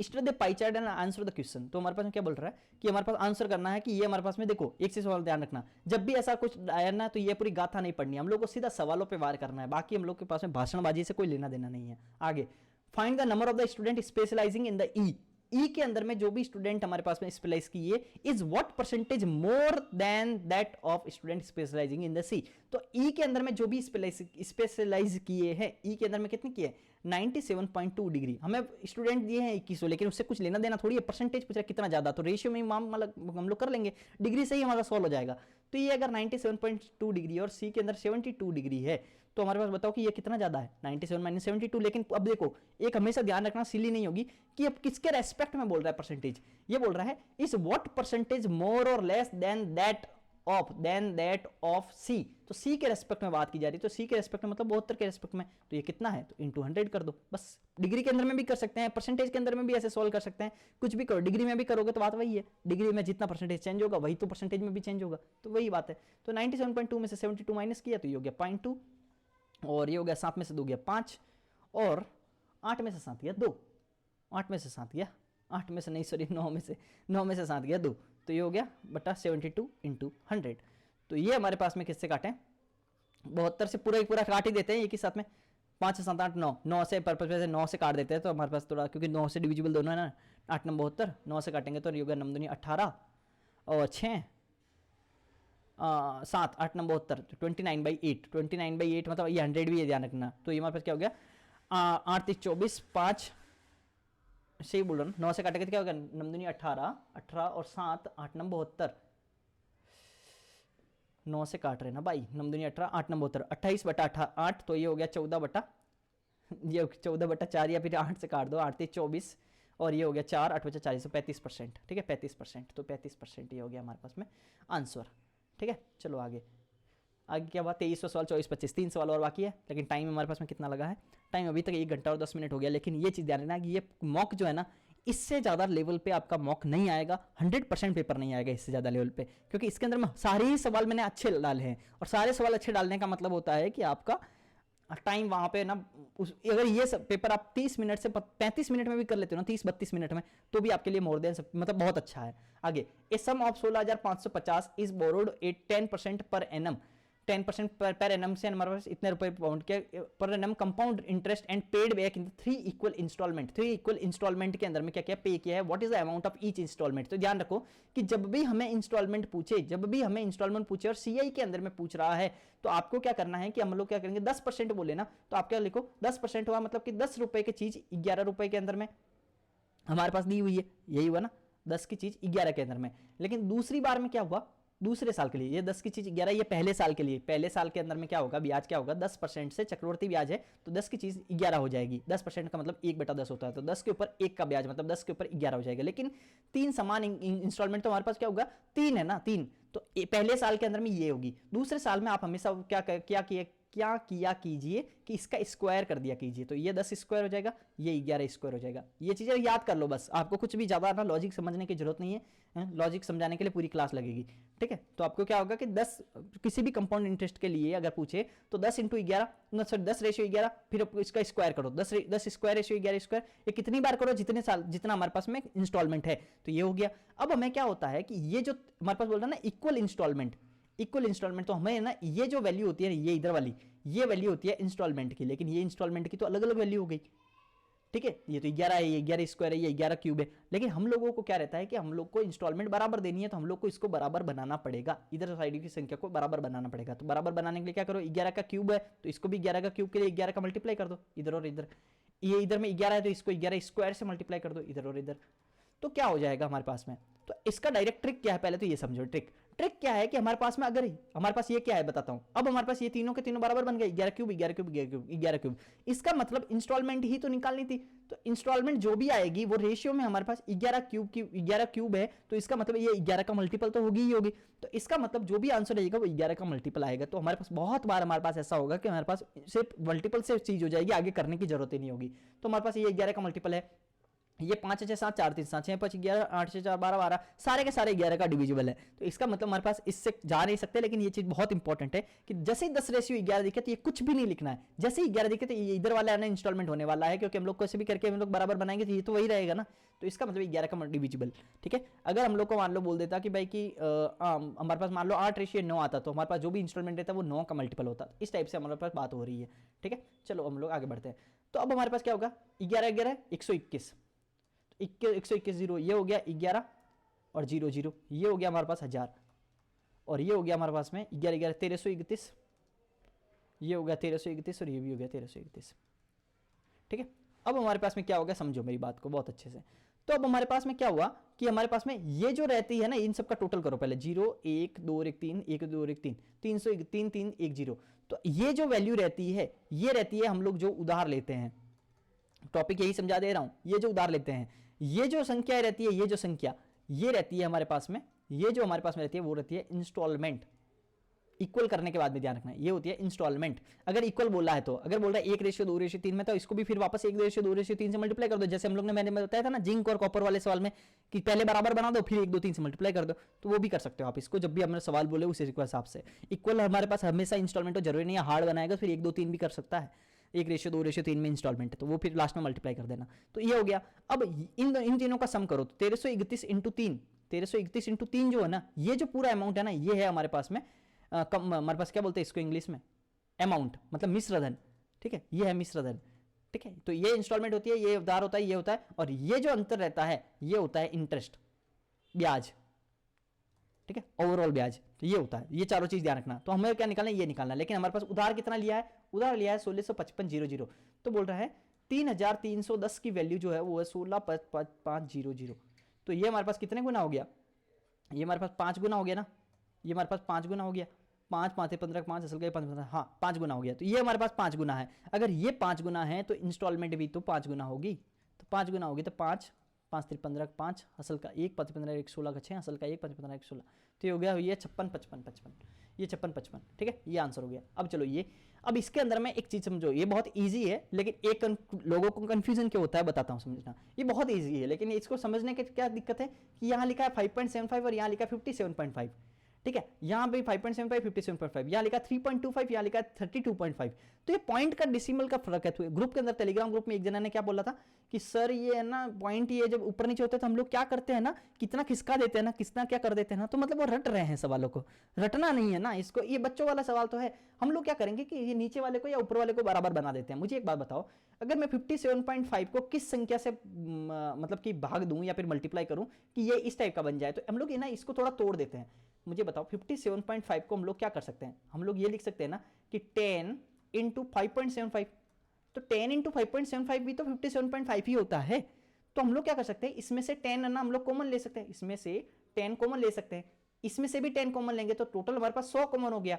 study the pie chart and answer the question. तो हमारे पास में क्या बोल रहा है कि हमारे पास आंसर करना है कि ये हमारे पास में, देखो एक चीज सवाल ध्यान रखना, जब भी ऐसा कुछ आया ना तो ये पूरी गाथा नहीं पढ़नी, हम लोग को सीधा सवालों पे वार करना है, बाकी हम लोग के पास में भाषणबाजी से कोई लेना देना नहीं है। आगे, find the number of the student specialising in the E के अंदर में जो भी स्टूडेंट हमारे पास में स्पेशलाइज किए, is what percentage more than that of student specialising in the C. तो ई के अंदर में जो भी स्पेशलाइज किए हैं, ई के अंदर में कितने किए 97.2 डिग्री, हमें स्टूडेंट दिए हैं 2100, लेकिन उससे कुछ लेना देना थोड़ी है, परसेंटेज पूछ रहा है कितना ज्यादा, तो रेशियो में हम लोग कर लेंगे, डिग्री से ही हमारा सॉल्व हो जाएगा। तो ये अगर 97.2 डिग्री और सी के अंदर 72 डिग्री है, तो हमारे पास बताओ कि ये कितना ज़्यादा है, 97 माइनस 72। लेकिन अब देखो एक हमेशा ध्यान रखना सिली नहीं होगी कि अब किसके रेस्पेक्ट में बोल रहा है परसेंटेज। ये बोल रहा है इज व्हाट परसेंटेज मोर और लेस देन दैट ऑफ सी। तो सी के रेस्पेक्ट में बात की जा रही है, तो सी के रेस्पेक्ट में मतलब 72 के रेस्पेक्ट में, तो ये कितना है, तो इंटू 100 कर दो बस। डिग्री के अंदर में भी कर सकते हैं, परसेंटेज के अंदर में भी ऐसे सोल्व कर सकते हैं, कुछ भी करो, डिग्री में भी करोगे तो बात वही है, डिग्री में जितना परसेंटेज चेंज होगा वही तो परसेंटेज में भी चेंज होगा, तो वही बात है। तो 97.2 में से 72 माइनस किया तो ये हो गया 0.2, और ये हो गया 7 में से 2 गया 5, और 8 में से 7 गया 2, 8 में से 7 गया 8 में से नहीं सॉरी 9 में से 7 गया 2, तो ये हो गया बटा 72 इंटू 100। तो ये हमारे पास में किससे काटें, 72 से पूरा ही पूरा काट ही देते हैं एक ही साथ में, 5 से 7 8 9, 9 से पर्पज से 9 से काट देते हैं, तो हमारे पास थोड़ा क्योंकि 9 से डिविजिबल दोनों है ना, 8 9 72, 9 से काटेंगे तो ये हो गया 9 दूनी 18 और 6 7 8 9 72, 29/8, 29/8 मतलब ये 100 भी है ध्यान रखना। तो ये हमारे पास क्या हो गया 8 3 24 5, सही बोल रहा हूँ, 9 से काटेंगे तो क्या होगा 9 दूनी 18, 18 और 7 8 9 72, 9 से काट रहे ना भाई, 9 दूनी 18 8 9 72, 28 बटा 8, तो ये हो गया 14 बटा ये 14 बटा 4, या फिर 8 से काट दो, 8 3 24, और ये हो गया 4 8 बचा 40, 35%, ठीक है 35%, तो 35% ये हो गया हमारे पास में आंसर, ठीक है। चलो आगे क्या बात, 23 सवाल 24 25, 3 सवाल और बाकी है, लेकिन टाइम हमारे पास में कितना लगा है, टाइम अभी तक 1 घंटा और 10 मिनट हो गया। लेकिन ये चीज़ ध्यान रखना कि ये मॉक जो है ना, इससे ज़्यादा लेवल पे आपका मॉक नहीं आएगा, 100% पेपर नहीं आएगा इससे ज़्यादा लेवल पे, क्योंकि इसके अंदर में सारे ही सवाल मैंने अच्छे डाले हैं, और सारे सवाल अच्छे डालने का मतलब होता है कि आपका टाइम वहाँ पे ना अगर ये सब पेपर आप 30 मिनट से 35 मिनट में भी कर लेते हो ना, 30-32 मिनट में, तो भी आपके लिए मोर देन मतलब बहुत अच्छा है। आगे a sum of 16,550 is borrowed 10% per annum, 10% per annum से हमारे पास इतने रुपए पाउंड के per annum compound interest and paid back in 3 equal installment. 3 equal installment के अंदर में क्या क्या पे किया है, what is the amount of each installment. तो ध्यान रखो कि जब भी हमें इंस्टॉलमेंट पूछे और सीआई के अंदर में पूछ रहा है, तो आपको क्या करना है कि हम लोग क्या करेंगे 10% बोले ना, तो आप क्या लिखो 10% हुआ मतलब कि 10 रुपए की चीज 11 रुपए के अंदर में हमारे पास दी हुई है, यही हुआ ना, 10 की चीज 11 के अंदर में। लेकिन दूसरी बार में क्या हुआ, दूसरे साल के लिए ये 10 की चीज 11, ये पहले साल के लिए, पहले साल के अंदर में क्या होगा, ब्याज क्या होगा 10% से चक्रवर्ती ब्याज है, तो 10 की चीज 11 हो जाएगी। 10% का मतलब 1/10 होता है, तो 10 के ऊपर 1 का ब्याज मतलब 10 के ऊपर 11 हो जाएगा। लेकिन 3 समान इंस्टॉलमेंट तो हमारे पास क्या होगा 3 है ना, 3, तो पहले साल के अंदर में ये होगी। दूसरे साल में आप हमेशा क्या किया कीजिए कि इसका स्क्वायर कर दिया कीजिए, तो ये 10 स्क्वायर हो जाएगा, ये 11 स्क्वायर हो जाएगा। ये चीजें याद कर लो बस, आपको कुछ भी ज्यादा ना लॉजिक समझने की जरूरत नहीं है, लॉजिक समझाने के लिए पूरी क्लास लगेगी, ठीक है। तो आपको क्या होगा कि 10 किसी भी कंपाउंड इंटरेस्ट के लिए अगर पूछे तो 10 इंटू 11 सॉरी 10 रेशियो 11, फिर इसका स्क्वायर करो, 10 स्क्वायर रेशियो 11 स्क्वायर, ये कितनी बार करो जितने साल जितना हमारे पास में इंस्टॉलमेंट है, तो ये हो गया। अब हमें क्या होता है कि ये जो हमारे पास बोल रहा है ना इक्वल इंस्टॉलमेंट, तो हमें ना ये जो वैल्यू होती है ये इधर वाली ये वैल्यू होती है इंस्टॉलमेंट की, लेकिन ये इंस्टॉलमेंट की तो अलग अलग वैल्यू हो गई, ठीक है। ये तो 11 है, ये 11 स्क्वायर है, ये 11 क्यूब है, लेकिन हम लोगों को क्या रहता है कि हम लोग को इंस्टॉलमेंट बराबर देनी है, तो हम लोग को इसको बराबर बनाना पड़ेगा, इधर साइड की संख्या को बराबर बनाना पड़ेगा। तो बराबर बनाने के लिए क्या करो, 11 का क्यूब है तो इसको भी 11 का क्यूब के लिए 11 का मल्टीप्लाई कर दो इधर और इधर, ये इधर में 11 है तो इसको 11 स्क्वायर से मल्टीप्लाई कर दो इधर और इधर, तो क्या हो जाएगा हमारे पास में। तो इसका डायरेक्ट ट्रिक क्या है, पहले तो ये समझो ट्रिक क्या है कि हमारे पास में अगर हमारे पास ये क्या है बताता हूं, अब हमारे पास ये तीनों के तीनों बराबर बन गए, 11 क्यूब 11 क्यूब 11 क्यूब 11 क्यूब, इसका मतलब इंस्टॉलमेंट ही तो निकालनी थी, तो इंस्टॉलमेंट जो भी आएगी वो रेशियो में हमारे पास 11 क्यूब है, तो इसका मतलब ये 11 का मल्टीपल तो होगी ही होगी, तो इसका मतलब जो भी आंसर रहेगा वो 11 का मल्टीपल आएगा। तो हमारे पास बहुत बार हमारे पास ऐसा होगा कि हमारे पास सिर्फ मल्टीपल से चीज हो जाएगी, आगे करने की जरूरत ही नहीं होगी। तो हमारे पास ये 11 का मल्टीपल है, ये 5 6 7 4 3 7 6 5 11 8 6 4 12 12 सारे के सारे 11 का डिविजिबल है, तो इसका मतलब हमारे पास इससे जा नहीं सकते। लेकिन ये चीज बहुत इंपॉर्टेंट है कि जैसे ही 10 रेशियो 11 दिखे तो ये कुछ भी नहीं लिखना है, जैसे ही 11 दिखे तो ये इधर वाला ना इंस्टॉलमेंट होने वाला है, क्योंकि हम लोग कैसे भी करके हम लोग बराबर बनाएंगे तो ये तो वही रहेगा ना, तो इसका मतलब 11 का डिविजिबल, ठीक है। अगर हम लोग को मान लो बोल देता कि भाई कि हमारे पास मान लो 8 रेशियो 9 आता, तो हमारे पास जो भी इंस्टॉलमेंट रहता है वो 9 का मल्टीपल होता, इस टाइप से हमारे पास बात हो रही है, ठीक है। चलो हम लोग आगे बढ़ते हैं। तो अब हमारे पास क्या होगा 11 11 121 121 0, ये हो गया 11 और 0 0, ये हो गया हमारे पास 1000, और ये हो गया हमारे पास में 11 11 1331, ये हो गया 1331 और ये भी हो गया 1331, ठीक है। अब हमारे पास में क्या हो गया, समझो मेरी बात को बहुत अच्छे से। तो अब हमारे पास में क्या हुआ कि हमारे पास में ये जो रहती है ना, इन सब का टोटल करो पहले, 0 1 2 1 3 1 2 1 3 303 3 1 0। तो ये जो वैल्यू रहती है, ये रहती है हम लोग जो उधार लेते हैं, टॉपिक यही समझा दे रहा हूं, ये जो उधार लेते हैं, ये जो संख्या रहती है, ये जो संख्या ये रहती है हमारे पास में, ये जो हमारे पास में रहती है वो रहती है इंस्टॉलमेंट। इक्वल करने के बाद में ध्यान रखना है, ये होती है इंस्टॉलमेंट। अगर इक्वल बोला है तो, अगर बोल रहा है 1:2:3 में, तो इसको भी फिर वापस 1:2:3 से मल्टीप्लाई कर दो, जैसे हम लोग ने मैंने बताया था ना जिंक और कॉपर वाले सवाल में कि पहले बराबर बना दो फिर 1 2 3 से मल्टीप्लाई कर दो। तो वो भी कर सकते हो आप इसको, जब भी हमने सवाल बोले उसी हिसाब से। इक्वल हमारे पास हमेशा इंस्टॉलमेंट हो, जरूरी नहीं है हार्ड बनाएगा फिर 1 2 3 भी कर सकता है, 1:2:3 में इंस्टॉलमेंट है तो वो फिर लास्ट में मल्टीप्लाई कर देना। तो ये हो गया। अब इन तीनों का सम करो तो 1331 इंटू 3, 1331 इंटू 3 जो है ना, ये जो पूरा अमाउंट है ना, ये है हमारे पास में हमारे पास क्या बोलते हैं इसको इंग्लिश में, अमाउंट, मतलब मिश्र धन। ठीक है, ये है मिश्र धन। ठीक है, तो ये इंस्टॉलमेंट होती है, ये उधार होता है, ये होता है, और ये जो अंतर रहता है ये होता है इंटरेस्ट, ब्याज। ठीक है, ओवरऑल ब्याज, तो ये होता है। ये चारों चीज ध्यान रखना। तो हमें क्या निकालना है, ये निकालना। लेकिन हमारे पास उधार कितना लिया है, उधार लिया है 165500। तो बोल रहा है 3310 की वैल्यू जो है वो है 165500। तो ये हमारे पास कितने गुना हो गया, ये हमारे पास 5 गुना हो गया ना, ये हमारे पास 5 गुना हो गया, 5 5 15 5 असल का 5 हाँ 5 गुना हो गया। तो ये हमारे पास 5 गुना है। अगर ये 5 गुना है तो इंस्टॉलमेंट भी तो 5 गुना होगी। तो 5 गुना होगी तो 5 5 3 15 5 असल का 1 5 15 1 16 का 6 असल का 1 5 15 1 16। तो ये हो गया ये 56 55 55, ये 56 55। ठीक है, ये आंसर हो गया। अब चलो ये, अब इसके अंदर में एक चीज समझो, ये बहुत ईजी है लेकिन एक लोगों को कंफ्यूजन क्यों होता है बताता हूँ समझना। ये बहुत ईजी है लेकिन इसको समझने के क्या दिक्कत है कि यहाँ लिखा है 5.75 और यहाँ लिखा है 57.5। ठीक है, यहाँ पे 5.75 57.5, यहाँ लिखा 3.25, यहाँ लिखा 32.5। तो ये पॉइंट का डिसिमल का फर्क है। तो ग्रुप के अंदर, टेलीग्राम ग्रुप में एक जना ने क्या बोला था कि सर ये है ना पॉइंट, ये जब ऊपर नीचे होते हैं तो हम लोग क्या करते हैं ना, कितना खिसका देते हैं ना, कितना क्या कर देते हैं ना। तो मतलब वो रट रहे हैं सवालों को, रटना नहीं है ना इसको। ये बच्चों वाला सवाल तो है। हम लोग क्या करेंगे कि ये नीचे वाले को या ऊपर वाले को बराबर बना देते हैं। मुझे एक बात बताओ, अगर मैं 57.5 को किस संख्या से मतलब कि भाग दूं या फिर मल्टीप्लाई करूं कि ये इस टाइप का बन जाए, तो हम लोग ये ना इसको थोड़ा तोड़ देते हैं। मुझे बताओ 57.5 को हम लोग क्या कर सकते हैं, हम लोग ये लिख सकते हैं ना कि 10 इंटू 5.75। तो 10 इंटू 5.75 भी तो 57.5 ही होता है। तो हम लोग क्या कर सकते हैं, इसमें से 10 है ना हम लोग कॉमन ले सकते हैं, इसमें से 10 कॉमन ले सकते हैं, इसमें से भी 10 कॉमन लेंगे तो टोटल हमारे पास 100 कॉमन हो गया।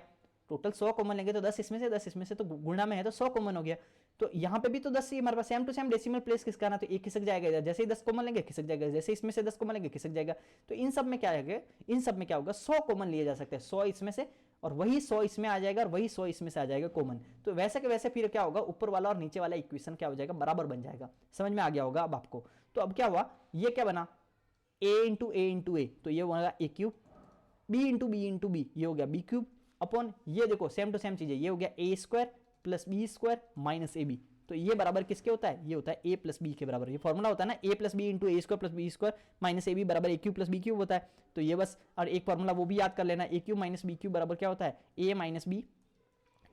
टोटल 100 कॉमन लेंगे तो 10 इसमें से 10 इसमें से, तो गुणा में है तो 100 कॉमन हो गया। तो यहाँ पे भी तो 10 ही हमारे पास same to same decimal place खिसकाना, तो एक खिसक जाएगा, जैसे ही 10 कॉमन लेंगे खिसक जाएगा, जैसे इसमें से 10 कॉमन लेंगे खिसक जाएगा। तो इन सब में क्या है, इन सब में क्या होगा, 100 कॉमन लिए जा सकते हैं, 100 इसमें से और वही 100 इसमें आ जाएगा और वही 100 इसमें से आ जाएगा कॉमन। तो वैसे के वैसे फिर क्या होगा, ऊपर वाला और नीचे वाला इक्वेशन क्या हो जाएगा, बराबर बन जाएगा। समझ में आ गया होगा अब आपको। तो अब क्या हुआ, ये क्या बना a into A into A, तो ये होगा A cube, b into B into B, ये हो गया बी क्यूब, अपॉन ये देखो सेम टू सेम चीज है, ये हो गया A square plus B square minus A B. तो ये बराबर किसके होता है, ये होता है ए प्लस बी के बराबर। ये फॉर्मूला होता है ना, A plus B into A square plus B square minus A B बराबर A cube plus B cube होता है। तो ये बस, और एक फॉर्मूला वो भी याद कर लेना, A cube minus B cube बराबर क्या होता है, A minus B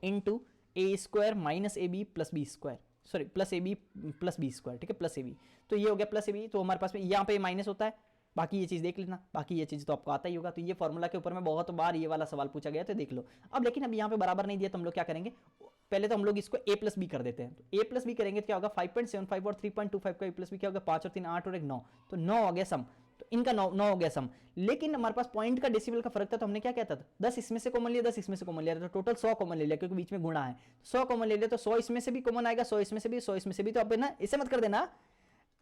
into A square minus A B plus B square, sorry plus A B plus B square. ठीक है, प्लस ए बी, तो ये हो गया प्लस ए बी। तो हमारे पास में यहाँ पे माइनस होता है, बाकी ये चीज़ देख लेना, बाकी ये चीज़ तो आपको आता ही होगा। तो ये फॉर्मूला के ऊपर में बहुत बार ये वाला सवाल पूछा गया, तो देख लो। अब लेकिन अब यहाँ पे बराबर नहीं दिया तो हम लोग क्या करेंगे, पहले तो हम लोग इसको a प्लस बी कर देते हैं। तो a प्लस बी करेंगे तो क्या होगा, 5.75 और 3.25 का a प्लस बी क्या होगा, 5 और 3 8 और 1 9, तो 9 हो गया सम। तो इनका 9 हो गया सम। लेकिन हमारे पास पॉइंट का डेसिमल का फर्क था, तो हमने क्या कहता था, 10 इसमें से कॉमन लिया, 10 इसमें से कॉमन लिया, तो टोटल 100 कॉमन ले लिया, क्योंकि बीच में गुणा है। 100 कॉमन ले लिया तो 100 इसमें से भी कॉमन आएगा, 100 इसमें से भी, 100 इसमें से भी। तो अब ना इसे मत कर देना,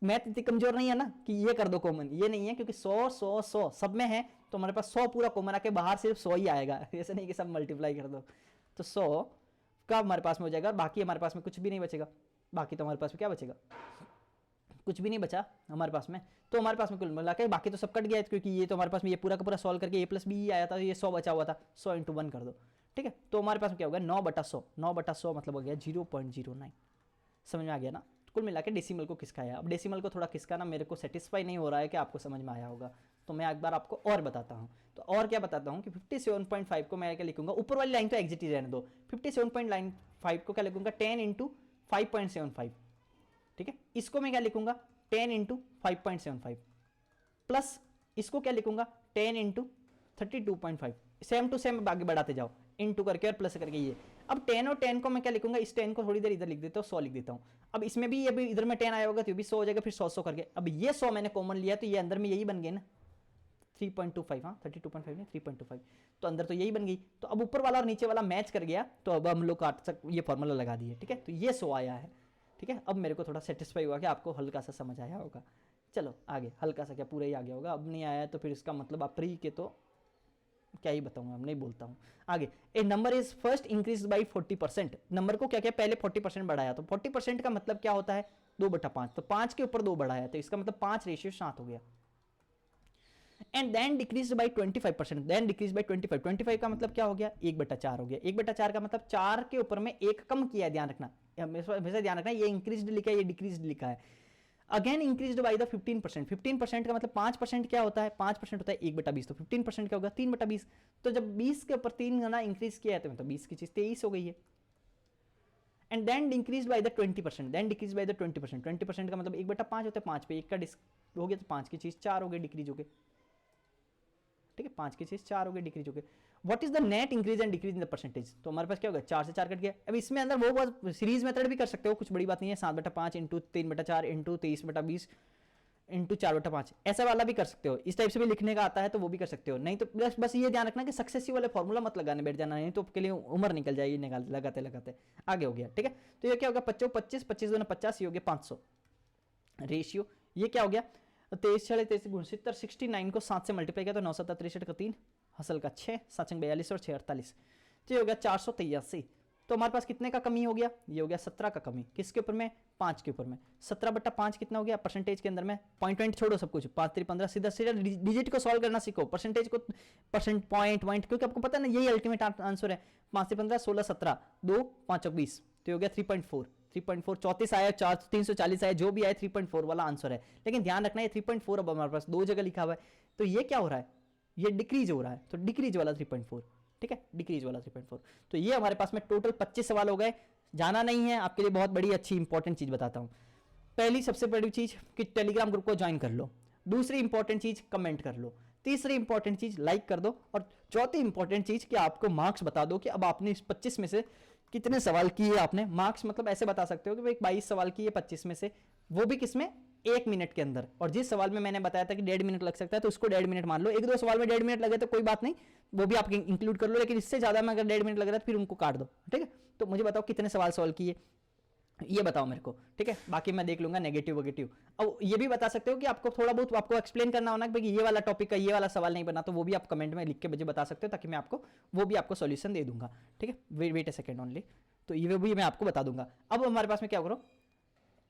मैथ इतनी कमजोर नहीं है ना कि ये कर दो कॉमन, ये नहीं है, क्योंकि 100 100 100 सब में है। तो हमारे पास 100 पूरा कॉमन आके बाहर सिर्फ 100 ही आएगा, ऐसे नहीं कि सब मल्टीप्लाई कर दो। तो 100 का हमारे पास में हो जाएगा, बाकी हमारे पास में कुछ भी नहीं बचेगा। बाकी तो हमारे पास में क्या बचेगा, कुछ भी नहीं बचा हमारे पास में। तो हमारे पास में कुल मिला के बाकी तो सब कट गया, क्योंकि ये तो हमारे पास में ये पूरा का पूरा सॉल्व करके ए प्लस बी आया था, ये 100 बचा हुआ था, 100 इंटू 1 कर दो। ठीक है, तो हमारे पास में क्या होगा, 9/100, 9/100 मतलब हो गया 0.09। समझ में आ गया ना। कुल मिला के डेसिमल को खिसकाया। अब डेसिमल को थोड़ा खिसकाना मेरे को सेटिस्फाई नहीं हो रहा है कि आपको समझ में आया होगा, तो मैं एक बार आपको और बताता हूँ। तो और क्या बताता हूँ कि 57.5 को मैं क्या लिखूंगा, ऊपर वाली लाइन तो एग्जिट ही रहने दो, 57.5 को क्या लिखूंगा, 10 इंटू 5.75। ठीक है, इसको मैं क्या लिखूंगा, 10 इंटू 5.75 प्लस इसको क्या लिखूंगा, 10 इंटू 32.5। सेम टू सेम आगे बढ़ाते जाओ, इंटू करके और प्लस करके। ये अब 10 और 10 को मैं क्या लिखूंगा, इस 10 को थोड़ी देर इधर लिख देता हूँ, 100 लिख देता हूँ। अब इसमें भी अभी इधर में 10 आया होगा तो भी 100 हो जाएगा, फिर 100 करके। अब ये 100 मैंने कॉमन लिया तो ये अंदर में यही बन गए ना 3.25, हाँ 32.5 नहीं 3.25, तो अंदर तो यही बन गई। तो अब ऊपर वाला और नीचे वाला मैच कर गया, तो अब हम लोग काट ये फॉर्मूला लगा दिए, ठीक है। तो ये 100 आया है, ठीक है। अब मेरे को थोड़ा सेटिस्फाई हुआ कि आपको हल्का सा समझ आया होगा। चलो आगे, हल्का सा क्या पूरा ही आ गया होगा। अब नहीं आया तो फिर इसका मतलब आप प्री के तो क्या ही बताऊंगा, अब नहीं बोलता हूँ आगे। A number is first increase by 40%। Number को क्या क्या पहले 40% बढ़ाया, तो 40% का मतलब क्या होता है 2/5, तो 5 के ऊपर 2 बढ़ाया, तो इसका मतलब 5:7 हो गया। And then decrease by 25%, then decrease by 25 का मतलब क्या हो गया 1/4 हो गया। 1/4 का मतलब 4 के ऊपर में 1 कम किया है, ध्यान रखना, हमेशा ध्यान रखना, ये इंक्रीज लिखा है ये डिक्रीज लिखा है। अगेन इंक्रीज बाई द 15%, 15% का मतलब 5% क्या होता है, 5% होता है 1/20, तो 15% क्या होगा 3/20। तो जब 20 के ऊपर 3 गुना इंक्रीज किया है तो मतलब 20 की चीज 23 हो गई है। And then increase by the 20%, then decrease by the 20%, 20% का मतलब 1/5 होता है, 5 पे 1 का हो गया तो 5 की चीज 4 हो गई, डिक्रीज हो गई, ठीक है। 5 की चीज 4 हो गई, डिक्रीज हो गई। What is the net increase and decrease in the percentage, तो हमारे पास क्या होगा 4 से 4 कट गया। अब इसमें अंदर वो सीरीज मेथड भी कर सकते हो, कुछ बड़ी बात नहीं है, 7/5 इंटू 3/4 इंटू 23/20 इंटू 4/5, ऐसा वाला भी कर सकते हो। इस टाइप से भी लिखने का आता है तो वो भी कर सकते हो, नहीं तो बस ये ध्यान रखना कि सक्सेसिव वाले फॉर्मूला मत लगाने बैठ जाना, नहीं तो आपके लिए उम्र निकल जाएगी लगाते लगाते। आगे हो गया, ठीक है। तो ये क्या होगा 25 25 2 50, ये हो गया 500 रेशियो। ये क्या हो गया 23 6 23 69, 69 को 7 से मल्टीप्लाई किया तो 9 7 63 का 3, हसल का 6, 7 42 और 6 48, तो ये हो गया 483। तो हमारे पास कितने का कमी हो गया, ये हो गया 17 का कमी, किसके ऊपर में 5 के ऊपर में। 17/5 कितना हो गया परसेंटेज के अंदर में, पॉइंट छोड़ो सब कुछ, 5 3 15, सीधा सीधा डिजिट को सॉल्व करना सीखो, परसेंटेज को परसेंट पॉइंट, क्योंकि आपको पता है ना यही अल्टीमेट आंसर है। 5 से 15 16 17 2 5 20, तो हो गया 3.4 34 आया, 340 आया, जो भी आया 3.4 वाला आंसर है। लेकिन ध्यान रखना ये 3.4 अब हमारे पास 2 जगह लिखा हुआ है, तो ये क्या हो रहा है, ये डिक्रीज हो रहा है, तो डिक्रीज वाला 3.4, ठीक है, डिक्रीज वाला 3.4। तो ये हमारे पास में टोटल 25 सवाल हो गए। जाना नहीं है आपके लिए, बहुत बड़ी अच्छी इंपॉर्टेंट चीज बताता हूं। पहली सबसे बड़ी चीज कि टेलीग्राम ग्रुप को ज्वाइन कर लो, दूसरी इंपॉर्टेंट चीज कमेंट कर लो, तीसरी इंपॉर्टेंट चीज लाइक कर दो, और चौथी इंपॉर्टेंट चीज कि आपको मार्क्स बता दो कि अब आपने इस 25 में से कितने सवाल किए आपने। मार्क्स मतलब ऐसे बता सकते हो कि भाई 22 सवाल किए 25 में से, वो भी किसमें 1 मिनट के अंदर। और जिस सवाल में मैंने बताया था कि 1.5 मिनट लग सकता है तो उसको 1.5 मिनट मान लो। 1-2 सवाल में 1.5 मिनट लगे तो कोई बात नहीं, वो भी आप इंक्लूड कर लो, लेकिन इससे ज्यादा में अगर 1.5 मिनट लग रहा है तो फिर उनको काट दो, ठीक है। तो मुझे बताओ कितने सवाल सॉल्व किए, ये बताओ मेरे को, ठीक है। बाकी मैं देख लूंगा नेगेटिव वगेटिव। अब ये भी बता सकते हो कि आपको थोड़ा बहुत आपको एक्सप्लेन करना होना कि ये वाला टॉपिक का ये वाला सवाल नहीं बना, तो वो भी आप कमेंट में लिख के मुझे बता सकते हो, ताकि मैं आपको वो भी आपको सॉल्यूशन दे दूंगा, ठीक है। वेट ए सेकंड ओनली, तो ये भी मैं आपको बता दूंगा। अब हमारे पास में क्या करो,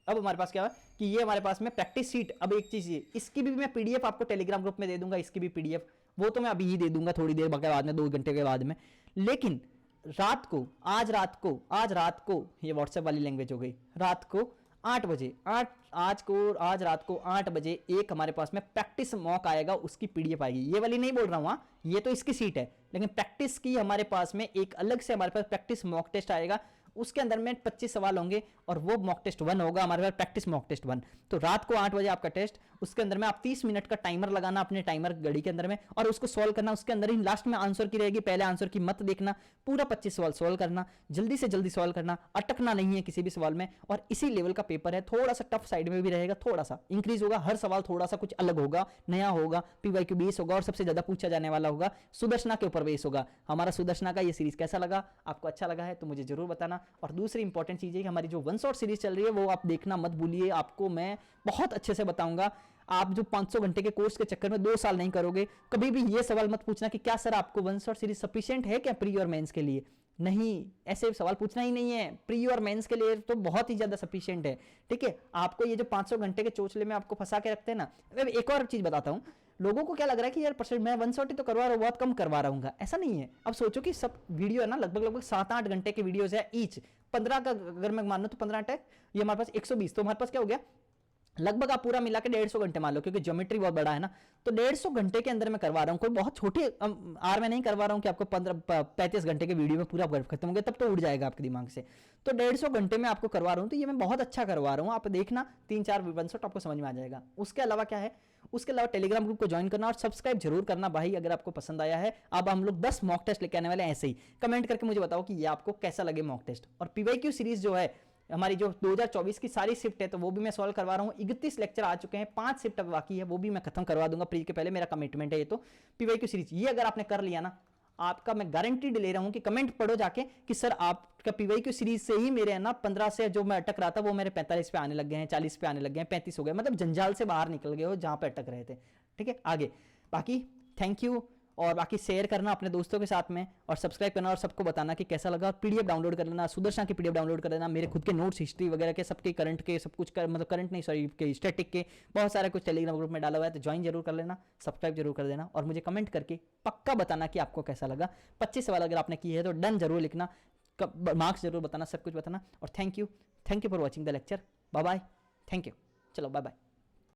अब हमारे पास क्या है कि ये हमारे पास में प्रैक्टिस शीट। अब एक चीज इसकी भी मैं पीडीएफ आपको टेलीग्राम ग्रुप में दे दूंगा, इसकी भी पीडीएफ, वो तो मैं अभी ही दे दूंगा थोड़ी देर के बाद में, 2 घंटे के बाद में। लेकिन रात को, आज रात को ये व्हाट्सएप वाली लैंग्वेज हो गई, रात को 8 बजे, आज रात को 8 बजे एक हमारे पास में प्रैक्टिस मॉक आएगा, उसकी पीडीएफ आएगी। ये वाली नहीं बोल रहा हूं, ये तो इसकी सीट है, लेकिन प्रैक्टिस की हमारे पास में एक अलग से हमारे पास प्रैक्टिस मॉक टेस्ट आएगा। उसके अंदर में 25 सवाल होंगे और वो मॉक टेस्ट 1 होगा हमारे पास, प्रैक्टिस मॉक टेस्ट 1। तो रात को 8 बजे आपका टेस्ट, उसके अंदर में आप 30 मिनट का टाइमर लगाना अपने टाइमर घड़ी के अंदर में, और उसको सॉल्व करना। उसके अंदर ही लास्ट में आंसर की रहेगी, पहले आंसर की मत देखना, पूरा 25 सवाल सॉल्व करना, जल्दी से जल्दी सॉल्व करना, अटकना नहीं है किसी भी सवाल में। और इसी लेवल का पेपर है, थोड़ा सा टफ साइड में भी रहेगा, थोड़ा सा इंक्रीज होगा, हर सवाल थोड़ा सा कुछ अलग होगा, नया होगा, पीवाईक्यू बेस होगा, और सबसे ज्यादा पूछा जाने वाला होगा सुदर्शना के ऊपर बेस होगा। हमारा सुदर्शना का ये सीरीज कैसा लगा, आपको अच्छा लगा है तो मुझे जरूर बताना। और दूसरी इंपॉर्टेंट चीज है कि हमारी जो वन शॉट सीरीज चल रही है वो आप देखना मत भूलिए, आपको मैं बहुत अच्छे से बताऊंगा। आप जो 500 घंटे के कोर्स के चक्कर में 2 साल नहीं करोगे, कभी भी ये सवाल मत पूछना कि क्या सर आपको वन शॉट सीरीज सफिशिएंट है क्या प्री और मेंस के लिए। नहीं, ऐसे सवाल पूछना ही नहीं है, प्री और मेंस के लिए तो बहुत ही ज्यादा सफिशिएंट है, ठीक है। आपको ये जो 500 घंटे के चोचले में आपको फंसा के रखते हैं ना। एक और चीज बताता हूं, लोगों को क्या लग रहा है कि यार परसेंट मैं 140 ही तो करवा रहा हूँ, बहुत कम करवा रहा हूँ, ऐसा नहीं है। अब सोचो कि सब वीडियो है ना, लगभग 7-8 घंटे के वीडियोस है ईच, 15 का अगर मैं मान लूं तो 15 अटैक, ये हमारे पास 120, तो हमारे पास क्या हो गया लगभग आप पूरा मिला के 150 घंटे मान लो, क्योंकि ज्योमेट्री बहुत बड़ा है ना, तो 150 घंटे के अंदर मैं करवा रहा हूँ। कोई बहुत छोटे आर में नहीं करवा रहा हूँ कि आपको 35 घंटे के वीडियो में पूरा खत्म हो गया, तब तो उड़ जाएगा आपके दिमाग से। तो 150 घंटे में आपको करवा रहा हूँ, तो ये मैं बहुत अच्छा करवा रहा हूँ, आप देखना 3-4 वन शॉट आपको समझ में आ जाएगा। उसके अलावा क्या है, उसके अलावा टेलीग्राम ग्रुप को ज्वाइन करना और सब्सक्राइब जरूर करना भाई अगर आपको पसंद आया है। अब हम लोग 10 मॉक टेस्ट लेके आने वाले हैं ऐसे ही। कमेंट करके मुझे बताओ कि ये आपको कैसा लगे मॉक टेस्ट। और पीवाईक्यू सीरीज जो है हमारी जो 2024 की सारी शिफ्ट है तो वो भी मैं सॉल्व करवा रहा हूँ। 31 लेक्चर आ चुके हैं, 5 शिफ्ट अब बाकी है, वो भी मैं खत्म करवा दूंगा प्री के पहले, मेरा कमिटमेंट है ये। तो पीवाईक्यू सीरीज ये अगर आपने कर लिया ना, आपका मैं गारंटी ले रहा हूं कि कमेंट पढ़ो जाके कि सर आपका पीवाईक्यू सीरीज से ही मेरे है ना 15 से जो मैं अटक रहा था वो मेरे 45 पे आने लग गए हैं, 40 पे आने लग गए हैं, 35 हो गए, मतलब जंजाल से बाहर निकल गए हो जहां पे अटक रहे थे। ठीक है, आगे बाकी थैंक यू। और बाकी शेयर करना अपने दोस्तों के साथ में और सब्सक्राइब करना और सबको बताना कि कैसा लगा। और पीडीएफ डाउनलोड कर लेना, सुदर्शन की पीडीएफ डाउनलोड कर लेना, मेरे खुद के नोट्स हिस्ट्री वगैरह के सबके करंट के सब कुछ कर, मतलब करंट नहीं सॉरी के स्टैटिक के बहुत सारा कुछ टेलीग्राम ग्रुप में डाला हुआ है, तो ज्वाइन जरूर कर लेना, सब्सक्राइब जरूर कर देना और मुझे कमेंट करके पक्का बताना कि आपको कैसा लगा। 25 सवाल अगर आपने किए हैं तो डन जरूर लिखना, मार्क्स जरूर बताना, सब कुछ बताना। और thank you for watching the lecture. Bye bye, thank you, चलो बाय बाय।